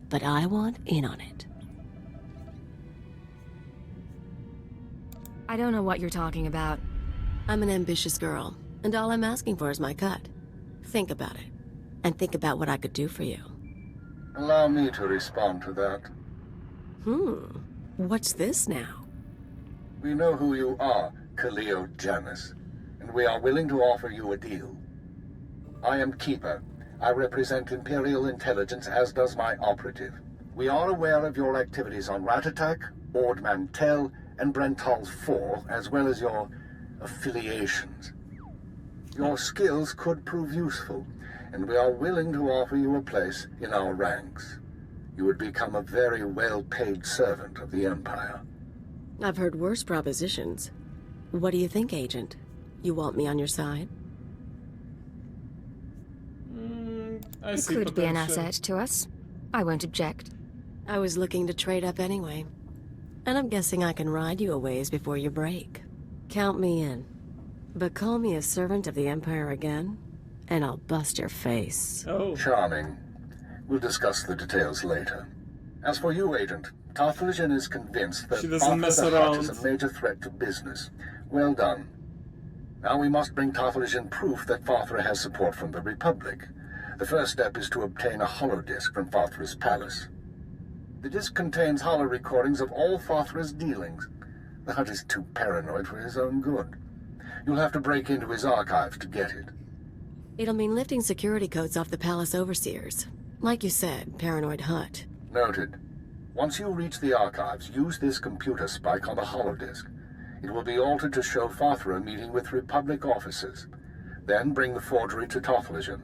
But I want in on it. I don't know what you're talking about. I'm an ambitious girl, and all I'm asking for is my cut. Think about it. And think about what I could do for you. Allow me to respond to that. What's this now? We know who you are, Khalil Janus, and we are willing to offer you a deal. I am Keeper. I represent Imperial Intelligence, as does my operative. We are aware of your activities on Ratatak, Ord Mantell, and Brental's fall, as well as your affiliations. Your skills could prove useful, and we are willing to offer you a place in our ranks. You would become a very well-paid servant of the Empire. I've heard worse propositions. What do you think, Agent? You want me on your side? I You see could be an potential. asset to us. I won't object. I was looking to trade up anyway. And I'm guessing I can ride you a ways before you break. Count me in. But call me a servant of the Empire again, and I'll bust your face. Oh. Charming. We'll discuss the details later. As for you, Agent, Tarthalion is convinced that She doesn't mess Father the Hutt is around. a major threat to business. Well done. Now we must bring Tarthalion proof that Farthra has support from the Republic. The first step is to obtain a holodisk from Farthra's palace. The disk contains holo recordings of all Farthra's dealings. The Hutt is too paranoid for his own good. You'll have to break into his archives to get it. It'll mean lifting security codes off the palace overseers. Like you said, paranoid Hutt. Noted. Once you reach the archives, use this computer spike on the holodisk. It will be altered to show Farthra meeting with Republic officers. Then bring the forgery to Tarthalion.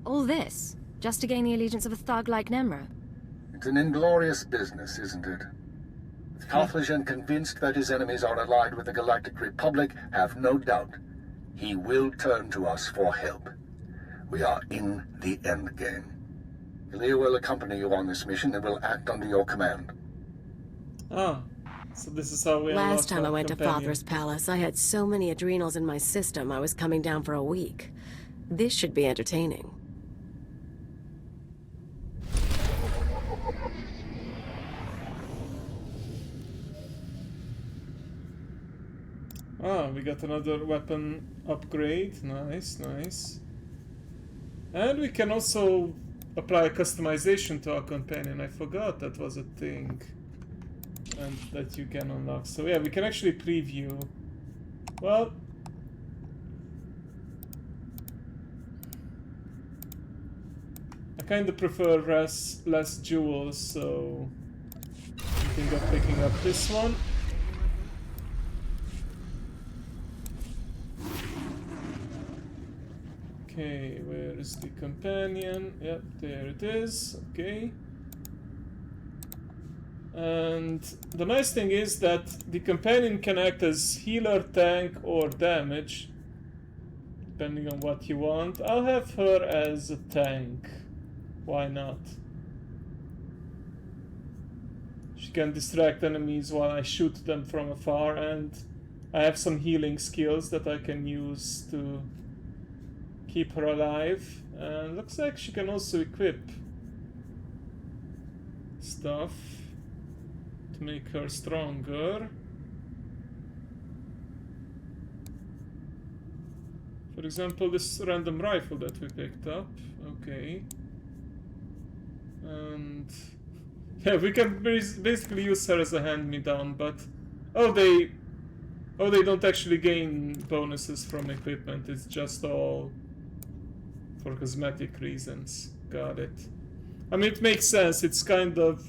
All this, just to gain the allegiance of a thug like Nemra? It's an inglorious business, isn't it? With Tarthalion convinced that his enemies are allied with the Galactic Republic, have no doubt. He will turn to us for help. We are in the endgame. Ilya will accompany you on this mission and will act under your command. Ah, so this is how we Last time unlock I our went companion. to Father's palace, I had so many adrenals in my system I was coming down for a week. This should be entertaining. Ah, we got another weapon upgrade. Nice, nice. And we can also apply customization to our companion. I forgot that was a thing. And that you can unlock. So yeah, we can actually preview. Well, I kind of prefer less jewels, so I think of picking up this one. Okay, where is the companion? Yep, there it is. Okay. And the nice thing is that the companion can act as healer, tank, or damage, depending on what you want. I'll have her as a tank. Why not? She can distract enemies while I shoot them from afar, and I have some healing skills that I can use to keep her alive. And looks like she can also equip stuff to make her stronger. For example, this random rifle that we picked up. Okay. And yeah, we can basically use her as a hand-me-down, but they don't actually gain bonuses from equipment. It's just all for cosmetic reasons. Got it. I mean, it makes sense. It's kind of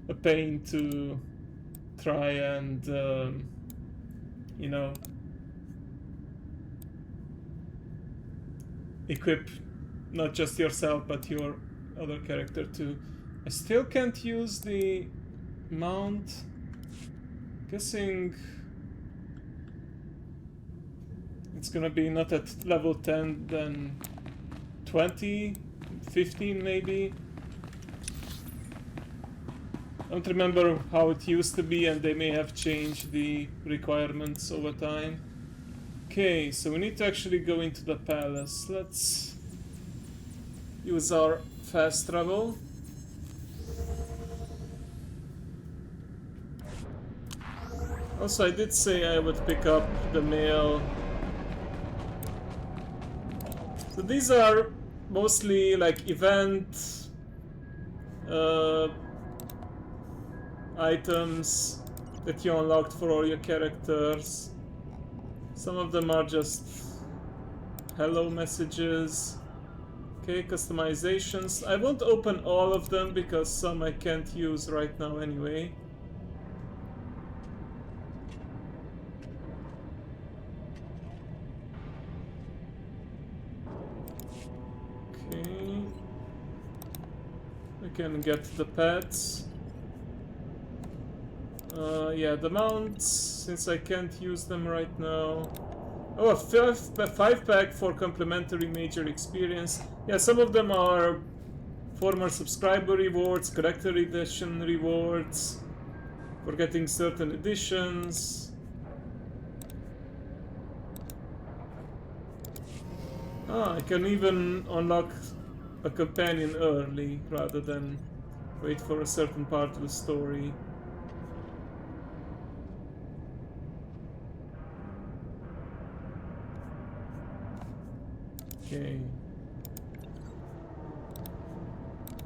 a pain to try and you know, equip not just yourself but your other character too. I still can't use the mount. Guessing it's gonna be not at level 10, then 20, 15 maybe. I don't remember how it used to be, and they may have changed the requirements over time. Okay, so we need to actually go into the palace. Let's use our fast travel. Also, I did say I would pick up the mail. So these are mostly like event items that you unlocked for all your characters. Some of them are just hello messages. Okay, customizations. I won't open all of them because some I can't use right now anyway. can get the pets. Yeah, the mounts, since I can't use them right now. Oh, a 5-pack for complimentary major experience. Yeah, some of them are former subscriber rewards, collector edition rewards, for getting certain editions. Ah, I can even unlock a companion early rather than wait for a certain part of the story. Okay.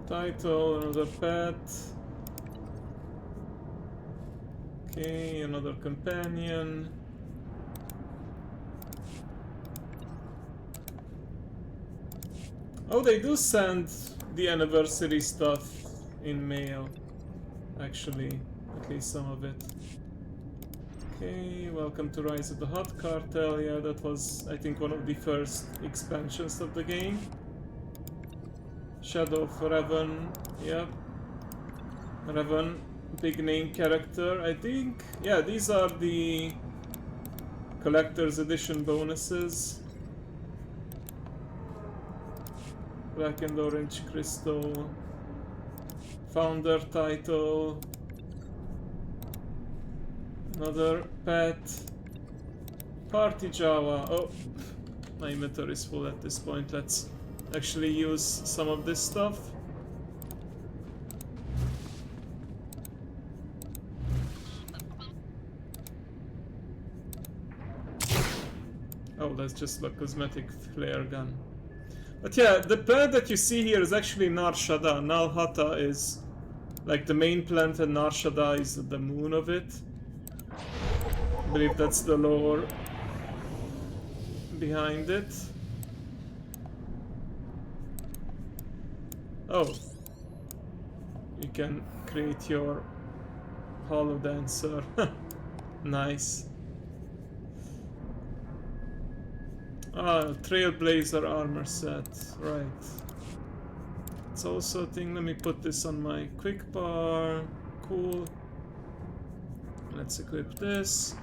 Title, another pet. Okay, another companion. Oh, they do send the anniversary stuff in mail, actually, at least some of it. Okay, welcome to Rise of the Hot Cartel. Yeah, that was, I think, one of the first expansions of the game. Shadow of Raven, yep. Raven, big name character, I think. Yeah, these are the collector's edition bonuses. Black and Orange Crystal. Founder title. Another pet. Party Java. Oh, my inventory is full at this point. Let's actually use some of this stuff. Oh, that's just a cosmetic flare gun. But yeah, the plant that you see here is actually Nar Shaddaa. Nal Hutta is like the main plant and Nar Shaddaa is the moon of it. I believe that's the lore behind it. Oh, you can create your Hollow Dancer. Nice. Ah, Trailblazer armor set, right. It's also a thing. Let me put this on my quick bar. Cool. Let's equip this.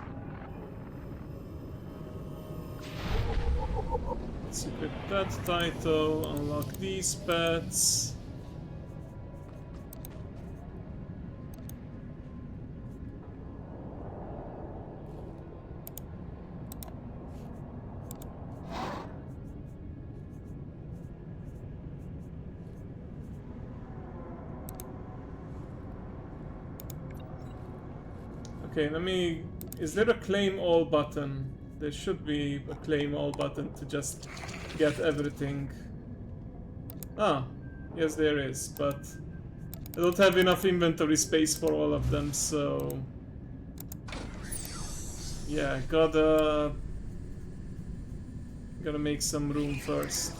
Let's equip that title, unlock these pets. Okay, let me... Is there a claim all button? There should be a claim all button to just get everything. Ah, yes there is, but I don't have enough inventory space for all of them, so... Yeah, gotta make some room first.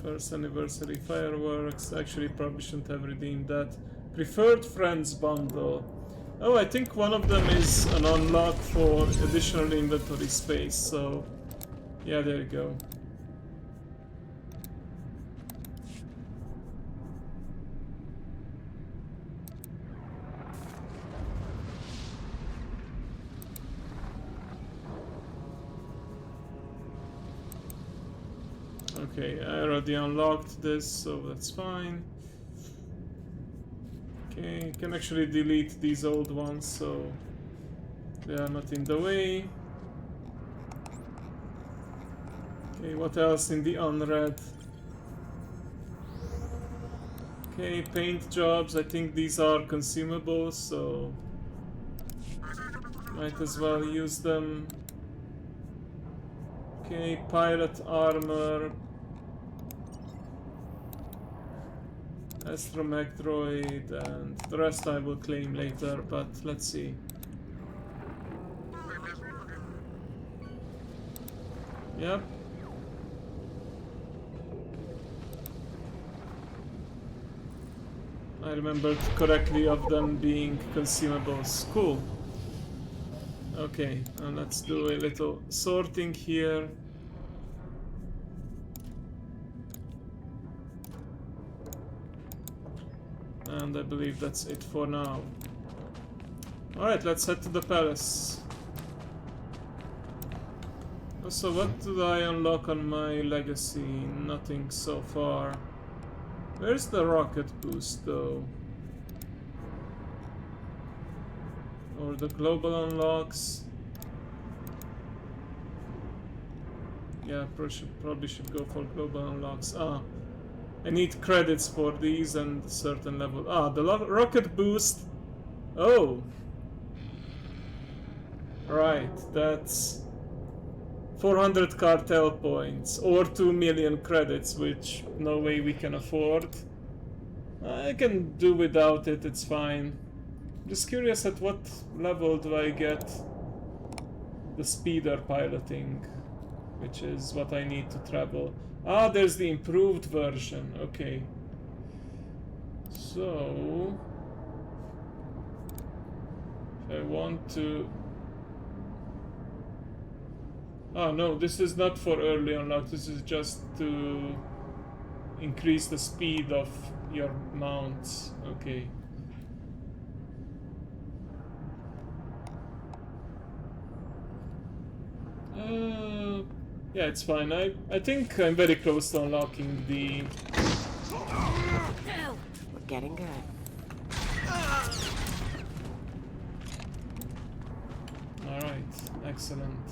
First anniversary fireworks. Actually, probably shouldn't have redeemed that. Preferred friends bundle. Oh, I think one of them is an unlock for additional inventory space, so... Yeah, there you go. Okay, I already unlocked this, so that's fine. Okay, can actually delete these old ones, so they are not in the way. Okay, what else in the unread? Okay, paint jobs. I think these are consumables, so might as well use them. Okay, pirate armor. Astromech droid, and the rest I will claim later, but let's see. Yep. I remembered correctly of them being consumables. Cool. Okay, and let's do a little sorting here. And I believe that's it for now. Alright, let's head to the palace. So what did I unlock on my legacy? Nothing so far. Where's the rocket boost though? Or the global unlocks? Yeah, probably should go for global unlocks. Ah, I need credits for these and certain level. Ah, the rocket boost. Oh, right. That's 400 cartel points or 2 million credits, which no way we can afford. I can do without it. It's fine. Just curious at what level do I get the speeder piloting, which is what I need to travel. Ah, there's the improved version. Okay. So if I want to... Oh no, this is not for early unlock. This is just to increase the speed of your mounts. Okay. Yeah, it's fine. I think I'm very close to unlocking the... We're getting good. Alright, excellent.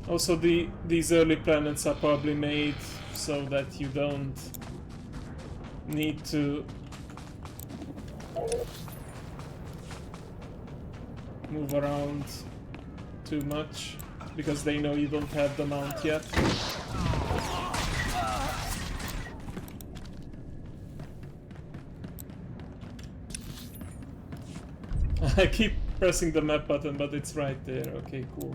Also, these early planets are probably made so that you don't need to move around too much, because they know you don't have the mount yet. I keep pressing the map button, but it's right there. Okay, cool.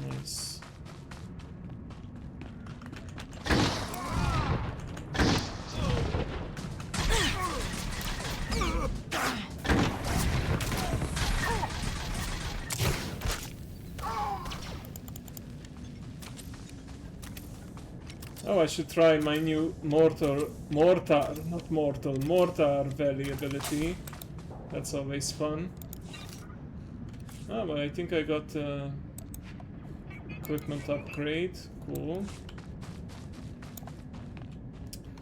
Nice. Oh, I should try my new mortar valley ability. That's always fun. Ah, but I think I got equipment upgrade. Cool.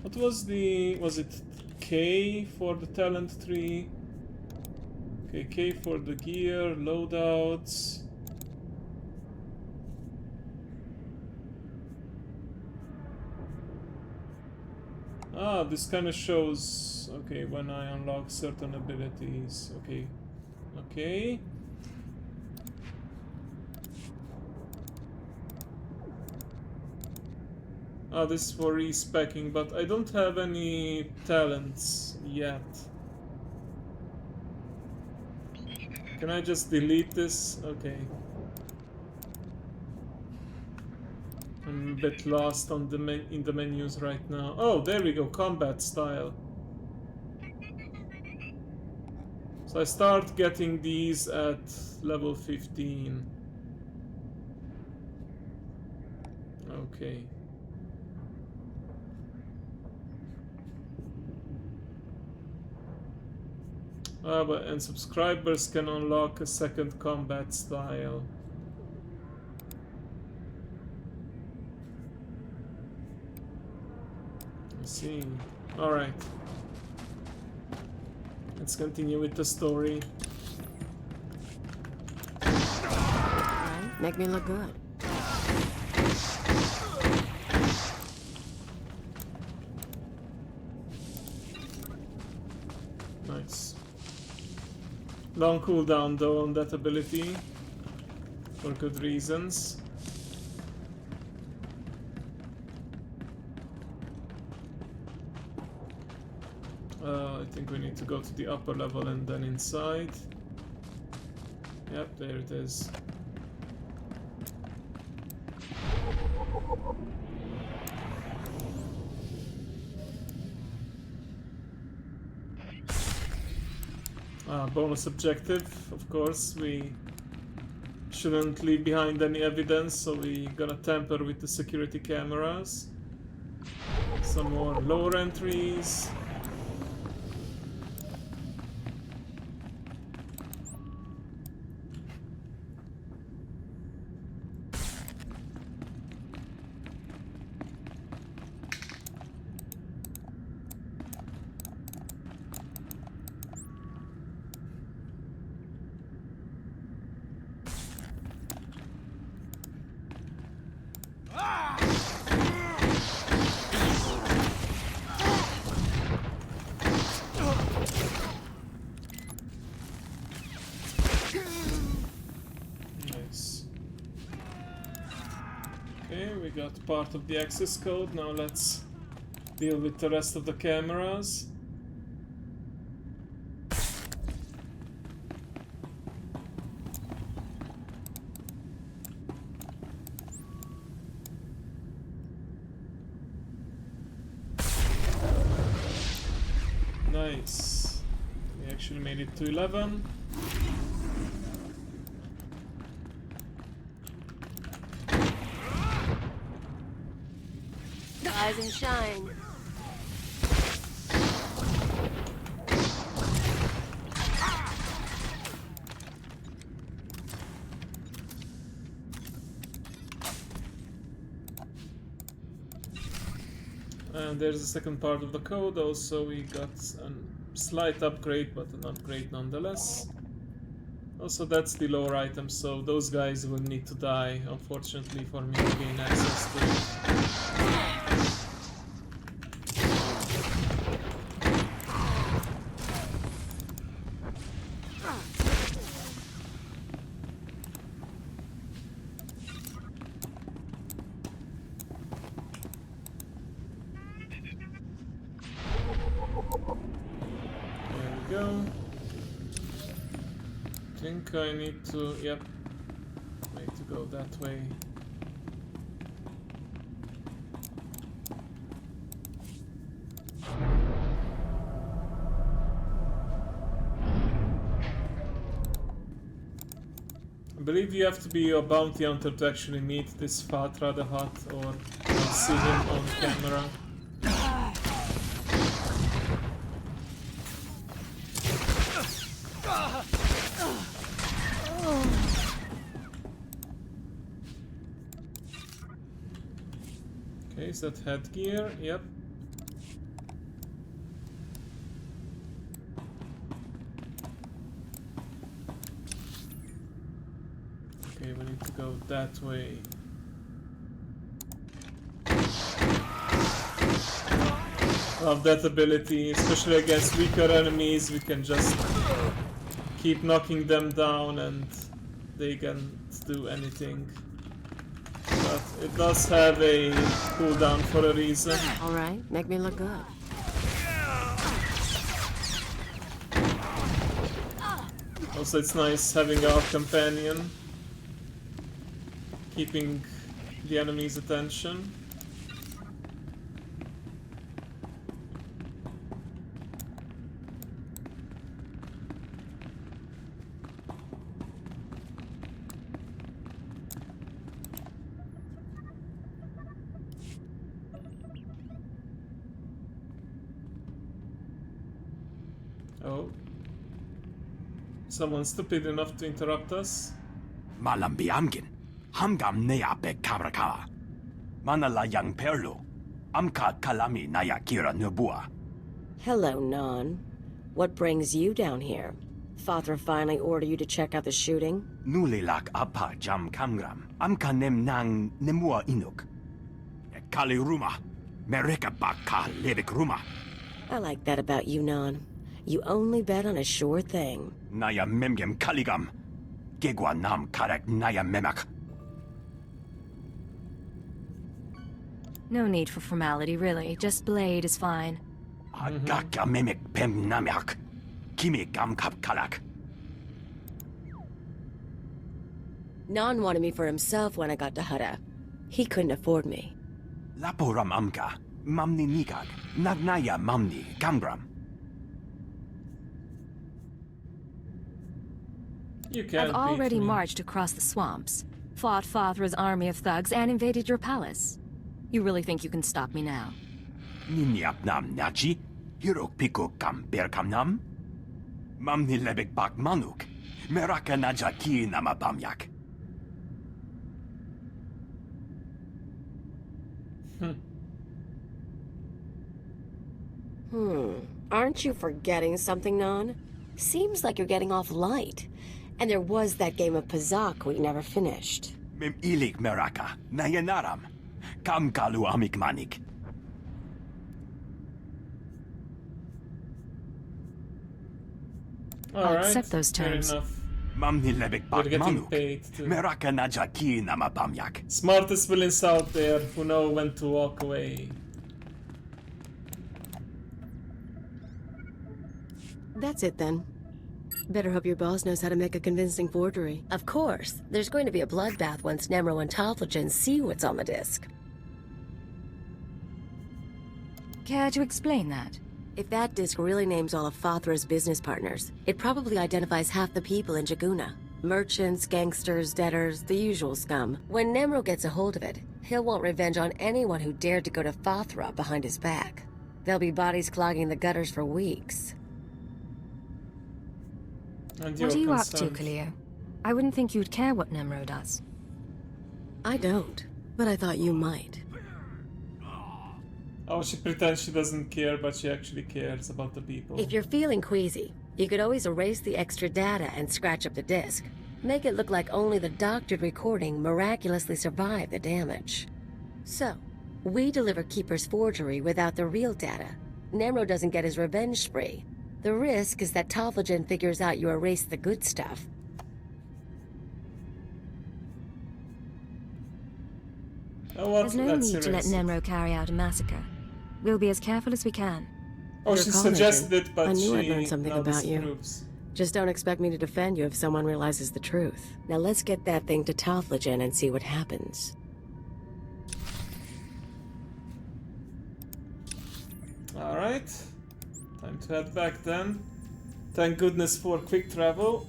What was it K for the talent tree? Okay, K for the gear, loadouts. Ah, this kind of shows, okay, when I unlock certain abilities. Okay. Okay. Ah, this is for respecking, but I don't have any talents yet. Can I just delete this? Okay. I'm a bit lost on the in the menus right now. Oh, there we go, combat style. So I start getting these at level 15. Okay. Ah, and subscribers can unlock a second combat style. I see. Alright. Let's continue with the story. Right, make me look good. Nice. Long cooldown though on that ability, for good reasons. I think we need to go to the upper level and then inside. Yep, there it is. Bonus objective, of course. We shouldn't leave behind any evidence, so we gonna tamper with the security cameras. Some more lore entries. Nice. Okay, we got part of the access code. Now let's deal with the rest of the cameras. Nice. We actually made it to 11. Rise and shine. And there's the second part of the code. Also, we got a slight upgrade, but an upgrade nonetheless. Also, that's the lore item, so those guys will need to die, unfortunately, for me to gain access to it. Go. I think I need to, yep, need to go that way. I believe you have to be a bounty hunter to actually meet this Fatra the Hutt or see him on camera. Okay, is that headgear? Yep. Okay, we need to go that way. Love that ability, especially against weaker enemies. We can just keep knocking them down and they can't do anything. But it does have a cooldown for a reason. Alright, make me look good. Also, it's nice having our companion keeping the enemy's attention. Oh. Someone stupid enough to interrupt us. Malambi amgin. Hamgam nea be kabrakawa. Manala yang perlu. Amka kalami naya kira nubua. Hello, Non. What brings you down here? Father finally ordered you to check out the shooting? Nulilak apa jam kamgram. Amka nem nang nemua inuk. Kali ruma. Mereka baka lebik ruma. I like that about you, Non. You only bet on a sure thing. Naya memgem kaligam. Gegwa nam karak naya memak. No need for formality, really. Just Blade is fine. Agaka memek pem namyak. Kimi gam kap kalak. Non wanted me for himself when I got to Hutta. He couldn't afford me. Laporam amka. Mamni nikag. Nagnaya mamni gamgram. You can't I've already beat me. marched across the swamps, fought Fathra's army of thugs, and invaded your palace. You really think you can stop me now? Ninyap nam nachi, hirok piko kam per kam nam. Mam ni lebek bak manuk, meraka naja ki nama bamyak. Aren't you forgetting something, Non? Seems like you're getting off light. And there was that game of Pazak we never finished. Mem ilik meraka, nayanaram. Kam kalu amik manik. I'll accept those terms. Mam ni lebek bak We're getting manuk, paid too. meraka naja ki nama bamyak. Smartest villains out there who know when to walk away. That's it then. Better hope your boss knows how to make a convincing forgery. Of course, there's going to be a bloodbath once Nemro and Tophagen see what's on the disc. Care to explain that? If that disc really names all of Fathra's business partners, it probably identifies half the people in Jaguna. Merchants, gangsters, debtors, the usual scum. When Nemro gets a hold of it, he'll want revenge on anyone who dared to go to Fathra behind his back. There'll be bodies clogging the gutters for weeks. And What are you up to, concerned. Cleo? I wouldn't think you'd care what Nemro does. I don't, but I thought you might. Oh, she pretends she doesn't care, but she actually cares about the people. If you're feeling queasy, you could always erase the extra data and scratch up the disk. Make it look like only the doctored recording miraculously survived the damage. So, we deliver Keeper's forgery without the real data. Nemro doesn't get his revenge spree. The risk is that Tophagen figures out you erased the good stuff. Oh, what? There's no That's need to let serious. Nemro carry out a massacre. We'll be as careful as we can. Oh, Your she call, suggested Major. it, but I knew she I'd learned something now about you. disapproves. Just don't expect me to defend you if someone realizes the truth. Now let's get that thing to Tophagen and see what happens. Alright. Time to head back then. Thank goodness for quick travel.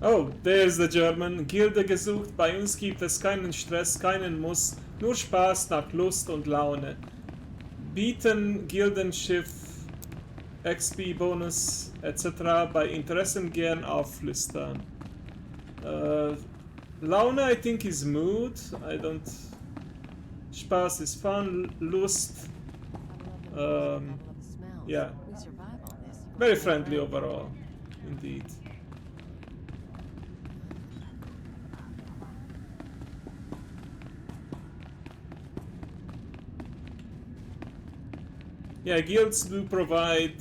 Oh, there's the German. Gilde gesucht, bei uns gibt es keinen Stress, keinen Muss, nur Spaß nach Lust und Laune. Bieten Gildenschiff, XP-Bonus etc. bei Interessen gern auflistern. Laune, I think, is mood. I don't... Spaß is fun. Lust... yeah. Very friendly overall, indeed. Yeah, guilds do provide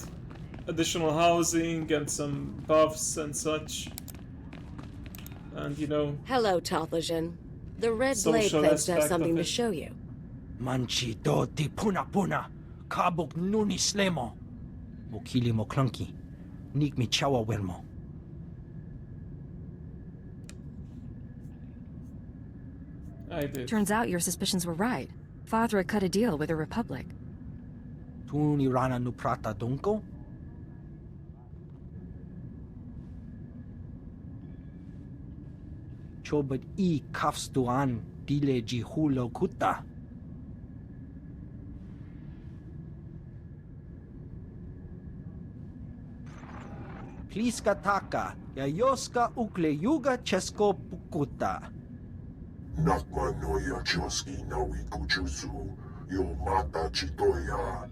additional housing and some buffs and such. And, you know... Hello, Tophagen. The Red Blade Social claims to have aspect something of to it. show you. Manchi do ti puna puna, kabuk nuni slemo. Mokili mo clunky, nik mi chawa welmo. I did. Turns out your suspicions were right. Fathra cut a deal with the Republic. Tuni rana nu prata donko? Chobad I kafstuan dile jihulo kuta. Pliska taka, yayoska ukle yuga chesko pukuta. Nakma noya choski nawi kuchuzu, yo mata chitoya.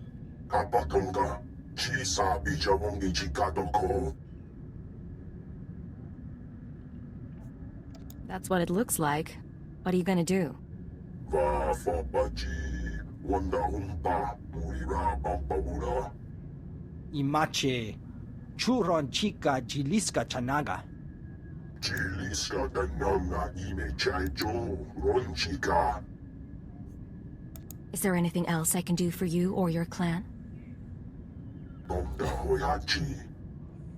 Kapatonga, chisa bijawongi chikadoko. That's what it looks like. What are you gonna do? Va fa baji, wanda humpa, murira bampabura. Imache, churon chica jiliska chanaga. Chiliska dananga ime chaijo, ronchika. Is there anything else I can do for you or your clan? Donda hoyachi.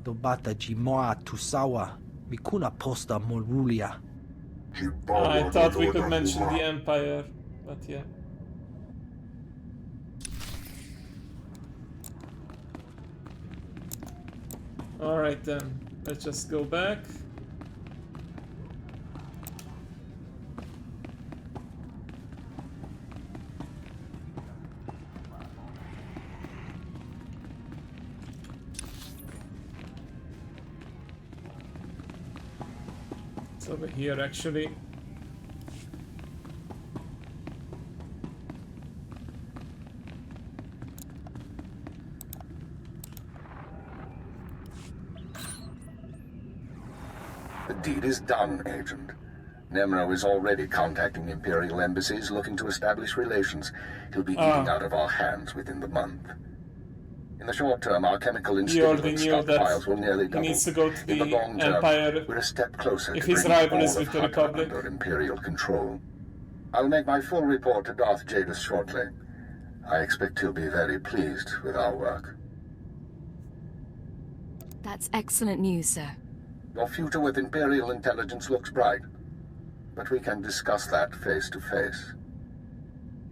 Dobata jimoa tusawa, Mikuna posta Morulia. I thought we could mention the Empire, but yeah. Alright then, let's just go back. It's over here actually. The deed is done, Agent. Nemro is already contacting Imperial embassies looking to establish relations. He'll be eating out of our hands within the month. In the short term, our chemical and stimulant stockpiles will nearly double. He needs to go to the long term, Empire we're a step closer if to his bringing rival all is of with the Hutta Republic. under Imperial control. I'll make my full report to Darth Jadis shortly. I expect he'll be very pleased with our work. That's excellent news, sir. Your future with Imperial intelligence looks bright, but we can discuss that face to face.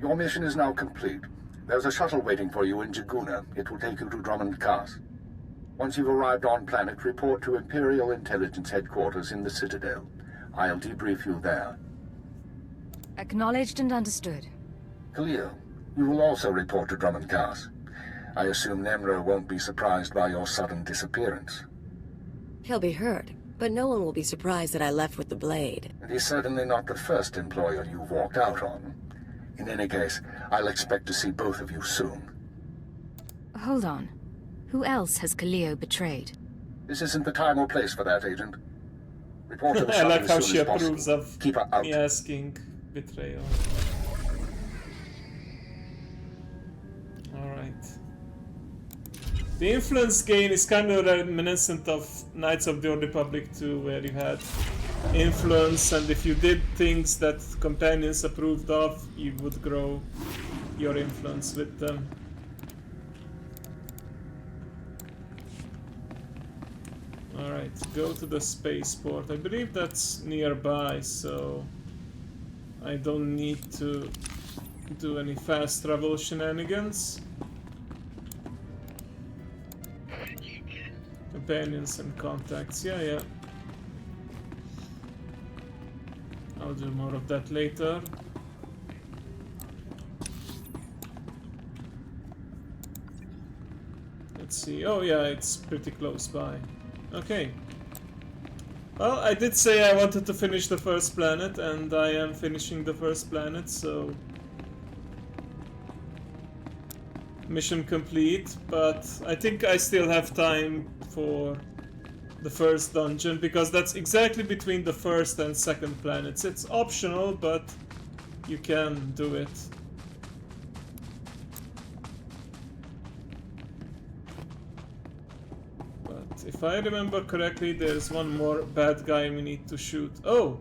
Your mission is now complete. There's a shuttle waiting for you in Jaguna. It will take you to Drummond Cast. Once you've arrived on planet, report to Imperial Intelligence Headquarters in the Citadel. I'll debrief you there. Acknowledged and understood. Khalil, you will also report to Drummond Cast. I assume Nemro won't be surprised by your sudden disappearance. He'll be hurt, but no one will be surprised that I left with the blade. And he's certainly not the first employer you've walked out on. In any case, I'll expect to see both of you soon. Hold on. Who else has Kaleo betrayed? This isn't the time or place for that, Agent. Report to the I shuttle like how as she soon as approves possible. of Keep her out. me asking betrayal. Alright. The influence gain is kind of reminiscent of Knights of the Old Republic 2, where you had influence, and if you did things that companions approved of, you would grow your influence with them. Alright, go to the spaceport. I believe that's nearby, so I don't need to do any fast travel shenanigans. Companions and contacts, yeah. I'll do more of that later. Let's see. Oh yeah, it's pretty close by. Okay. Well, I did say I wanted to finish the first planet, and I am finishing the first planet, so... Mission complete, but I think I still have time for the first dungeon, because that's exactly between the first and second planets. It's optional, but you can do it. But if I remember correctly, there's one more bad guy we need to shoot. Oh!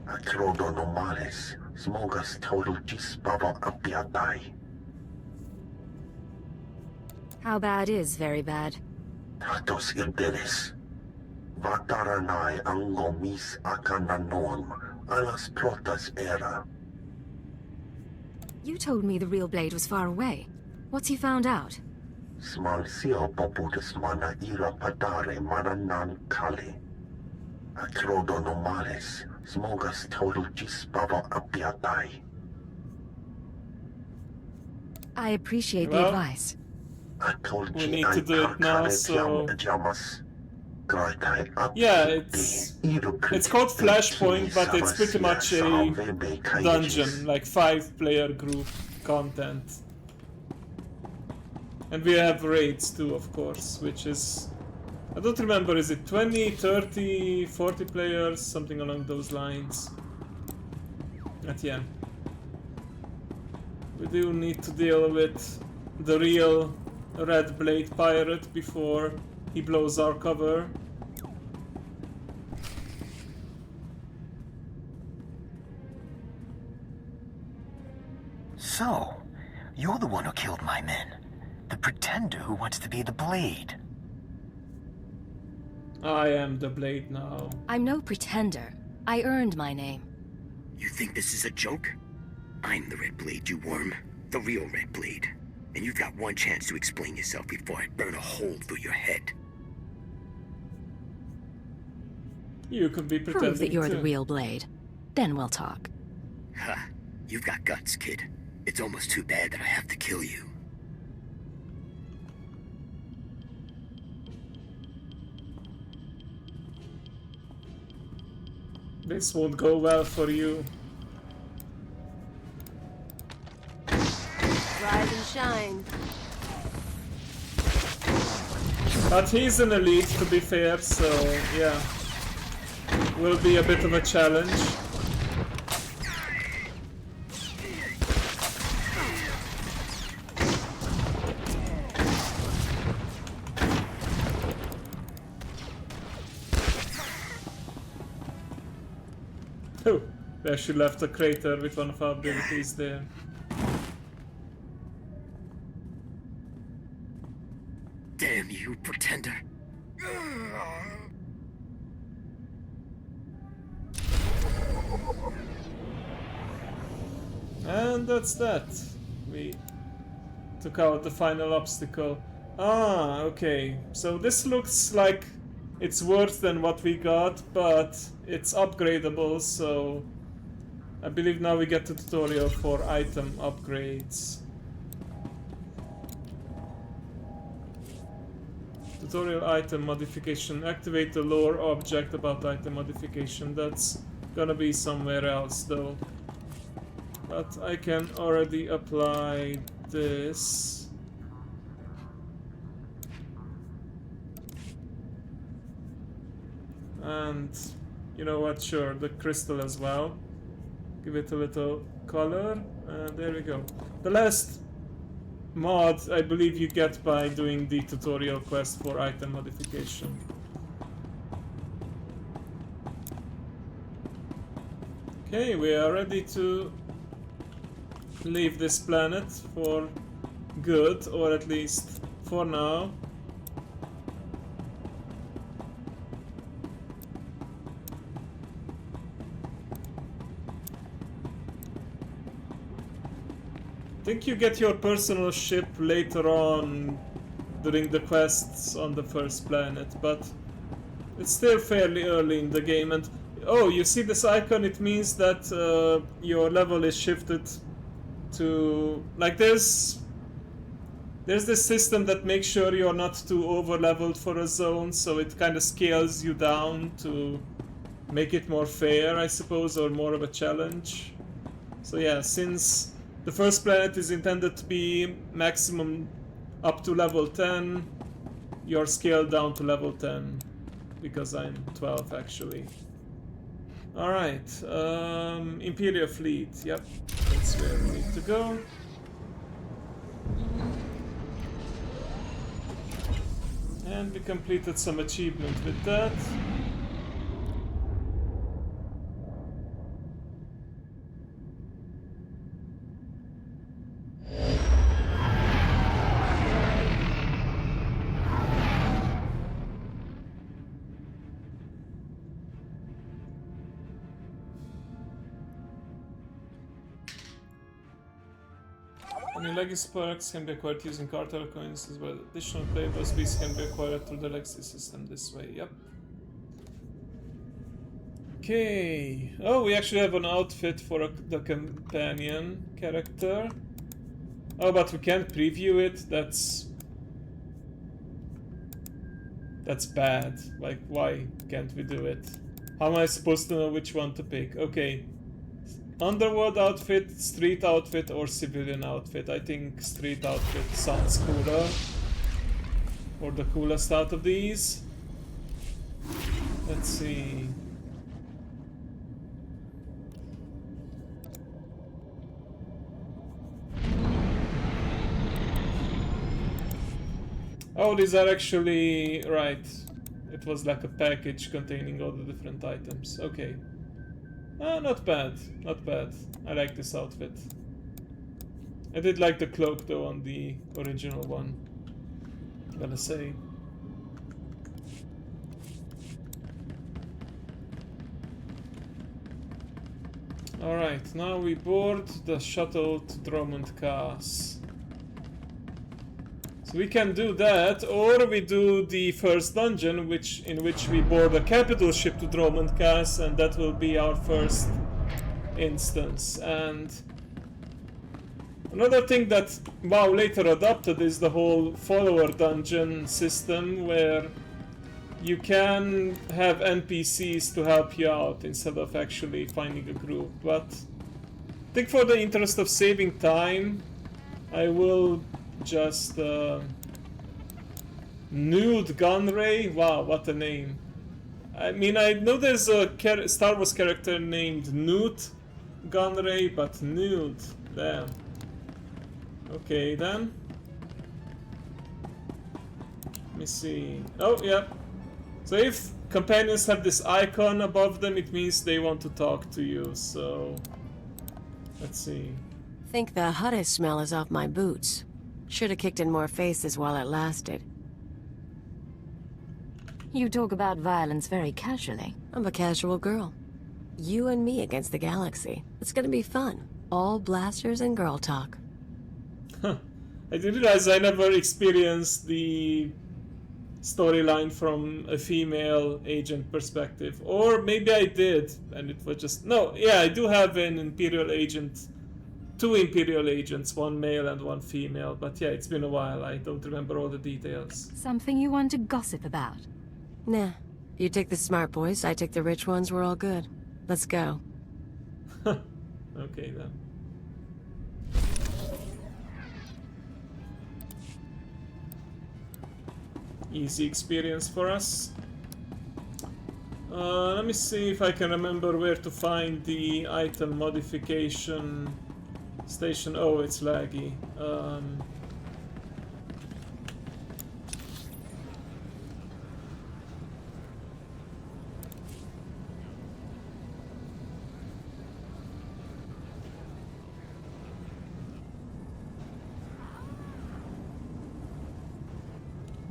Acrodonomales, smogas total gisbaba apiatai. How bad is very bad? Tatos irdeles. Vataranai angomis akananoam, alas protas era. You told me the real blade was far away. What's he found out? Smal sio poputus mana ira padare mananan kali. Acrodonomales, smogas total gisbaba apiatai. I appreciate the advice. We need to do it now, so... Yeah, it's called Flashpoint, but it's pretty much a dungeon, like 5-player group content. And we have raids too, of course, which is... I don't remember, is it 20, 30, 40 players, something along those lines. But yeah. We do need to deal with the real Red Blade pirate before he blows our cover. So, you're the one who killed my men. The pretender who wants to be the Blade. I am the Blade now. I'm no pretender. I earned my name. You think this is a joke? I'm the Red Blade, you worm. The real Red Blade. And you've got one chance to explain yourself before I burn a hole through your head. You could be pretending Prove that you're too. the real Blade. Then we'll talk. Ha! You've got guts, kid. It's almost too bad that I have to kill you. This won't go well for you. Rise and shine. But he's an elite, to be fair, so yeah. Will be a bit of a challenge. Oh, there she left a crater with one of our abilities there. Damn you, pretender. And that's that. We took out the final obstacle. Ah, okay. So this looks like it's worse than what we got, but it's upgradable, so I believe now we get the tutorial for item upgrades. Tutorial item modification. Activate the lore object about item modification. That's gonna be somewhere else though. But I can already apply this. And you know what, sure, the crystal as well. Give it a little color, and there we go. The last mod I believe you get by doing the tutorial quest for item modification. Okay, we are ready to leave this planet for good, or at least for now. I think you get your personal ship later on during the quests on the first planet, but it's still fairly early in the game. And oh, you see this icon? It means that your level is shifted to, like, there's this system that makes sure you're not too over leveled for a zone, so it kind of scales you down to make it more fair, I suppose, or more of a challenge. So yeah, since the first planet is intended to be maximum up to level 10, you're scaled down to level 10, because I'm 12 actually. Alright, Imperial Fleet, yep, that's where we need to go. And we completed some achievement with that. Any legacy products can be acquired using cartel coins as well. Additional playable speeds can be acquired through the legacy system this way, yep. Okay. Oh, we actually have an outfit for the companion character. Oh, but we can't preview it? That's bad. Like, why can't we do it? How am I supposed to know which one to pick? Okay. Underworld outfit, street outfit, or civilian outfit. I think street outfit sounds cooler. Or the coolest out of these. Let's see. Oh, these are actually... right. It was like a package containing all the different items. Okay. Not bad, not bad. I like this outfit. I did like the cloak though on the original one, gotta say. Alright, now we board the shuttle to Drummond Cass. So we can do that, or we do the first dungeon, in which we board a capital ship to Drummond Cass, and that will be our first instance. And another thing that WoW later adopted is the whole follower dungeon system, where you can have NPCs to help you out instead of actually finding a group. But I think for the interest of saving time, I will just Nude Gunray. Wow, what a name. I mean, I know there's a Star Wars character named Newt Gunray, but Nude, damn. Okay then. Let me see. Oh, yeah. So if companions have this icon above them, it means they want to talk to you, so... Let's see. Think the hottest smell is off my boots. Should've kicked in more faces while it lasted. You talk about violence very casually. I'm a casual girl. You and me against the galaxy. It's gonna be fun. All blasters and girl talk. Huh. I didn't realize I never experienced the storyline from a female agent perspective. Or maybe I did, and it was just... No, yeah, I do have an Imperial agent. 2 Imperial agents, 1 male and 1 female. But yeah, it's been a while. I don't remember all the details. Something you want to gossip about? Nah. You take the smart boys, I take the rich ones, we're all good. Let's go. Okay then. Easy experience for us. Let me see if I can remember where to find the item modification station. Oh, it's laggy.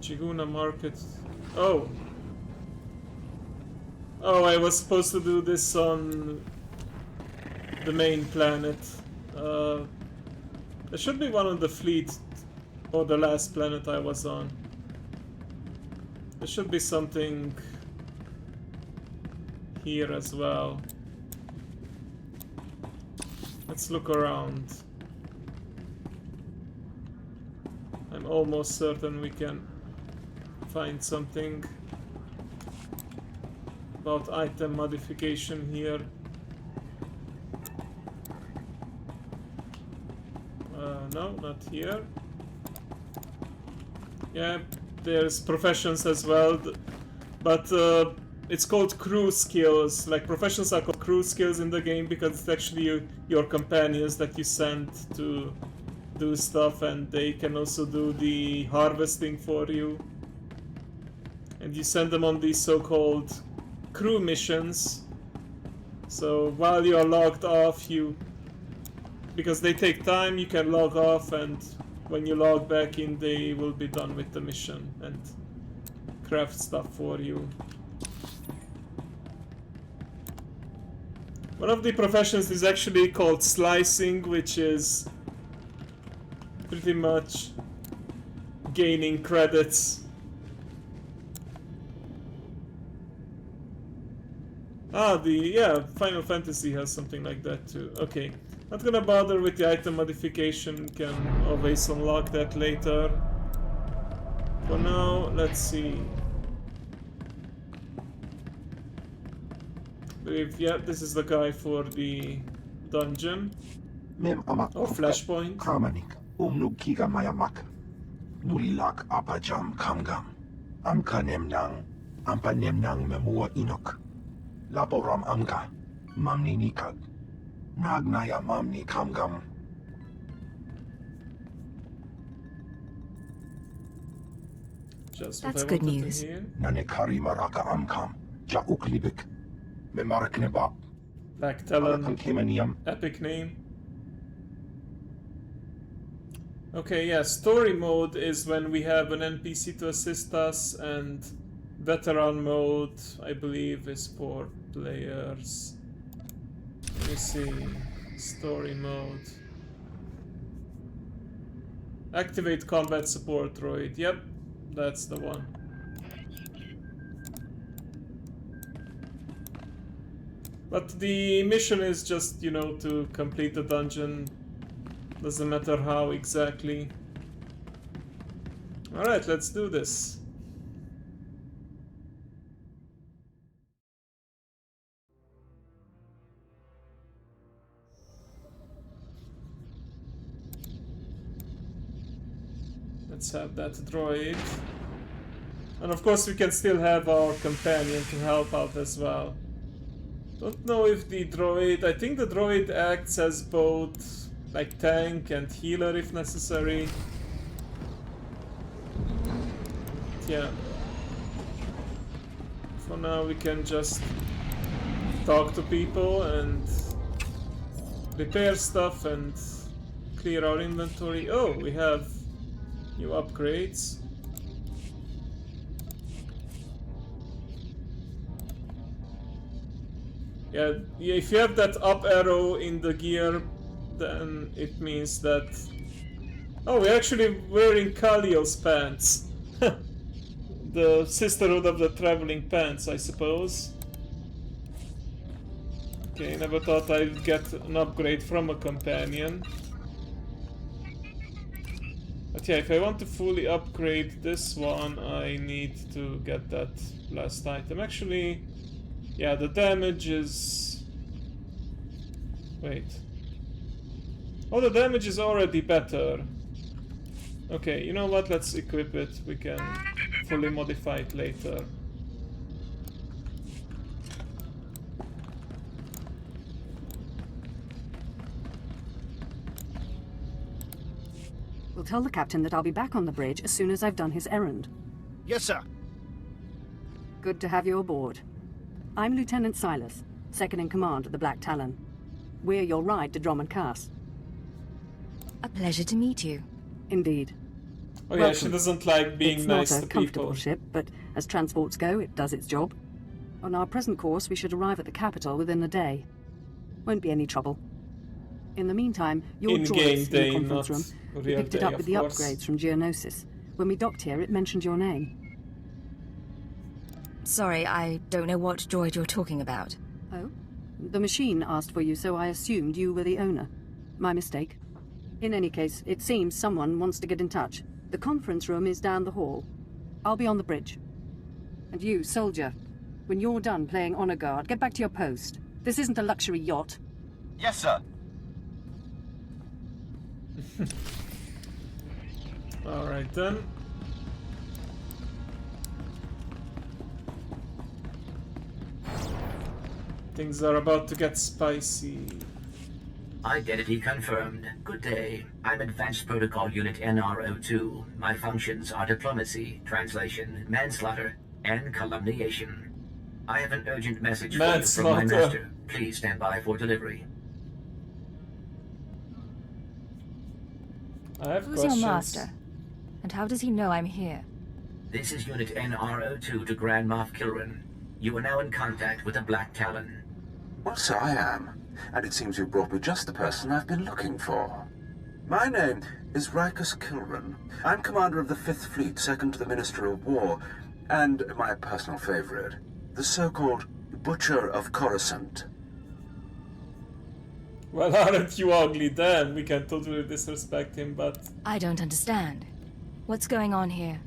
Chiguna Market. Oh! Oh, I was supposed to do this on the main planet. There should be one on the fleet, or the last planet I was on. There should be something here as well. Let's look around. I'm almost certain we can find something about item modification here. No, not here. Yeah, there's professions as well, but it's called crew skills. Like, professions are called crew skills in the game because it's actually your companions that you send to do stuff, and they can also do the harvesting for you. And you send them on these so-called crew missions. So while you are logged off, because they take time, you can log off, and when you log back in, they will be done with the mission and craft stuff for you. One of the professions is actually called slicing, which is pretty much gaining credits. Yeah, Final Fantasy has something like that too. Okay, not gonna bother with the item modification, can always unlock that later. For now, let's see. Yeah, this is the guy for the dungeon. Or flashpoint. Kamanik, Kiga Mayamak. Nulilak Apajam Kamgam. Amkanemnang, Ampanemnang Memua Inok. Laboram Amga, Mamni Nikag. Nagnaya Mamni Kamgam. That's good news. Nanekari Maraka Amkam, Jauklibik. Memarkneba. Back Talon, epic name. Okay, yeah, story mode is when we have an NPC to assist us, and veteran mode, I believe, is for players. Let me see. Story mode. Activate combat support droid. Yep, that's the one. But the mission is just, you know, to complete the dungeon. Doesn't matter how exactly. Alright, let's do this. Let's have that droid. And of course we can still have our companion to help out as well. Don't know if the droid... I think the droid acts as both like tank and healer if necessary. Yeah. For now we can just talk to people and repair stuff and clear our inventory. Oh, we have new upgrades. Yeah, if you have that up arrow in the gear, then it means that... Oh, we're actually wearing Kaliel's pants. The sisterhood of the traveling pants, I suppose. Okay, never thought I'd get an upgrade from a companion. But yeah, if I want to fully upgrade this one, I need to get that last item. Actually, yeah, the damage is... Wait. Oh, the damage is already better. Okay, you know what? Let's equip it. We can fully modify it later. We'll tell the captain that I'll be back on the bridge as soon as I've done his errand. Yes, sir. Good to have you aboard. I'm Lieutenant Silas, second in command of the Black Talon. We're your ride to Drummond Cass. A pleasure to meet you. Indeed. Oh yeah, she doesn't like being nice to people. It's not a comfortable ship, but as transports go, it does its job. On our present course, we should arrive at the capital within a day. Won't be any trouble. In the meantime, your droids in the conference room. We picked it up with the upgrades from Geonosis. When we docked here, it mentioned your name. Sorry, I don't know what droid you're talking about. Oh? The machine asked for you, so I assumed you were the owner. My mistake. In any case, it seems someone wants to get in touch. The conference room is down the hall. I'll be on the bridge. And you, soldier, when you're done playing honor guard, get back to your post. This isn't a luxury yacht. Yes, sir. Alright then. Things are about to get spicy. Identity confirmed. Good day. I'm Advanced Protocol Unit NR02. My functions are diplomacy, translation, manslaughter, and calumniation. I have an urgent message for you from my master. Please stand by for delivery. I have Who's questions. your master? And how does he know I'm here? This is Unit NR02 to Grand Moff Kilran. You are now in contact with the Black Talon. Well, so I am. And it seems you brought me just the person I've been looking for. My name is Rikus Kilran. I'm commander of the 5th Fleet, second to the Minister of War, and my personal favorite, the so-called Butcher of Coruscant. Well, aren't you ugly? Damn, we can totally disrespect him, but... I don't understand. What's going on here?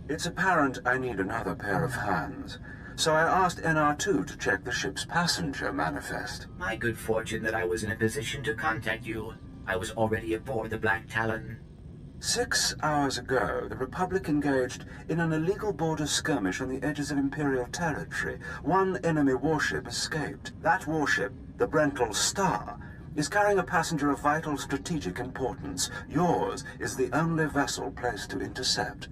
It's apparent I need another pair of hands. So I asked NR2 to check the ship's passenger manifest. My good fortune that I was in a position to contact you. I was already aboard the Black Talon. 6 hours ago, the Republic engaged in an illegal border skirmish on the edges of Imperial territory. One enemy warship escaped. That warship, the Brental Star, is carrying a passenger of vital strategic importance. Yours is the only vessel placed to intercept.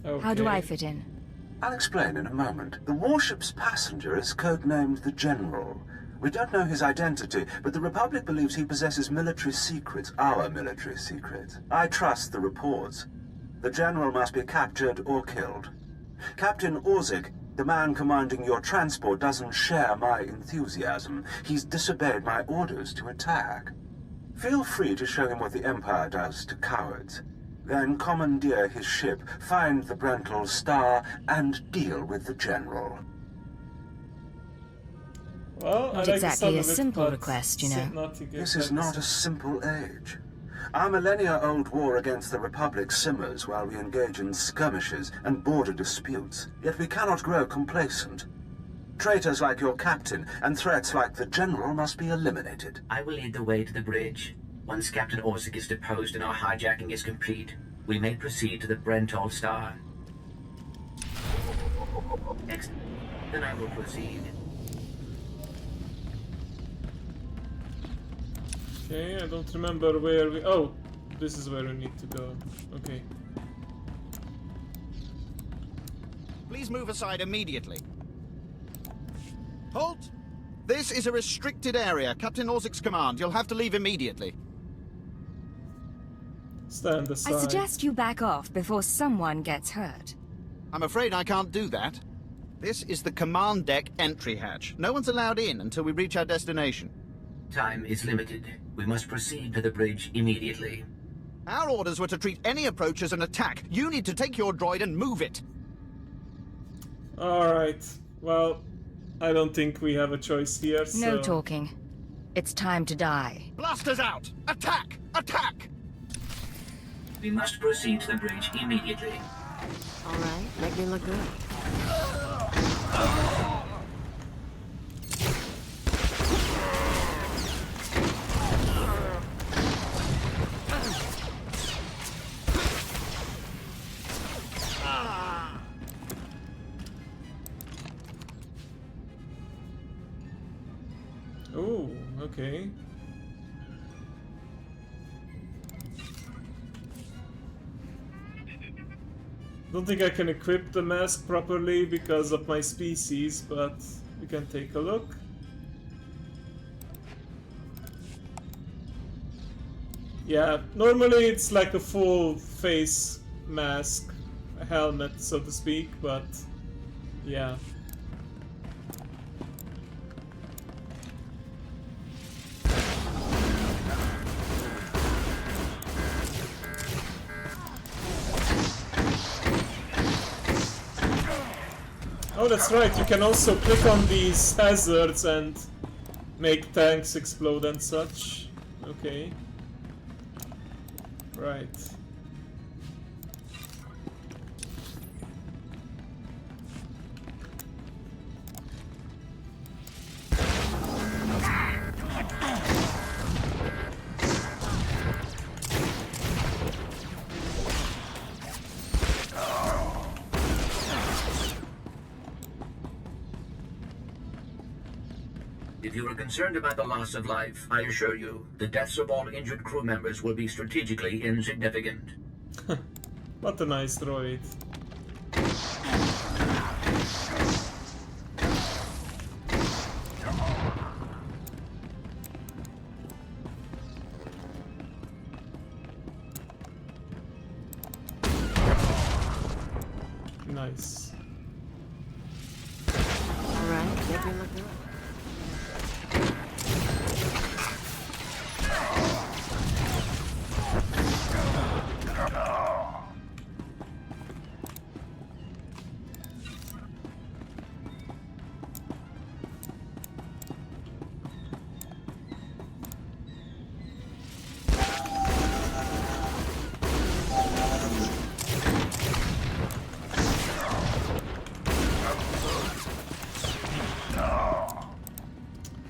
Okay. How do I fit in? I'll explain in a moment. The warship's passenger is codenamed the General. We don't know his identity, but the Republic believes he possesses military secrets, our military secrets. I trust the reports. The General must be captured or killed. Captain Orzik, the man commanding your transport, doesn't share my enthusiasm. He's disobeyed my orders to attack. Feel free to show him what the Empire does to cowards. Then commandeer his ship, find the Brental Star, and deal with the General. Well, Not exactly a simple request, you know. This is not a simple age. Our millennia-old war against the Republic simmers while we engage in skirmishes and border disputes. Yet we cannot grow complacent. Traitors like your captain and threats like the General must be eliminated. I will lead the way to the bridge. Once Captain Orzik is deposed and our hijacking is complete, we may proceed to the Brental Star. Excellent. Then I will proceed. Okay, I don't remember where we... Oh, this is where we need to go. Okay. Please move aside immediately. Halt! This is a restricted area. Captain Orzik's command. You'll have to leave immediately. Stand aside. I suggest you back off before someone gets hurt. I'm afraid I can't do that. This is the command deck entry hatch. No one's allowed in until we reach our destination. Time is limited. We must proceed to the bridge immediately. Our orders were to treat any approach as an attack. You need to take your droid and move it. Alright. Well, I don't think we have a choice here, so... No talking. It's time to die. Blasters out! Attack! Attack! We must proceed to the bridge immediately. All right, make me look good. Oh, okay. Don't think I can equip the mask properly because of my species, but we can take a look. Yeah, normally it's like a full face mask, a helmet so to speak, but yeah. Oh, that's right, you can also click on these hazards and make tanks explode and such. Okay. Right. If you are concerned about the loss of life, I assure you, the deaths of all injured crew members will be strategically insignificant. What a nice droid. Nice. All right, make me look good.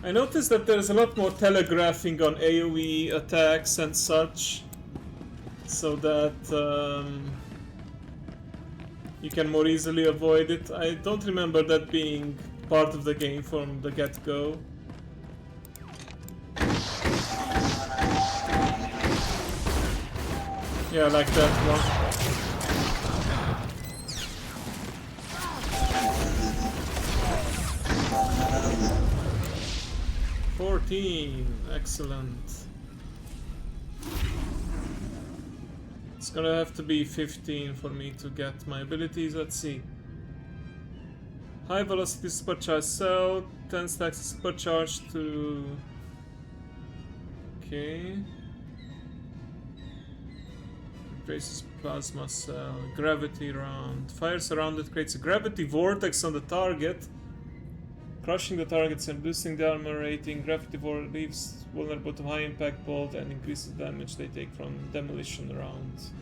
I noticed that there's a lot more telegraphing on AoE attacks and such, so that you can more easily avoid it. I don't remember that being part of the game from the get-go. Yeah, like that one. 14. Excellent. It's gonna have to be 15 for me to get my abilities. Let's see. High velocity supercharge cell, 10 stacks supercharge to... Okay. Traces plasma cell, gravity round. Fires around it, creates a gravity vortex on the target, crushing the targets and boosting the armor rating. Gravity vortex leaves vulnerable to high impact bolt and increases the damage they take from demolition rounds.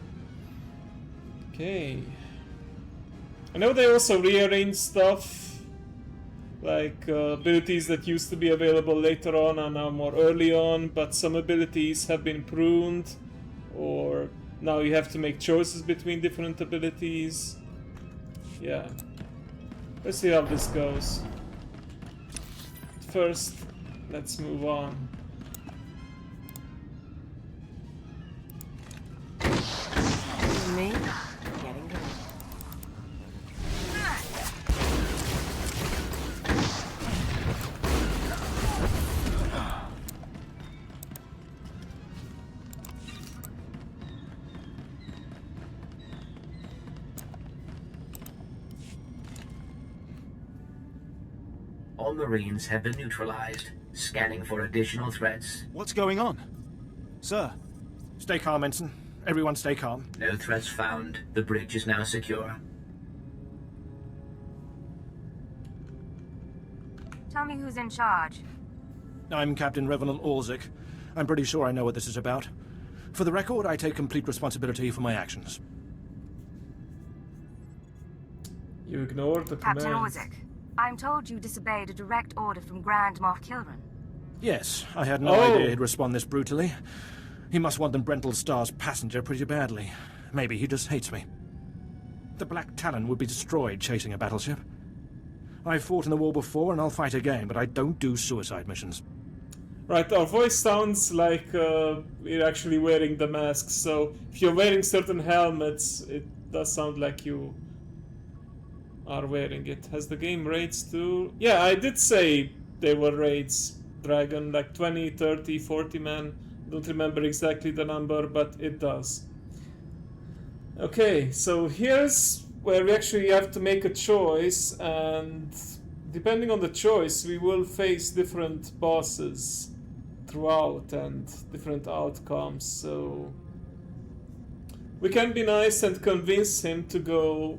Okay. I know they also rearrange stuff, like abilities that used to be available later on are now more early on, but some abilities have been pruned, or now you have to make choices between different abilities. Yeah. Let's see how this goes. First, let's move on. Me? Getting good. All Marines have been neutralized. Scanning for additional threats. What's going on? Sir? Stay calm, Ensign. Everyone stay calm. No threats found. The bridge is now secure. Tell me who's in charge. I'm Captain Revenant Orzik. I'm pretty sure I know what this is about. For the record, I take complete responsibility for my actions. You ignored the Captain command. Orzik, I'm told you disobeyed a direct order from Grand Moff Kilran. Yes, I had no idea he'd respond this brutally. He must want the Brental Star's passenger pretty badly. Maybe he just hates me. The Black Talon would be destroyed chasing a battleship. I've fought in the war before and I'll fight again, but I don't do suicide missions. Right, our voice sounds like we're actually wearing the masks, so if you're wearing certain helmets, it does sound like you are wearing it. Has the game raids too? Yeah, I did say they were raids, Dragon, like 20, 30, 40 men. Don't remember exactly the number, but it does. Okay, so here's where we actually have to make a choice, and depending on the choice, we will face different bosses throughout and different outcomes. So we can be nice and convince him to go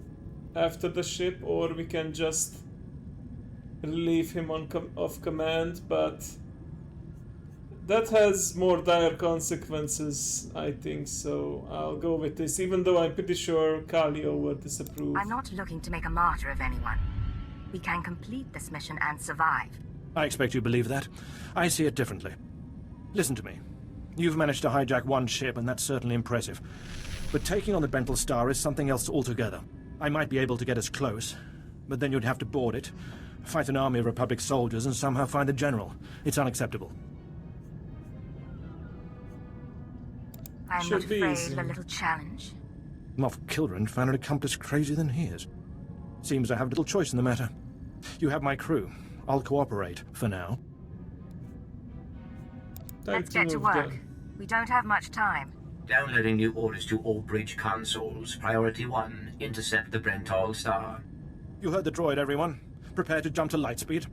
after the ship, or we can just relieve him of command, but that has more dire consequences, I think, so I'll go with this, even though I'm pretty sure Kalio would disapprove. I'm not looking to make a martyr of anyone. We can complete this mission and survive. I expect you believe that. I see it differently. Listen to me. You've managed to hijack one ship, and that's certainly impressive. But taking on the Brental Star is something else altogether. I might be able to get us close, but then you'd have to board it, fight an army of Republic soldiers, and somehow find the general. It's unacceptable. I'm not afraid of a little challenge. Moff Kilran found an accomplice crazier than his. Seems I have little choice in the matter. You have my crew. I'll cooperate, for now. Let's get to work. We don't have much time. Downloading new orders to all bridge consoles. Priority 1, intercept the Brental Star. You heard the droid, everyone. Prepare to jump to lightspeed.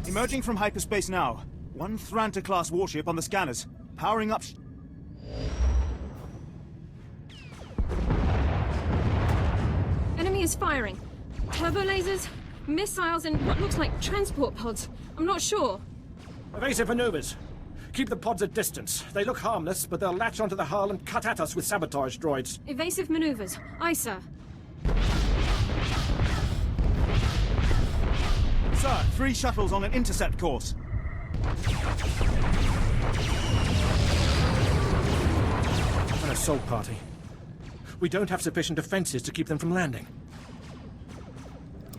Emerging from hyperspace now. One Thranta-class warship on the scanners. Powering up... Enemy is firing. Turbo lasers, missiles, and what looks like transport pods. I'm not sure. Evasive maneuvers. Keep the pods at distance. They look harmless, but they'll latch onto the hull and cut at us with sabotage droids. Evasive maneuvers. Aye, sir. Sir, 3 shuttles on an intercept course. An assault party. We don't have sufficient defenses to keep them from landing.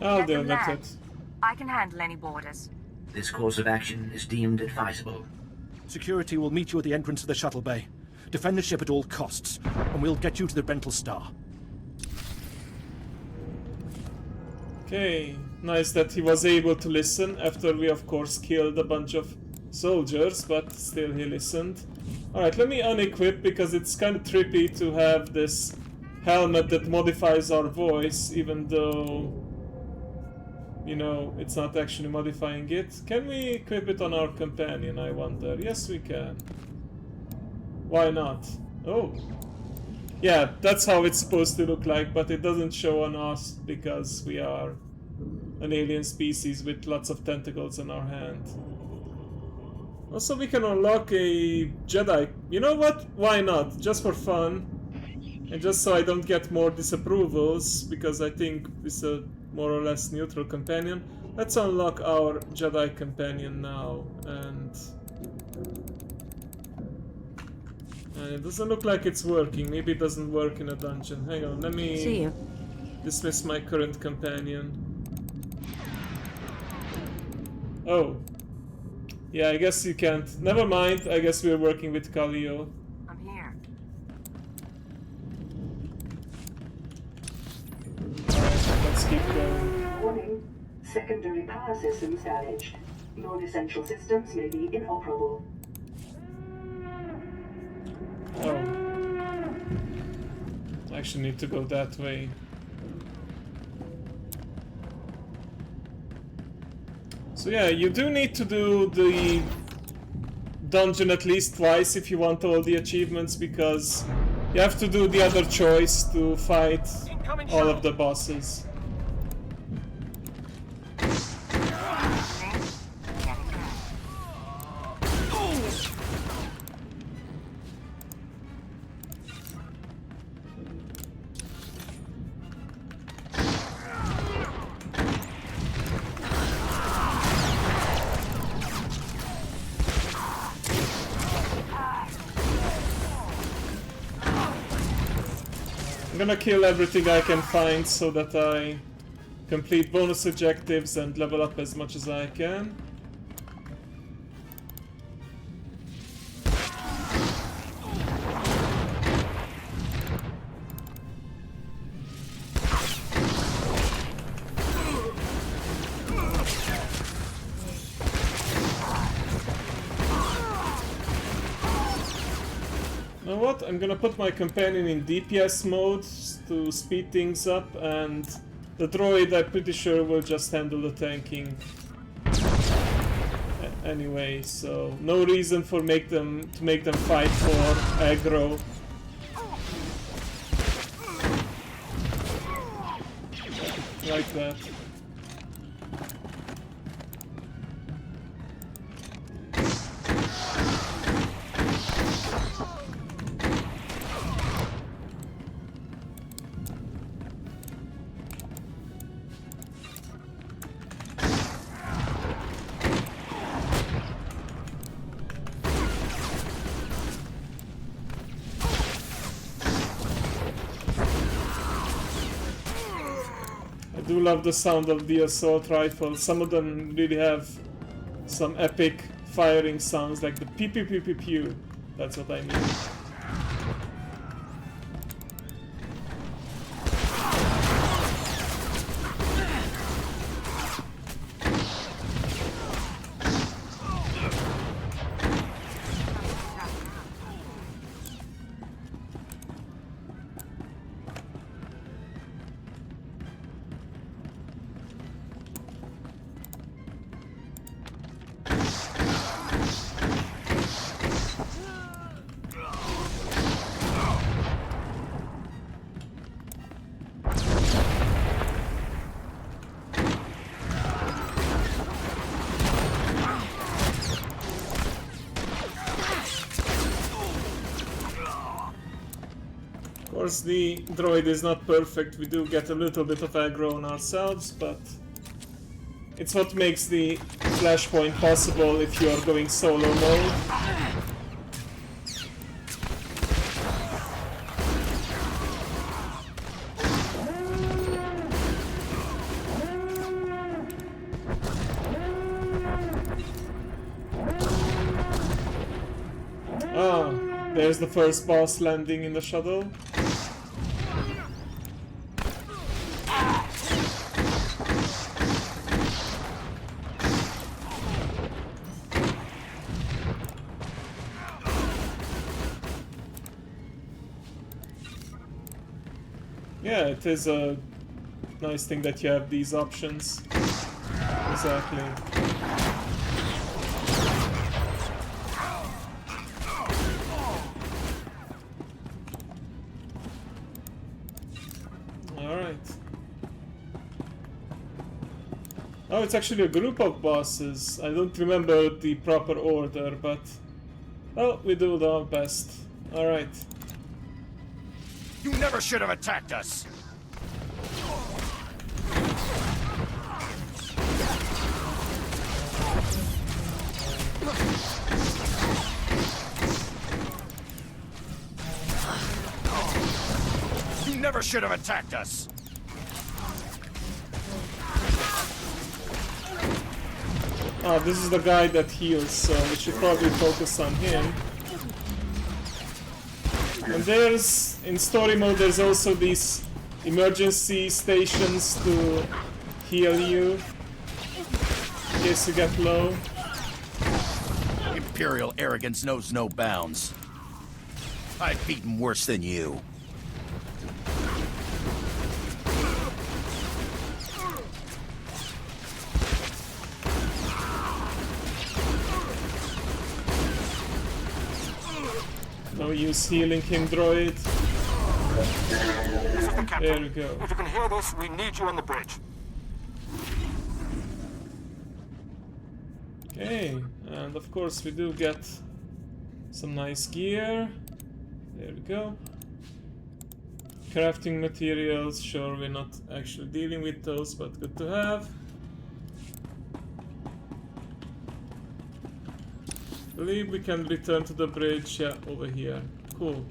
I'll Let do them land. it. I can handle any borders. This course of action is deemed advisable. Security will meet you at the entrance of the shuttle bay. Defend the ship at all costs, and we'll get you to the Rental Star. Okay, nice that he was able to listen after we of course killed a bunch of soldiers, but still he listened. Alright, let me unequip because it's kind of trippy to have this helmet that modifies our voice even though, you know, it's not actually modifying it. Can we equip it on our companion, I wonder? Yes, we can. Why not? Oh. Yeah, that's how it's supposed to look like, but it doesn't show on us because we are an alien species with lots of tentacles on our hand. Also, we can unlock a Jedi. You know what? Why not? Just for fun. And just so I don't get more disapprovals, because I think it's a more or less neutral companion. Let's unlock our Jedi companion now, and it doesn't look like it's working. Maybe it doesn't work in a dungeon. Hang on, let me See you. Dismiss my current companion. Oh. Yeah, I guess you can't. Never mind, I guess we're working with Kallio. I'm here. Alright, let's keep going. Warning. Secondary power systems damaged. Non-essential systems may be inoperable. Oh. I actually need to go that way. So yeah, you do need to do the dungeon at least twice if you want all the achievements, because you have to do the other choice to fight all of the bosses. I'm gonna kill everything I can find so that I complete bonus objectives and level up as much as I can. You know what? I'm gonna put my companion in DPS mode to speed things up, and the droid, I'm pretty sure, will just handle the tanking anyway, so no reason for make them fight for aggro. Like that. I do love the sound of the assault rifle. Some of them really have some epic firing sounds, like the pew pew pew pew pew. That's what I mean. Of course, the droid is not perfect. We do get a little bit of aggro on ourselves, but it's what makes the flashpoint possible if you are going solo mode. There's the first boss landing in the shuttle. Yeah, it is a nice thing that you have these options. Exactly. Alright. Oh, it's actually a group of bosses. I don't remember the proper order, but... well, we do our best. Alright. You never should have attacked us! You never should have attacked us! Ah, this is the guy that heals, so we should probably focus on him. And there's, in story mode, there's also these emergency stations to heal you in case you get low. Imperial arrogance knows no bounds. I've beaten worse than you. No use healing him, droid. This is the captain. There we go. If you can hear this, we need you on the bridge. Okay, and of course we do get some nice gear. There we go. Crafting materials, sure we're not actually dealing with those, but good to have. Believe we can return to the bridge, yeah, over here. Cool.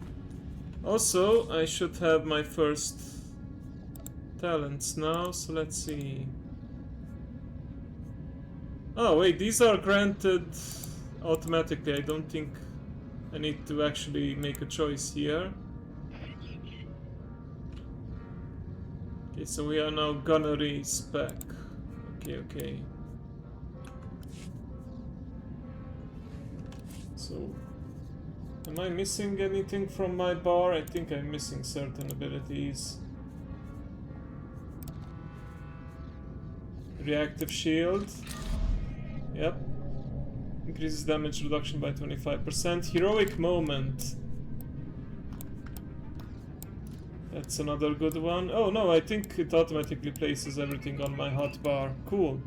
Also, I should have my first talents now, so let's see. Oh wait, these are granted automatically. I don't think I need to actually make a choice here. Okay, so we are now gunnery spec. Okay. So, am I missing anything from my bar? I think I'm missing certain abilities. Reactive shield. Yep. Increases damage reduction by 25%. Heroic moment. That's another good one. Oh no, I think it automatically places everything on my hotbar. Cool.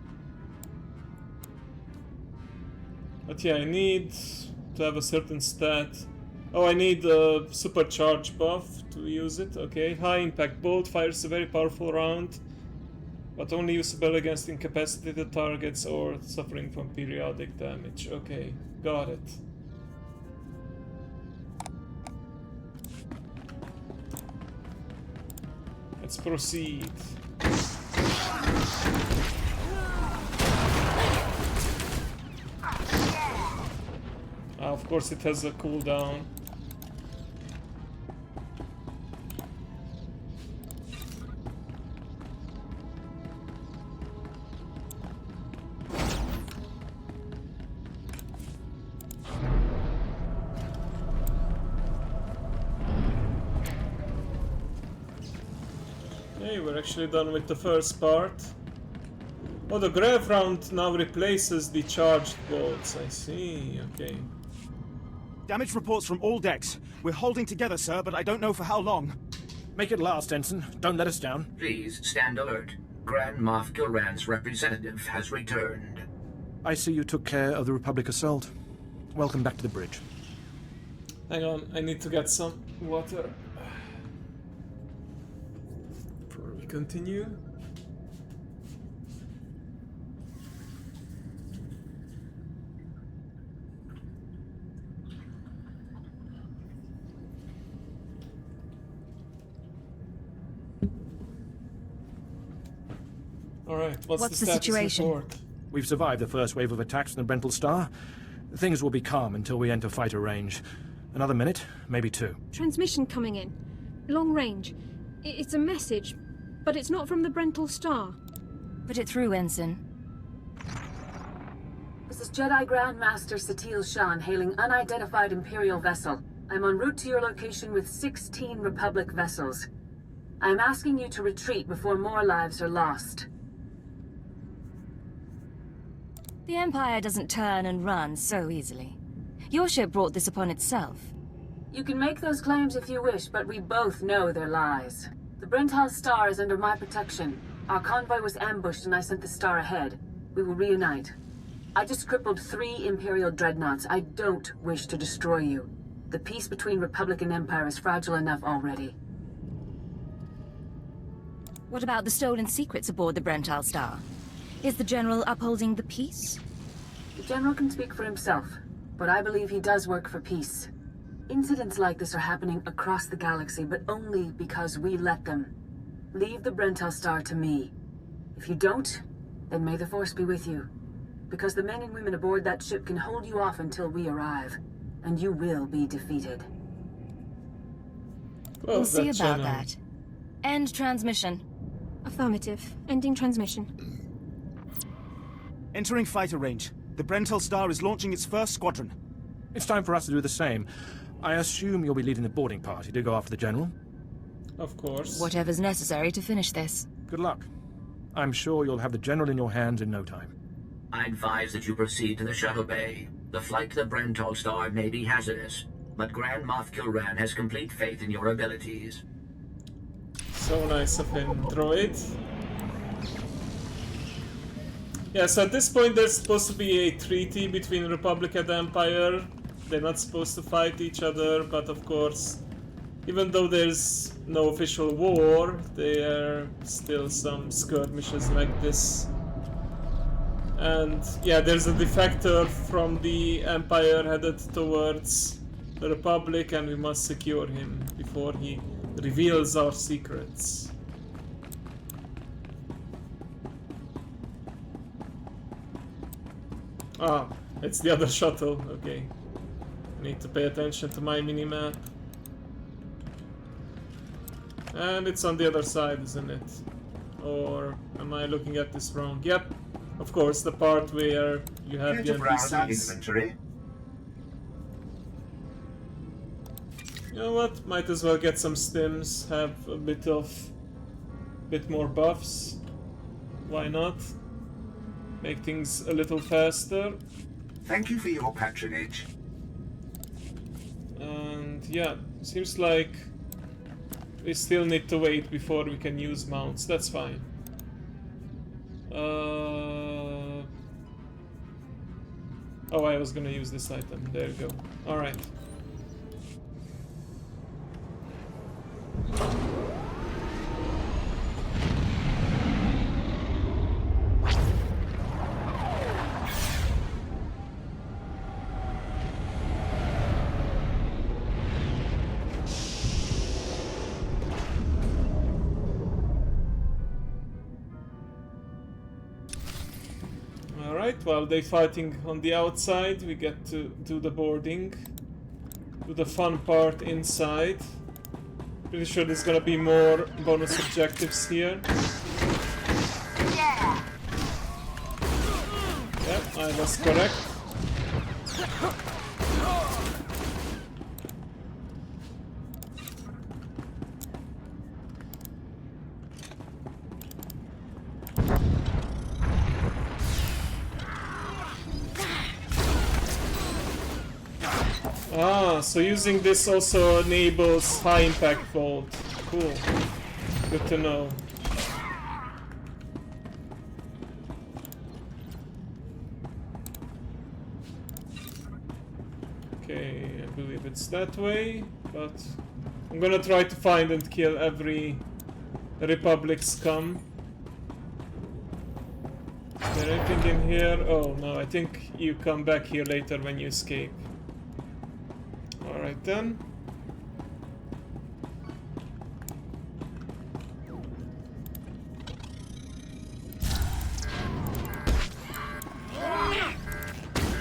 But yeah, I need to have a certain stat. Oh, I need a supercharge buff to use it. Okay. High impact bolt fires a very powerful round, but only usable against incapacitated targets or suffering from periodic damage. Okay, got it. Let's proceed. Of course it has a cooldown. Okay, we're actually done with the first part. Oh, the grav round now replaces the charged bolts. I see, okay. Damage reports from all decks. We're holding together, sir, but I don't know for how long. Make it last, Ensign. Don't let us down. Please stand alert. Grand Moff Gilran's representative has returned. I see you took care of the Republic assault. Welcome back to the bridge. Hang on, I need to get some water. Before we continue. Alright, what's the situation? Report? We've survived the first wave of attacks from the Brental Star. Things will be calm until we enter fighter range. Another minute, maybe 2. Transmission coming in. Long range. It's a message, but it's not from the Brental Star. Put it through, Ensign. This is Jedi Grandmaster Satil Shan hailing unidentified Imperial vessel. I'm en route to your location with 16 Republic vessels. I'm asking you to retreat before more lives are lost. The Empire doesn't turn and run so easily. Your ship brought this upon itself. You can make those claims if you wish, but we both know they're lies. The Brental Star is under my protection. Our convoy was ambushed and I sent the Star ahead. We will reunite. I just crippled 3 Imperial dreadnoughts. I don't wish to destroy you. The peace between Republic and Empire is fragile enough already. What about the stolen secrets aboard the Brental Star? Is the General upholding the peace? The General can speak for himself, but I believe he does work for peace. Incidents like this are happening across the galaxy, but only because we let them. Leave the Brental Star to me. If you don't, then may the Force be with you. Because the men and women aboard that ship can hold you off until we arrive, and you will be defeated. We'll see about that. End transmission. Affirmative. Ending transmission. Entering fighter range. The Brental Star is launching its first squadron. It's time for us to do the same. I assume you'll be leading the boarding party to go after the General? Of course. Whatever's necessary to finish this. Good luck. I'm sure you'll have the General in your hands in no time. I advise that you proceed to the shuttle bay. The flight to the Brental Star may be hazardous, but Grand Moff Kilran has complete faith in your abilities. So nice of him, droid. Yeah, so at this point there's supposed to be a treaty between Republic and Empire. They're not supposed to fight each other, but of course, even though there's no official war, there are still some skirmishes like this. And yeah, there's a defector from the Empire headed towards the Republic, and we must secure him before he reveals our secrets. Ah, it's the other shuttle, okay. I need to pay attention to my minimap. And it's on the other side, isn't it? Or am I looking at this wrong? Yep, of course, the part where you have the NPCs. Inventory. You know what? Might as well get some stims, have a bit more buffs. Why not? Make things a little faster. Thank you for your patronage. And yeah, seems like we still need to wait before we can use mounts. That's fine. Oh, I was gonna use this item. There you go. Alright. While they're fighting on the outside, we get to do the boarding. Do the fun part inside. Pretty sure there's gonna be more bonus objectives here. Yeah. Yep, I was correct. Ah, so using this also enables high impact vault. Cool. Good to know. Okay, I believe it's that way, but I'm gonna try to find and kill every Republic scum. Is there anything in here? Oh no, I think you come back here later when you escape. Alright then.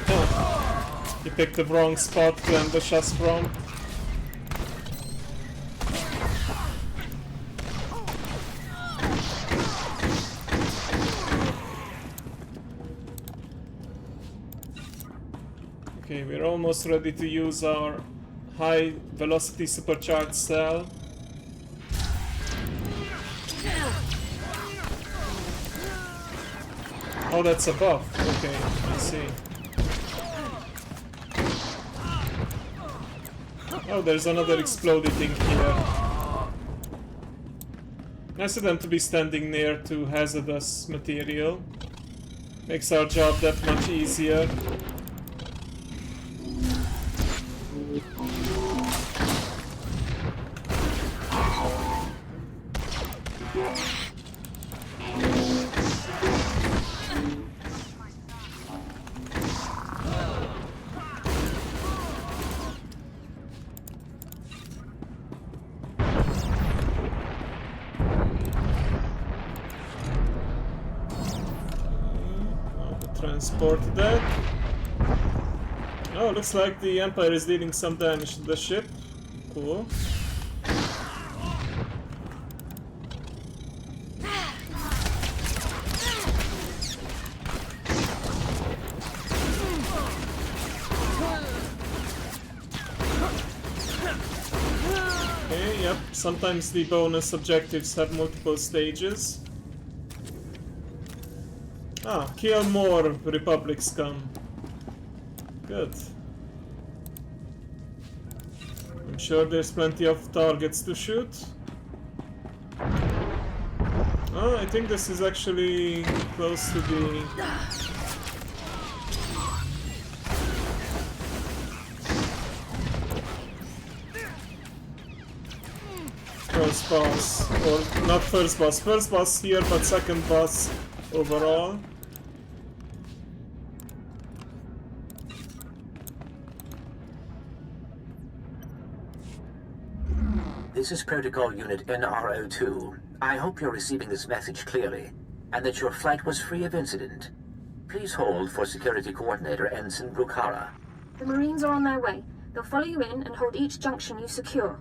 Oh, you picked the wrong spot to ambush us from. Okay, we're almost ready to use our high velocity supercharged cell. Oh, that's a buff. Okay, I see. Oh, there's another exploding thing here. Nice of them to be standing near to hazardous material. Makes our job that much easier. Transport that. Oh, looks like the Empire is dealing some damage to the ship. Cool. Okay, yep. Sometimes the bonus objectives have multiple stages. Ah, kill more Republic scum. Good. I'm sure there's plenty of targets to shoot. Oh, I think this is actually close to the... first boss. Or not first boss. First boss here, but second boss overall. This is Protocol Unit NRO2. I hope you're receiving this message clearly, and that your flight was free of incident. Please hold for Security Coordinator Ensign Brukhara. The Marines are on their way. They'll follow you in and hold each junction you secure.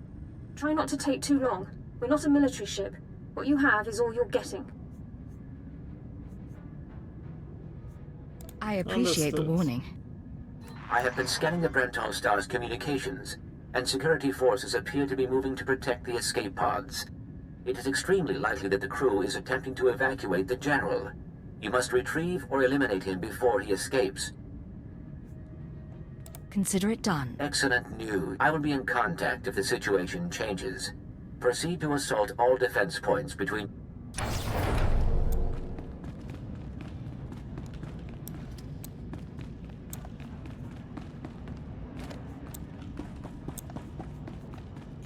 Try not to take too long. We're not a military ship. What you have is all you're getting. I appreciate the warning. I have been scanning the Brental Star's communications, and security forces appear to be moving to protect the escape pods. It is extremely likely that the crew is attempting to evacuate the General. You must retrieve or eliminate him before he escapes. Consider it done. Excellent news. I will be in contact if the situation changes. Proceed to assault all defense points between...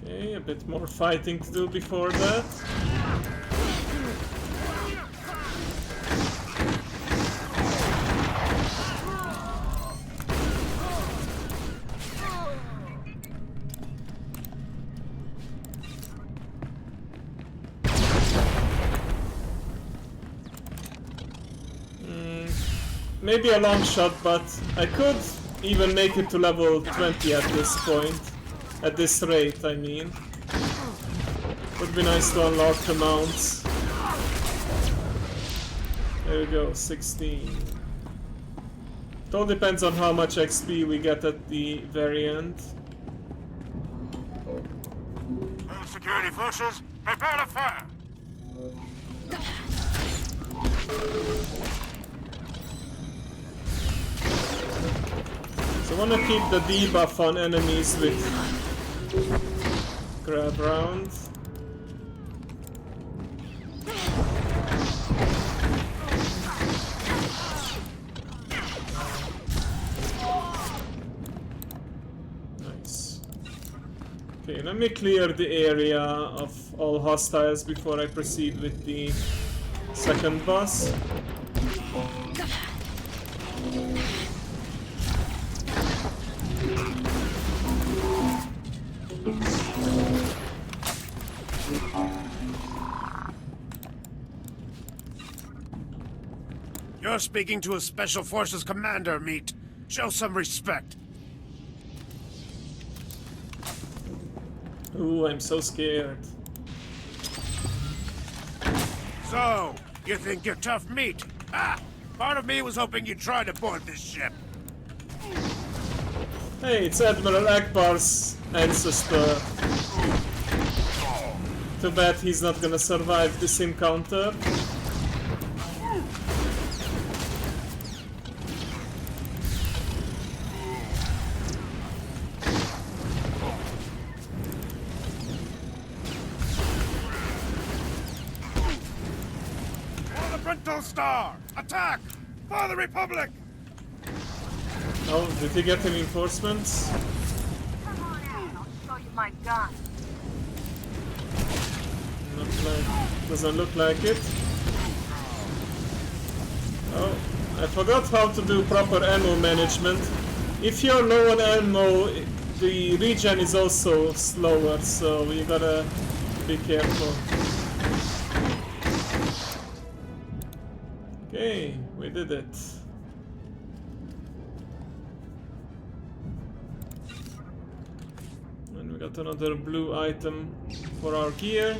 Okay, a bit more fighting to do before that. Maybe a long shot, but I could even make it to level 20 at this point. At this rate, I mean. Would be nice to unlock the mounts. There we go, 16. It all depends on how much XP we get at the very end. Security forces, prepare to fire! So I want to keep the debuff on enemies with grab round. Nice. Okay, let me clear the area of all hostiles before I proceed with the second boss. You're speaking to a Special Forces commander, Meat. Show some respect. Ooh, I'm so scared. So, you think you're tough meat? Ah! Part of me was hoping you'd try to board this ship. Hey, it's Admiral Akbar's ancestor. Too bad he's not gonna survive this encounter. For the Brental Star! Attack! For the Republic! Oh, did he get any reinforcements? Come on in, I'll show you my gun. Doesn't look like it. Oh, I forgot how to do proper ammo management. If you're low on ammo, the regen is also slower, so you gotta be careful. Okay, we did it. And we got another blue item for our gear.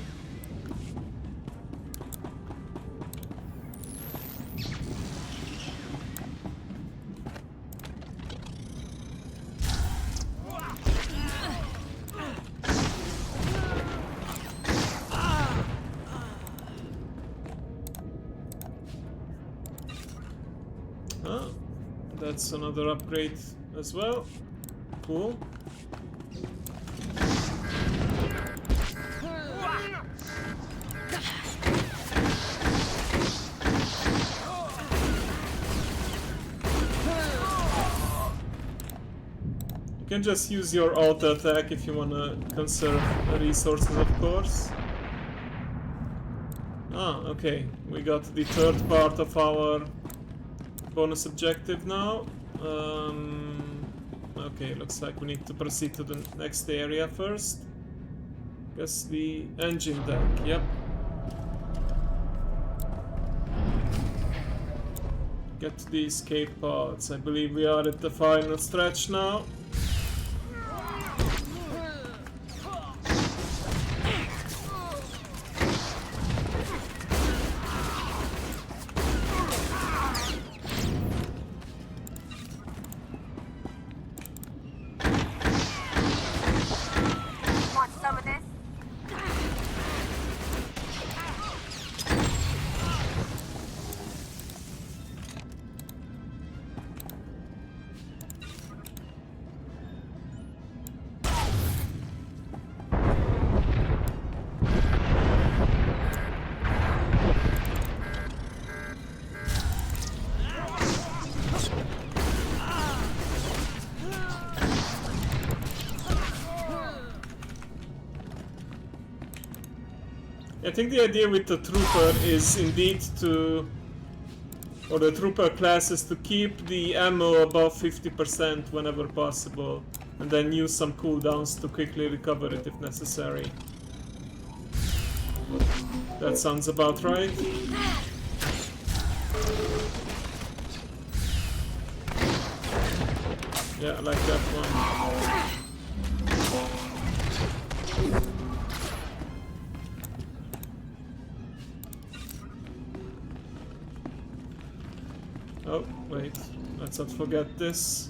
That's another upgrade as well. Cool. You can just use your auto attack if you want to conserve resources, of course. Ah, okay. We got the third part of our bonus objective now. Okay, looks like we need to proceed to the next area first. Guess the engine deck, yep. Get the escape pods. I believe we are at the final stretch now. I think the idea with the trooper is indeed to, or the trooper class is to keep the ammo above 50% whenever possible, and then use some cooldowns to quickly recover it if necessary. That sounds about right. Yeah, I like that one. Oh, wait, let's not forget this.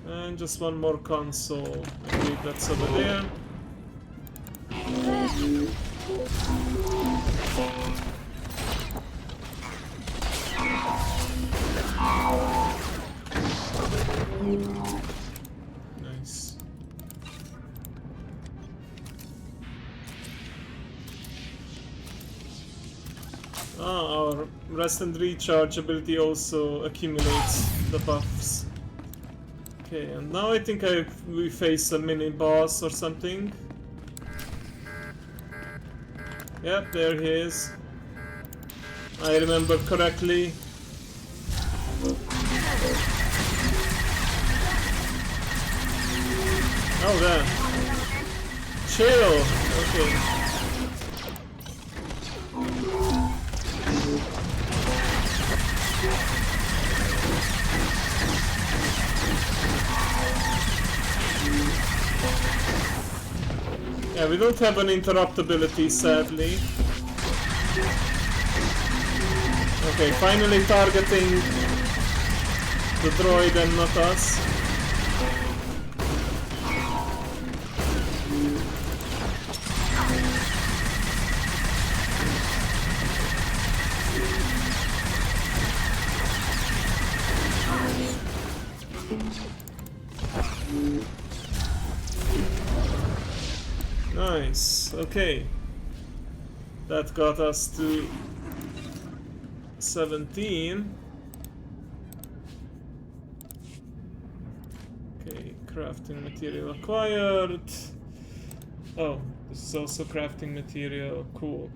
And just one more console. I believe that's over there. Nice. Our rest and recharge ability also accumulates the buffs. Okay, and now I think we face a mini boss or something. Yep, there he is. I remember correctly. Oh, there. Chill. Okay. Yeah, we don't have an interrupt ability, sadly. Okay, finally targeting the droid and not us. Nice, okay. That got us to 17. Okay, crafting material acquired. Oh, this is also crafting material, cool.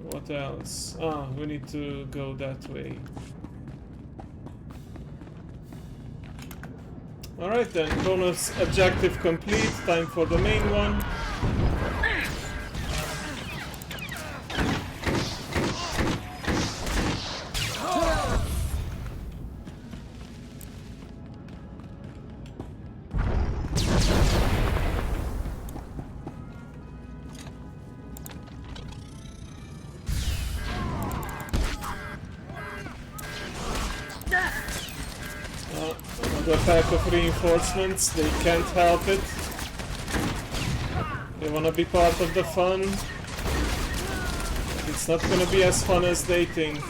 What else? Ah, we need to go that way. Alright then, bonus objective complete, time for the main one. Another pack of reinforcements, they can't help it. They wanna be part of the fun. It's not gonna be as fun as they think.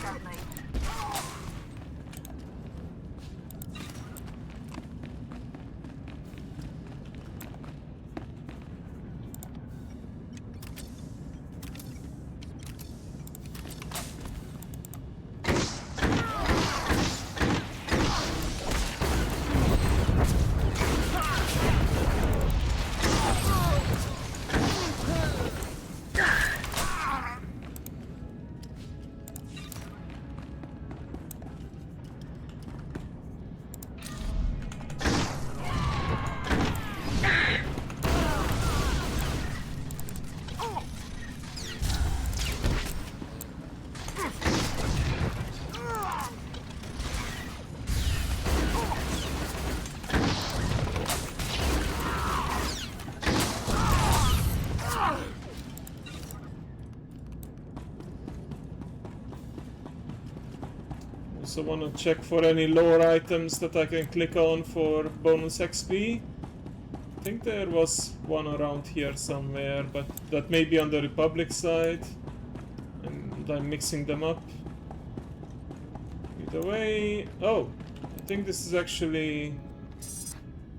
Also want to check for any lore items that I can click on for bonus XP. I think there was one around here somewhere, but that may be on the Republic side. And I'm mixing them up. Either way... Oh! I think this is actually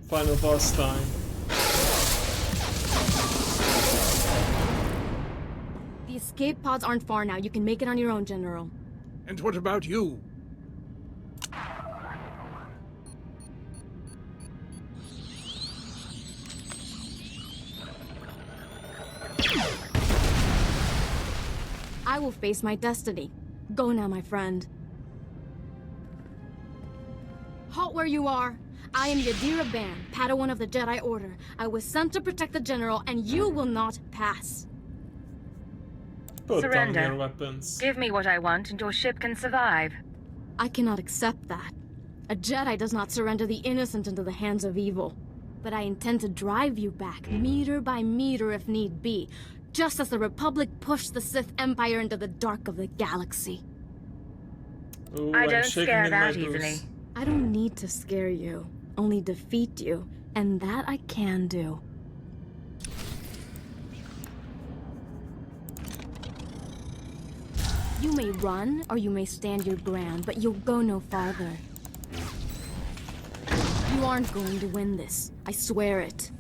final boss time. The escape pods aren't far now. You can make it on your own, General. And what about you? I will face my destiny. Go now, my friend. Halt where you are. I am Yadira Ban, Padawan of the Jedi Order. I was sent to protect the General, and you will not pass. Put Surrender. down your weapons. Give me what I want, and your ship can survive. I cannot accept that. A Jedi does not surrender the innocent into the hands of evil. But I intend to drive you back, meter by meter if need be, just as the Republic pushed the Sith Empire into the dark of the galaxy. Ooh, I I'm don't shaking scare in my that boots. easily. I don't need to scare you, only defeat you, and that I can do. You may run, or you may stand your ground, but you'll go no farther. You aren't going to win this. I swear it.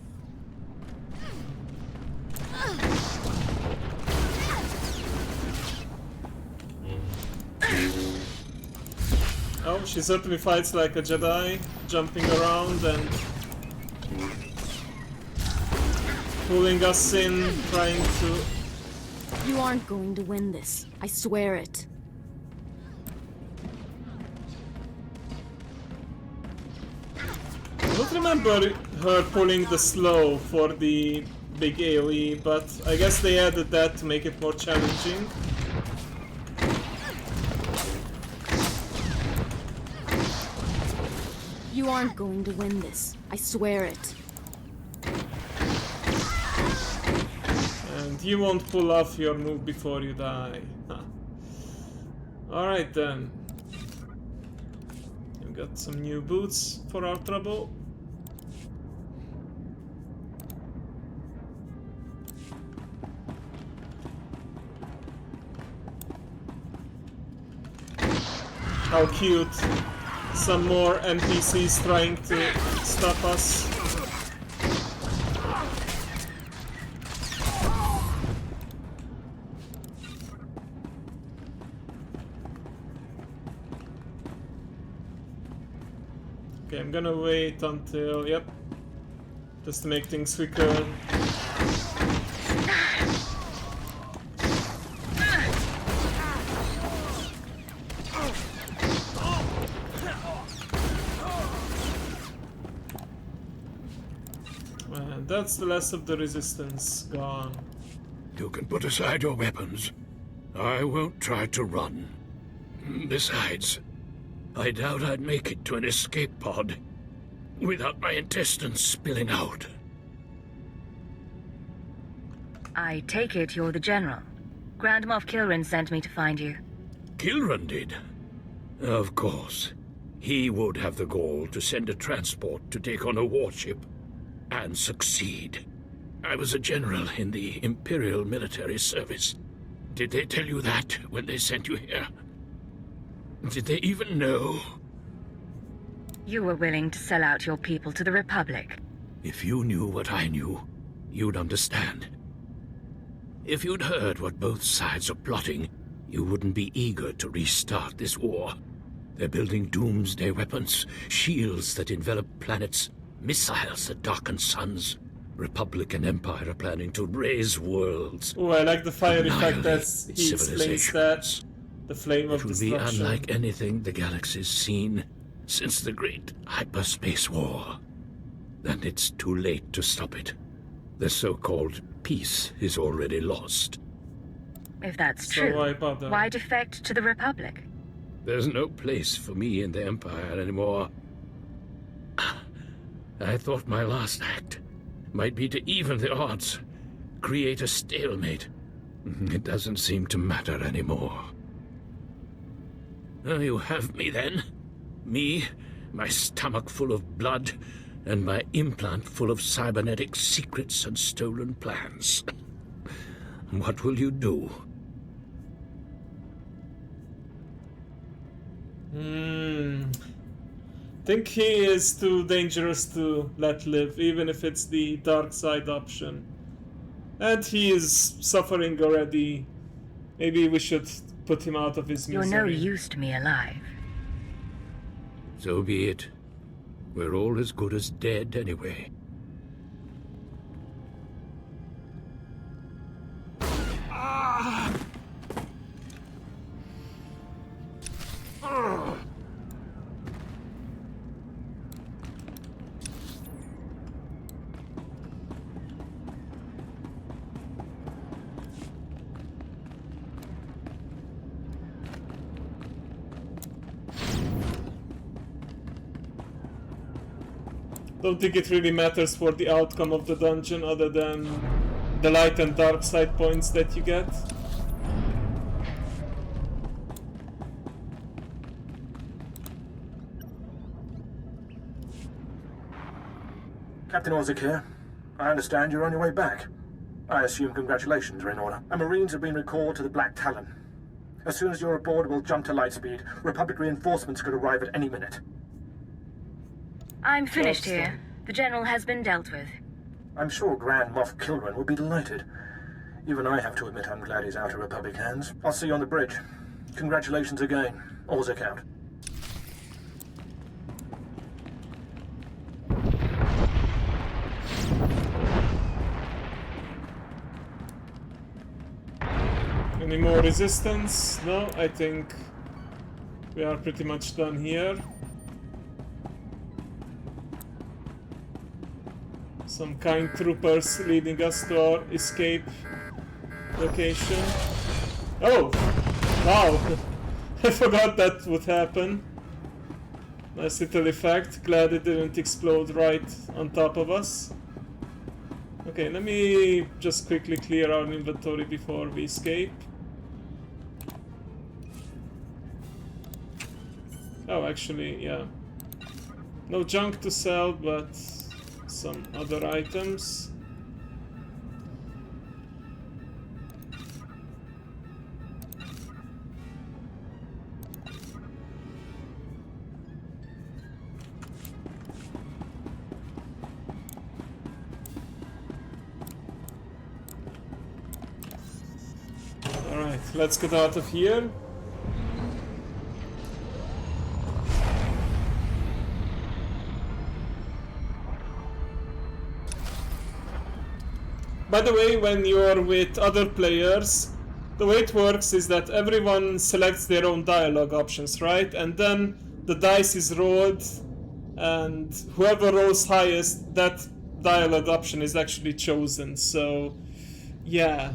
Oh, she certainly fights like a Jedi, jumping around and pulling us in, trying to... You aren't going to win this. I swear it. I don't remember her pulling the slow for the big AoE, but I guess they added that to make it more challenging. You aren't going to win this. I swear it. you won't pull off your move before you die. Huh. Alright then. We've got some new boots for our trouble. How cute. Some more NPCs trying to stop us. Okay, I'm gonna wait until... Yep. Just to make things quicker. And that's the last of the resistance gone. You can put aside your weapons. I won't try to run. Besides, I doubt I'd make it to an escape pod without my intestines spilling out. I take it you're the General. Grand Moff Kilrin sent me to find you. Kilrin did? Of course. He would have the gall to send a transport to take on a warship and succeed. I was a general in the Imperial military service. Did they tell you that when they sent you here? Did they even know? You were willing to sell out your people to the Republic. If you knew what I knew, you'd understand. If you'd heard what both sides are plotting, you wouldn't be eager to restart this war. They're building doomsday weapons, shields that envelop planets, missiles that darken suns. Republic and Empire are planning to raise worlds. Oh, I like the fire effect as he explains that. The flame of destruction. It will be unlike anything the galaxy's seen since the great hyperspace war. And it's too late to stop it. The so-called peace is already lost. If that's So true, why bother? why defect to the Republic? There's no place for me in the Empire anymore. I thought my last act might be to even the odds, create a stalemate. It doesn't seem to matter anymore. You have me then. Me, my stomach full of blood, and my implant full of cybernetic secrets and stolen plans. What will you do? Think he is too dangerous to let live, even if it's the dark side option. And he is suffering already. Maybe we should put him out of his misery. You're no use to me alive. So be it. We're all as good as dead anyway. Don't think it really matters for the outcome of the dungeon other than the light and dark side points that you get. Captain Orzik here. I understand you're on your way back. I assume congratulations are in order. Our Marines have been recalled to the Black Talon. As soon as you're aboard, we'll jump to lightspeed. Republic reinforcements could arrive at any minute. I'm finished here. The General has been dealt with. I'm sure Grand Moff Kilrin will be delighted. Even I have to admit I'm glad he's out of Republic hands. I'll see you on the bridge. Congratulations again. Orzik out. Any more resistance? No, I think we are pretty much done here. Some kind troopers leading us to our escape location. Oh! Wow! I forgot that would happen. Nice little effect. Glad it didn't explode right on top of us. Okay, let me just quickly clear our inventory before we escape. Oh, actually, yeah. No junk to sell, but some other items. Alright, let's get out of here. By the way, when you're with other players, the way it works is that everyone selects their own dialogue options, right? And then the dice is rolled, and whoever rolls highest, that dialogue option is actually chosen. So, yeah,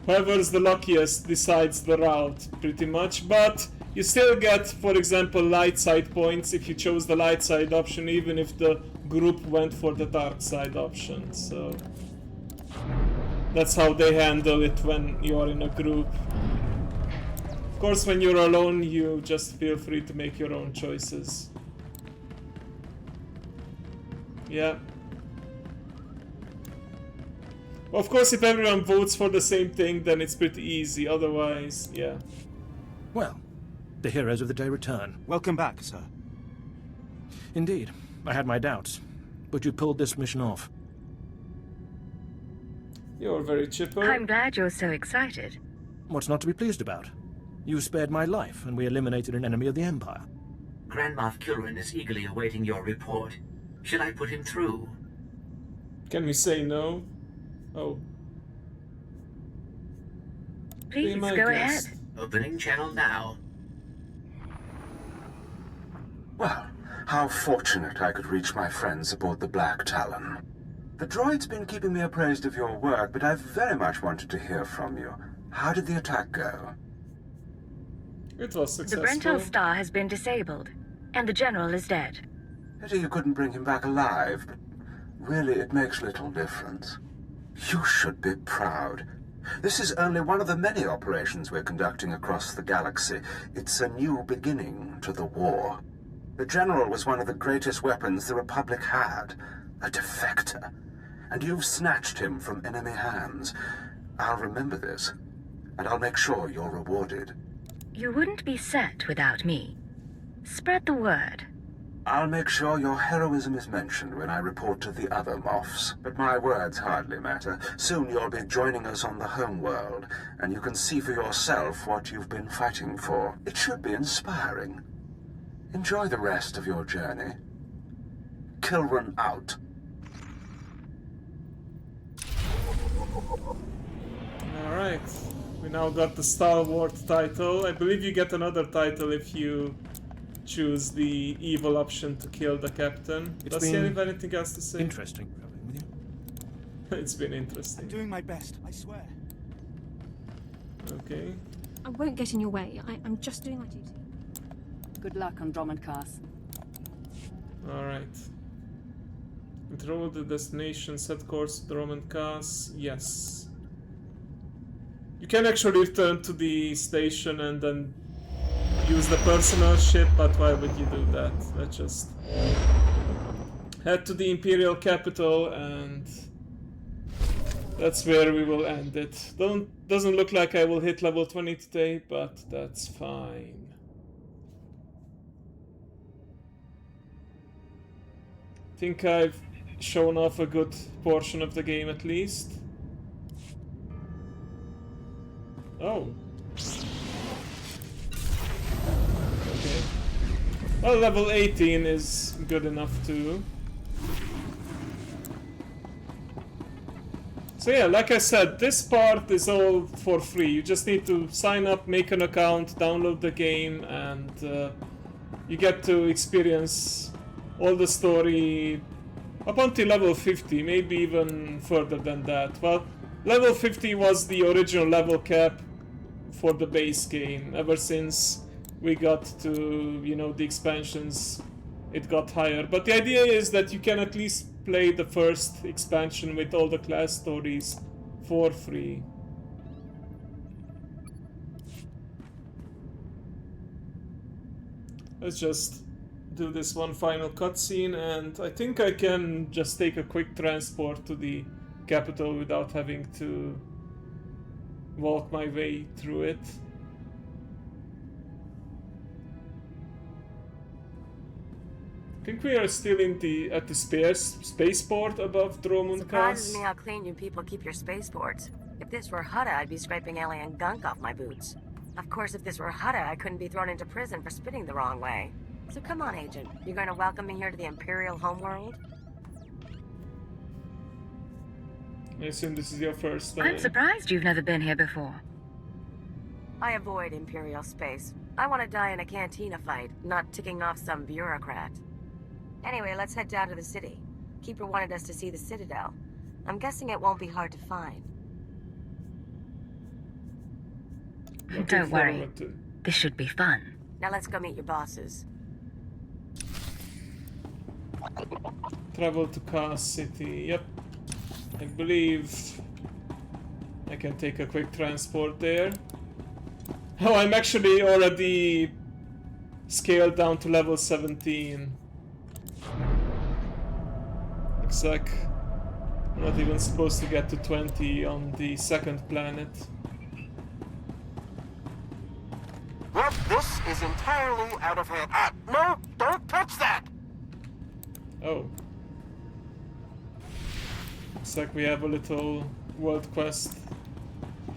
whoever's the luckiest decides the route, pretty much. But you still get, for example, light side points if you chose the light side option, even if the group went for the dark side option. So that's how they handle it when you're in a group. Of course, when you're alone, you just feel free to make your own choices. Yeah. Of course, if everyone votes for the same thing, then it's pretty easy. Otherwise, yeah. Well, the heroes of the day return. Welcome back, sir. Indeed. I had my doubts, but you pulled this mission off. You're very chipper. I'm glad you're so excited. What's not to be pleased about? You spared my life, and we eliminated an enemy of the Empire. Grand Moff Kilrin is eagerly awaiting your report. Should I put him through? Can we say no? Oh. Please, go ahead. Opening channel now. Well, how fortunate I could reach my friends aboard the Black Talon. The droid's been keeping me appraised of your work, but I've very much wanted to hear from you. How did the attack go? It was successful. The Brental Star has been disabled, and the General is dead. Pity you couldn't bring him back alive, but really it makes little difference. You should be proud. This is only one of the many operations we're conducting across the galaxy. It's a new beginning to the war. The General was one of the greatest weapons the Republic had, a defector. And you've snatched him from enemy hands. I'll remember this, and I'll make sure you're rewarded. You wouldn't be set without me. Spread the word. I'll make sure your heroism is mentioned when I report to the other Moffs, but my words hardly matter. Soon you'll be joining us on the homeworld, and you can see for yourself what you've been fighting for. It should be inspiring. Enjoy the rest of your journey. Kilrin out. Alright. We now got the Stalwart title. I believe you get another title if you choose the evil option to kill the captain. Does he have anything else to say? Interesting traveling with you. It's been interesting. I'm doing my best, I swear. Okay. I won't get in your way. I'm just doing my duty. Good luck on Drummond Cast. Alright. Control the destination, set course to Drummond Cast. Yes. You can actually return to the station and then use the personal ship, but why would you do that? Let's just head to the Imperial capital, and that's where we will end it. Doesn't look like I will hit level 20 today, but that's fine. Think I've shown off a good portion of the game at least. Oh. Okay. Well, level 18 is good enough too. So yeah, like I said, this part is all for free. You just need to sign up, make an account, download the game, and you get to experience all the story up until level 50, maybe even further than that. Well, level 50 was the original level cap for the base game. Ever since we got to, you know, the expansions, it got higher. But the idea is that you can at least play the first expansion with all the class stories for free. Let's just do this one final cutscene, and I think I can just take a quick transport to the capital without having to walk my way through it. I think we are still in at the spaceport above Dromunkas. Surprises me how clean you people keep your spaceports. If this were Hutta, I'd be scraping alien gunk off my boots. Of course, if this were Hutta, I couldn't be thrown into prison for spitting the wrong way. So come on, Agent. You're going to welcome me here to the Imperial homeworld? I assume this is your first time. I'm surprised you've never been here before. I avoid Imperial space. I want to die in a cantina fight, not ticking off some bureaucrat. Anyway, let's head down to the city. Keeper wanted us to see the Citadel. I'm guessing it won't be hard to find. Don't worry. This should be fun. Now let's go meet your bosses. Travel to Kaz City. Yep. I believe I can take a quick transport there. Oh, I'm actually already scaled down to level 17. Looks like I'm not even supposed to get to 20 on the second planet. Well, this is entirely out of hand. Ah, no, don't touch that! Oh. Looks like we have a little world quest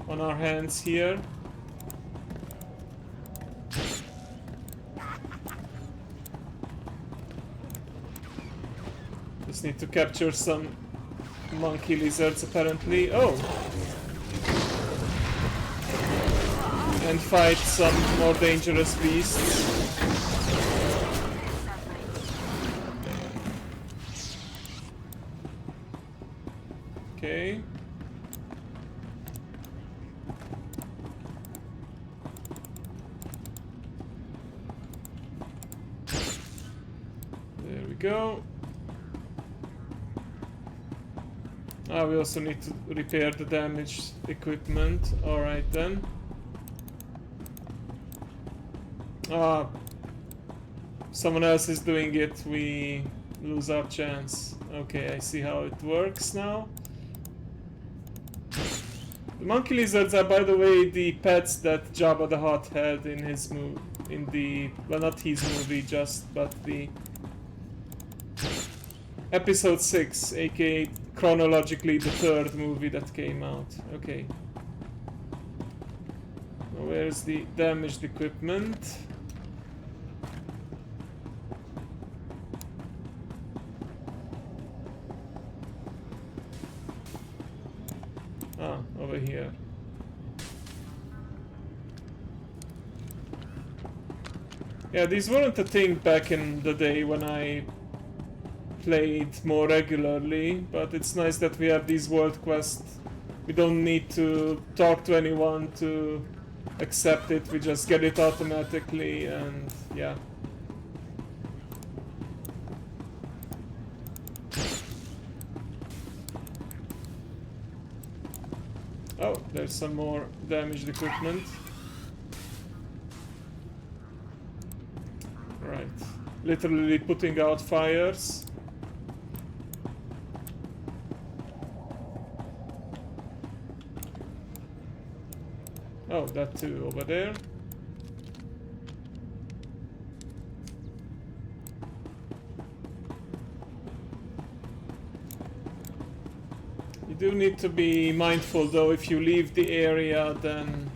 on our hands here. Just need to capture some monkey lizards apparently. Oh! And fight some more dangerous beasts. Okay. There we go. Ah, we also need to repair the damaged equipment. Alright then. Ah, someone else is doing it, we lose our chance. Okay, I see how it works now. The monkey lizards are, by the way, the pets that Jabba the Hutt had in his movie, in the, well, not his movie just, but the episode 6, aka chronologically the third movie that came out. Okay. Now, where's the damaged equipment? Ah, over here. Yeah, these weren't a thing back in the day when I played more regularly, but it's nice that we have these world quests. We don't need to talk to anyone to accept it, we just get it automatically, and yeah. Oh, there's some more damaged equipment. Right. Literally putting out fires. Oh, that too, over there. You do need to be mindful though, if you leave the area then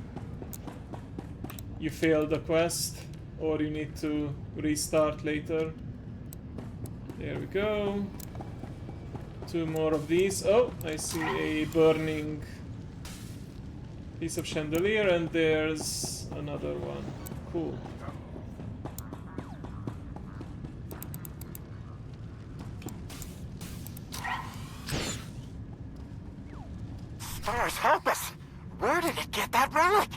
you fail the quest, or you need to restart later. There we go. 2 more of these. Oh, I see a burning piece of chandelier, and there's another one. Cool. Stars, help us! Where did it get that relic?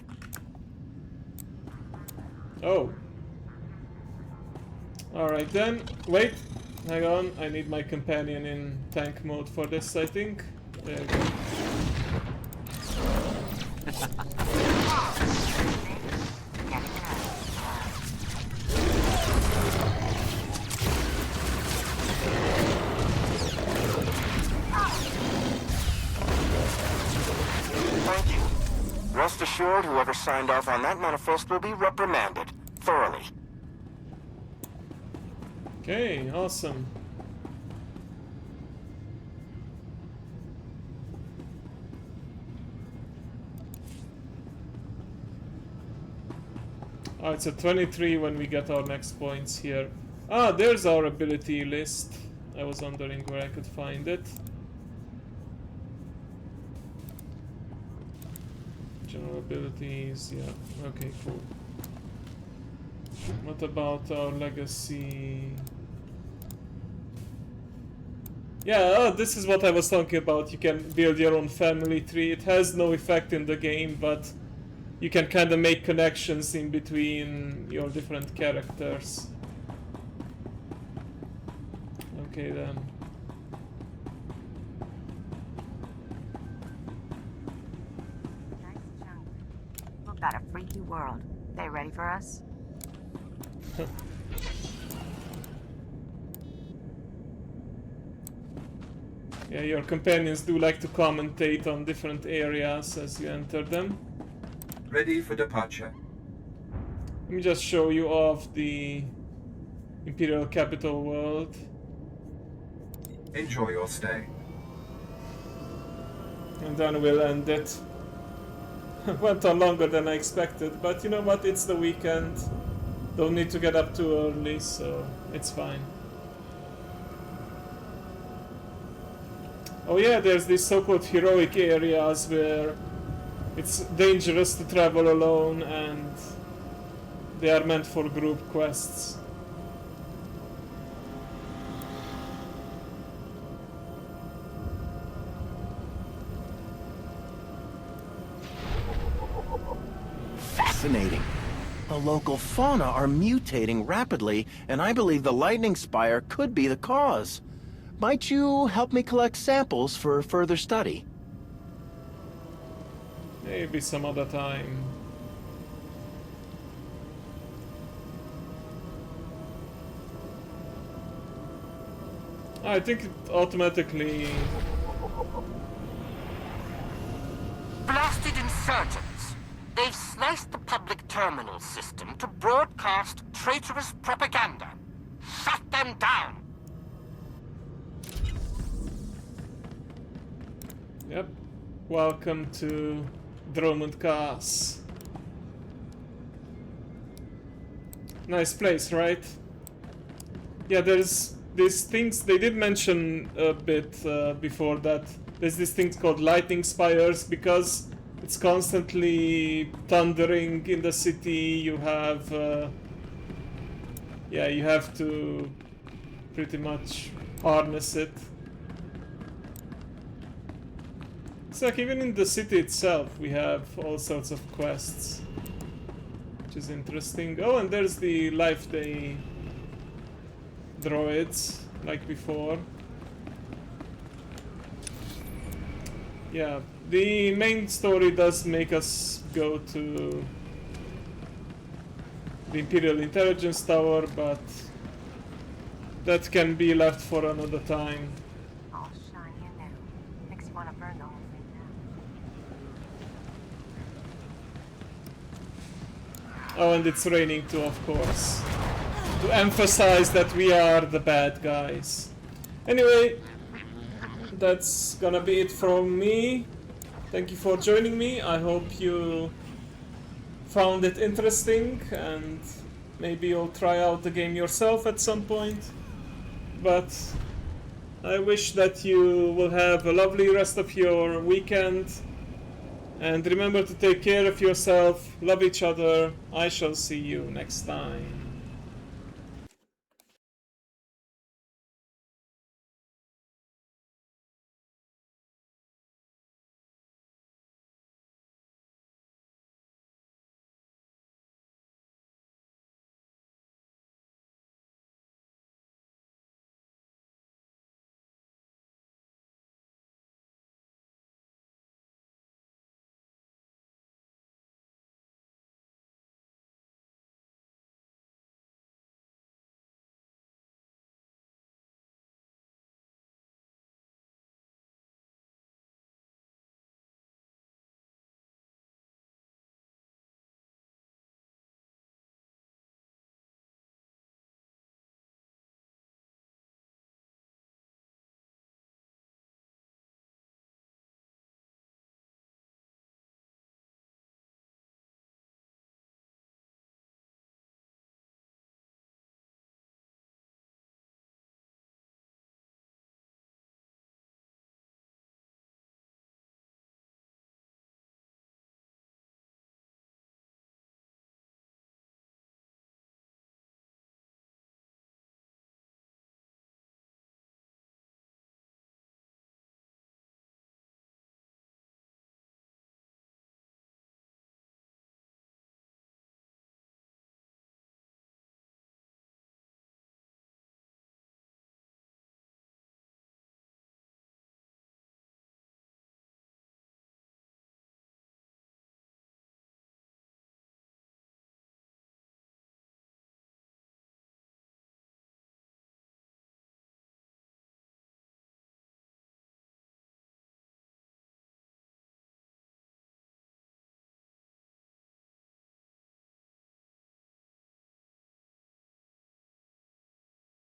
Oh. Alright then. Wait. Hang on, I need my companion in tank mode for this, I think. There we go. Thank you. Rest assured, whoever signed off on that manifest will be reprimanded thoroughly. Okay, awesome. Oh, it's at 23 when we get our next points here. Ah, there's our ability list. I was wondering where I could find it. General abilities, yeah, okay, cool. What about our legacy? Yeah, oh, this is what I was talking about. You can build your own family tree. It has no effect in the game, but you can kind of make connections in between your different characters. Okay then. We've got a freaky world. They ready for us? Yeah, your companions do like to commentate on different areas as you enter them. Ready for departure. Let me just show you off the Imperial Capital world. Enjoy your stay. And then we'll end it. Went on longer than I expected, but you know what? It's the weekend. Don't need to get up too early, so it's fine. Oh yeah, there's these so-called heroic areas where it's dangerous to travel alone and they are meant for group quests. Fascinating. The local fauna are mutating rapidly, and I believe the lightning spire could be the cause. Might you help me collect samples for further study? Maybe some other time. I think it automatically... Blasted insurgents! They've sliced the public terminal system to broadcast traitorous propaganda. Shut them down! Yep. Welcome to Dromund Cars. Nice place, right? Yeah, there's these things, they did mention a bit before that. There's this thing called lightning spires because it's constantly thundering in the city. You have... yeah, you have to pretty much harness it. It's like even in the city itself we have all sorts of quests, which is interesting. Oh, and there's the Life Day droids, like before. Yeah, the main story does make us go to the Imperial Intelligence Tower, but that can be left for another time. All shiny and new. Makes you want to burn the whole thing down. Oh, and it's raining too, of course. To emphasize that we are the bad guys. Anyway, that's gonna be it from me. Thank you for joining me. I hope you found it interesting and maybe you'll try out the game yourself at some point. But I wish that you will have a lovely rest of your weekend. And remember to take care of yourself, love each other. I shall see you next time.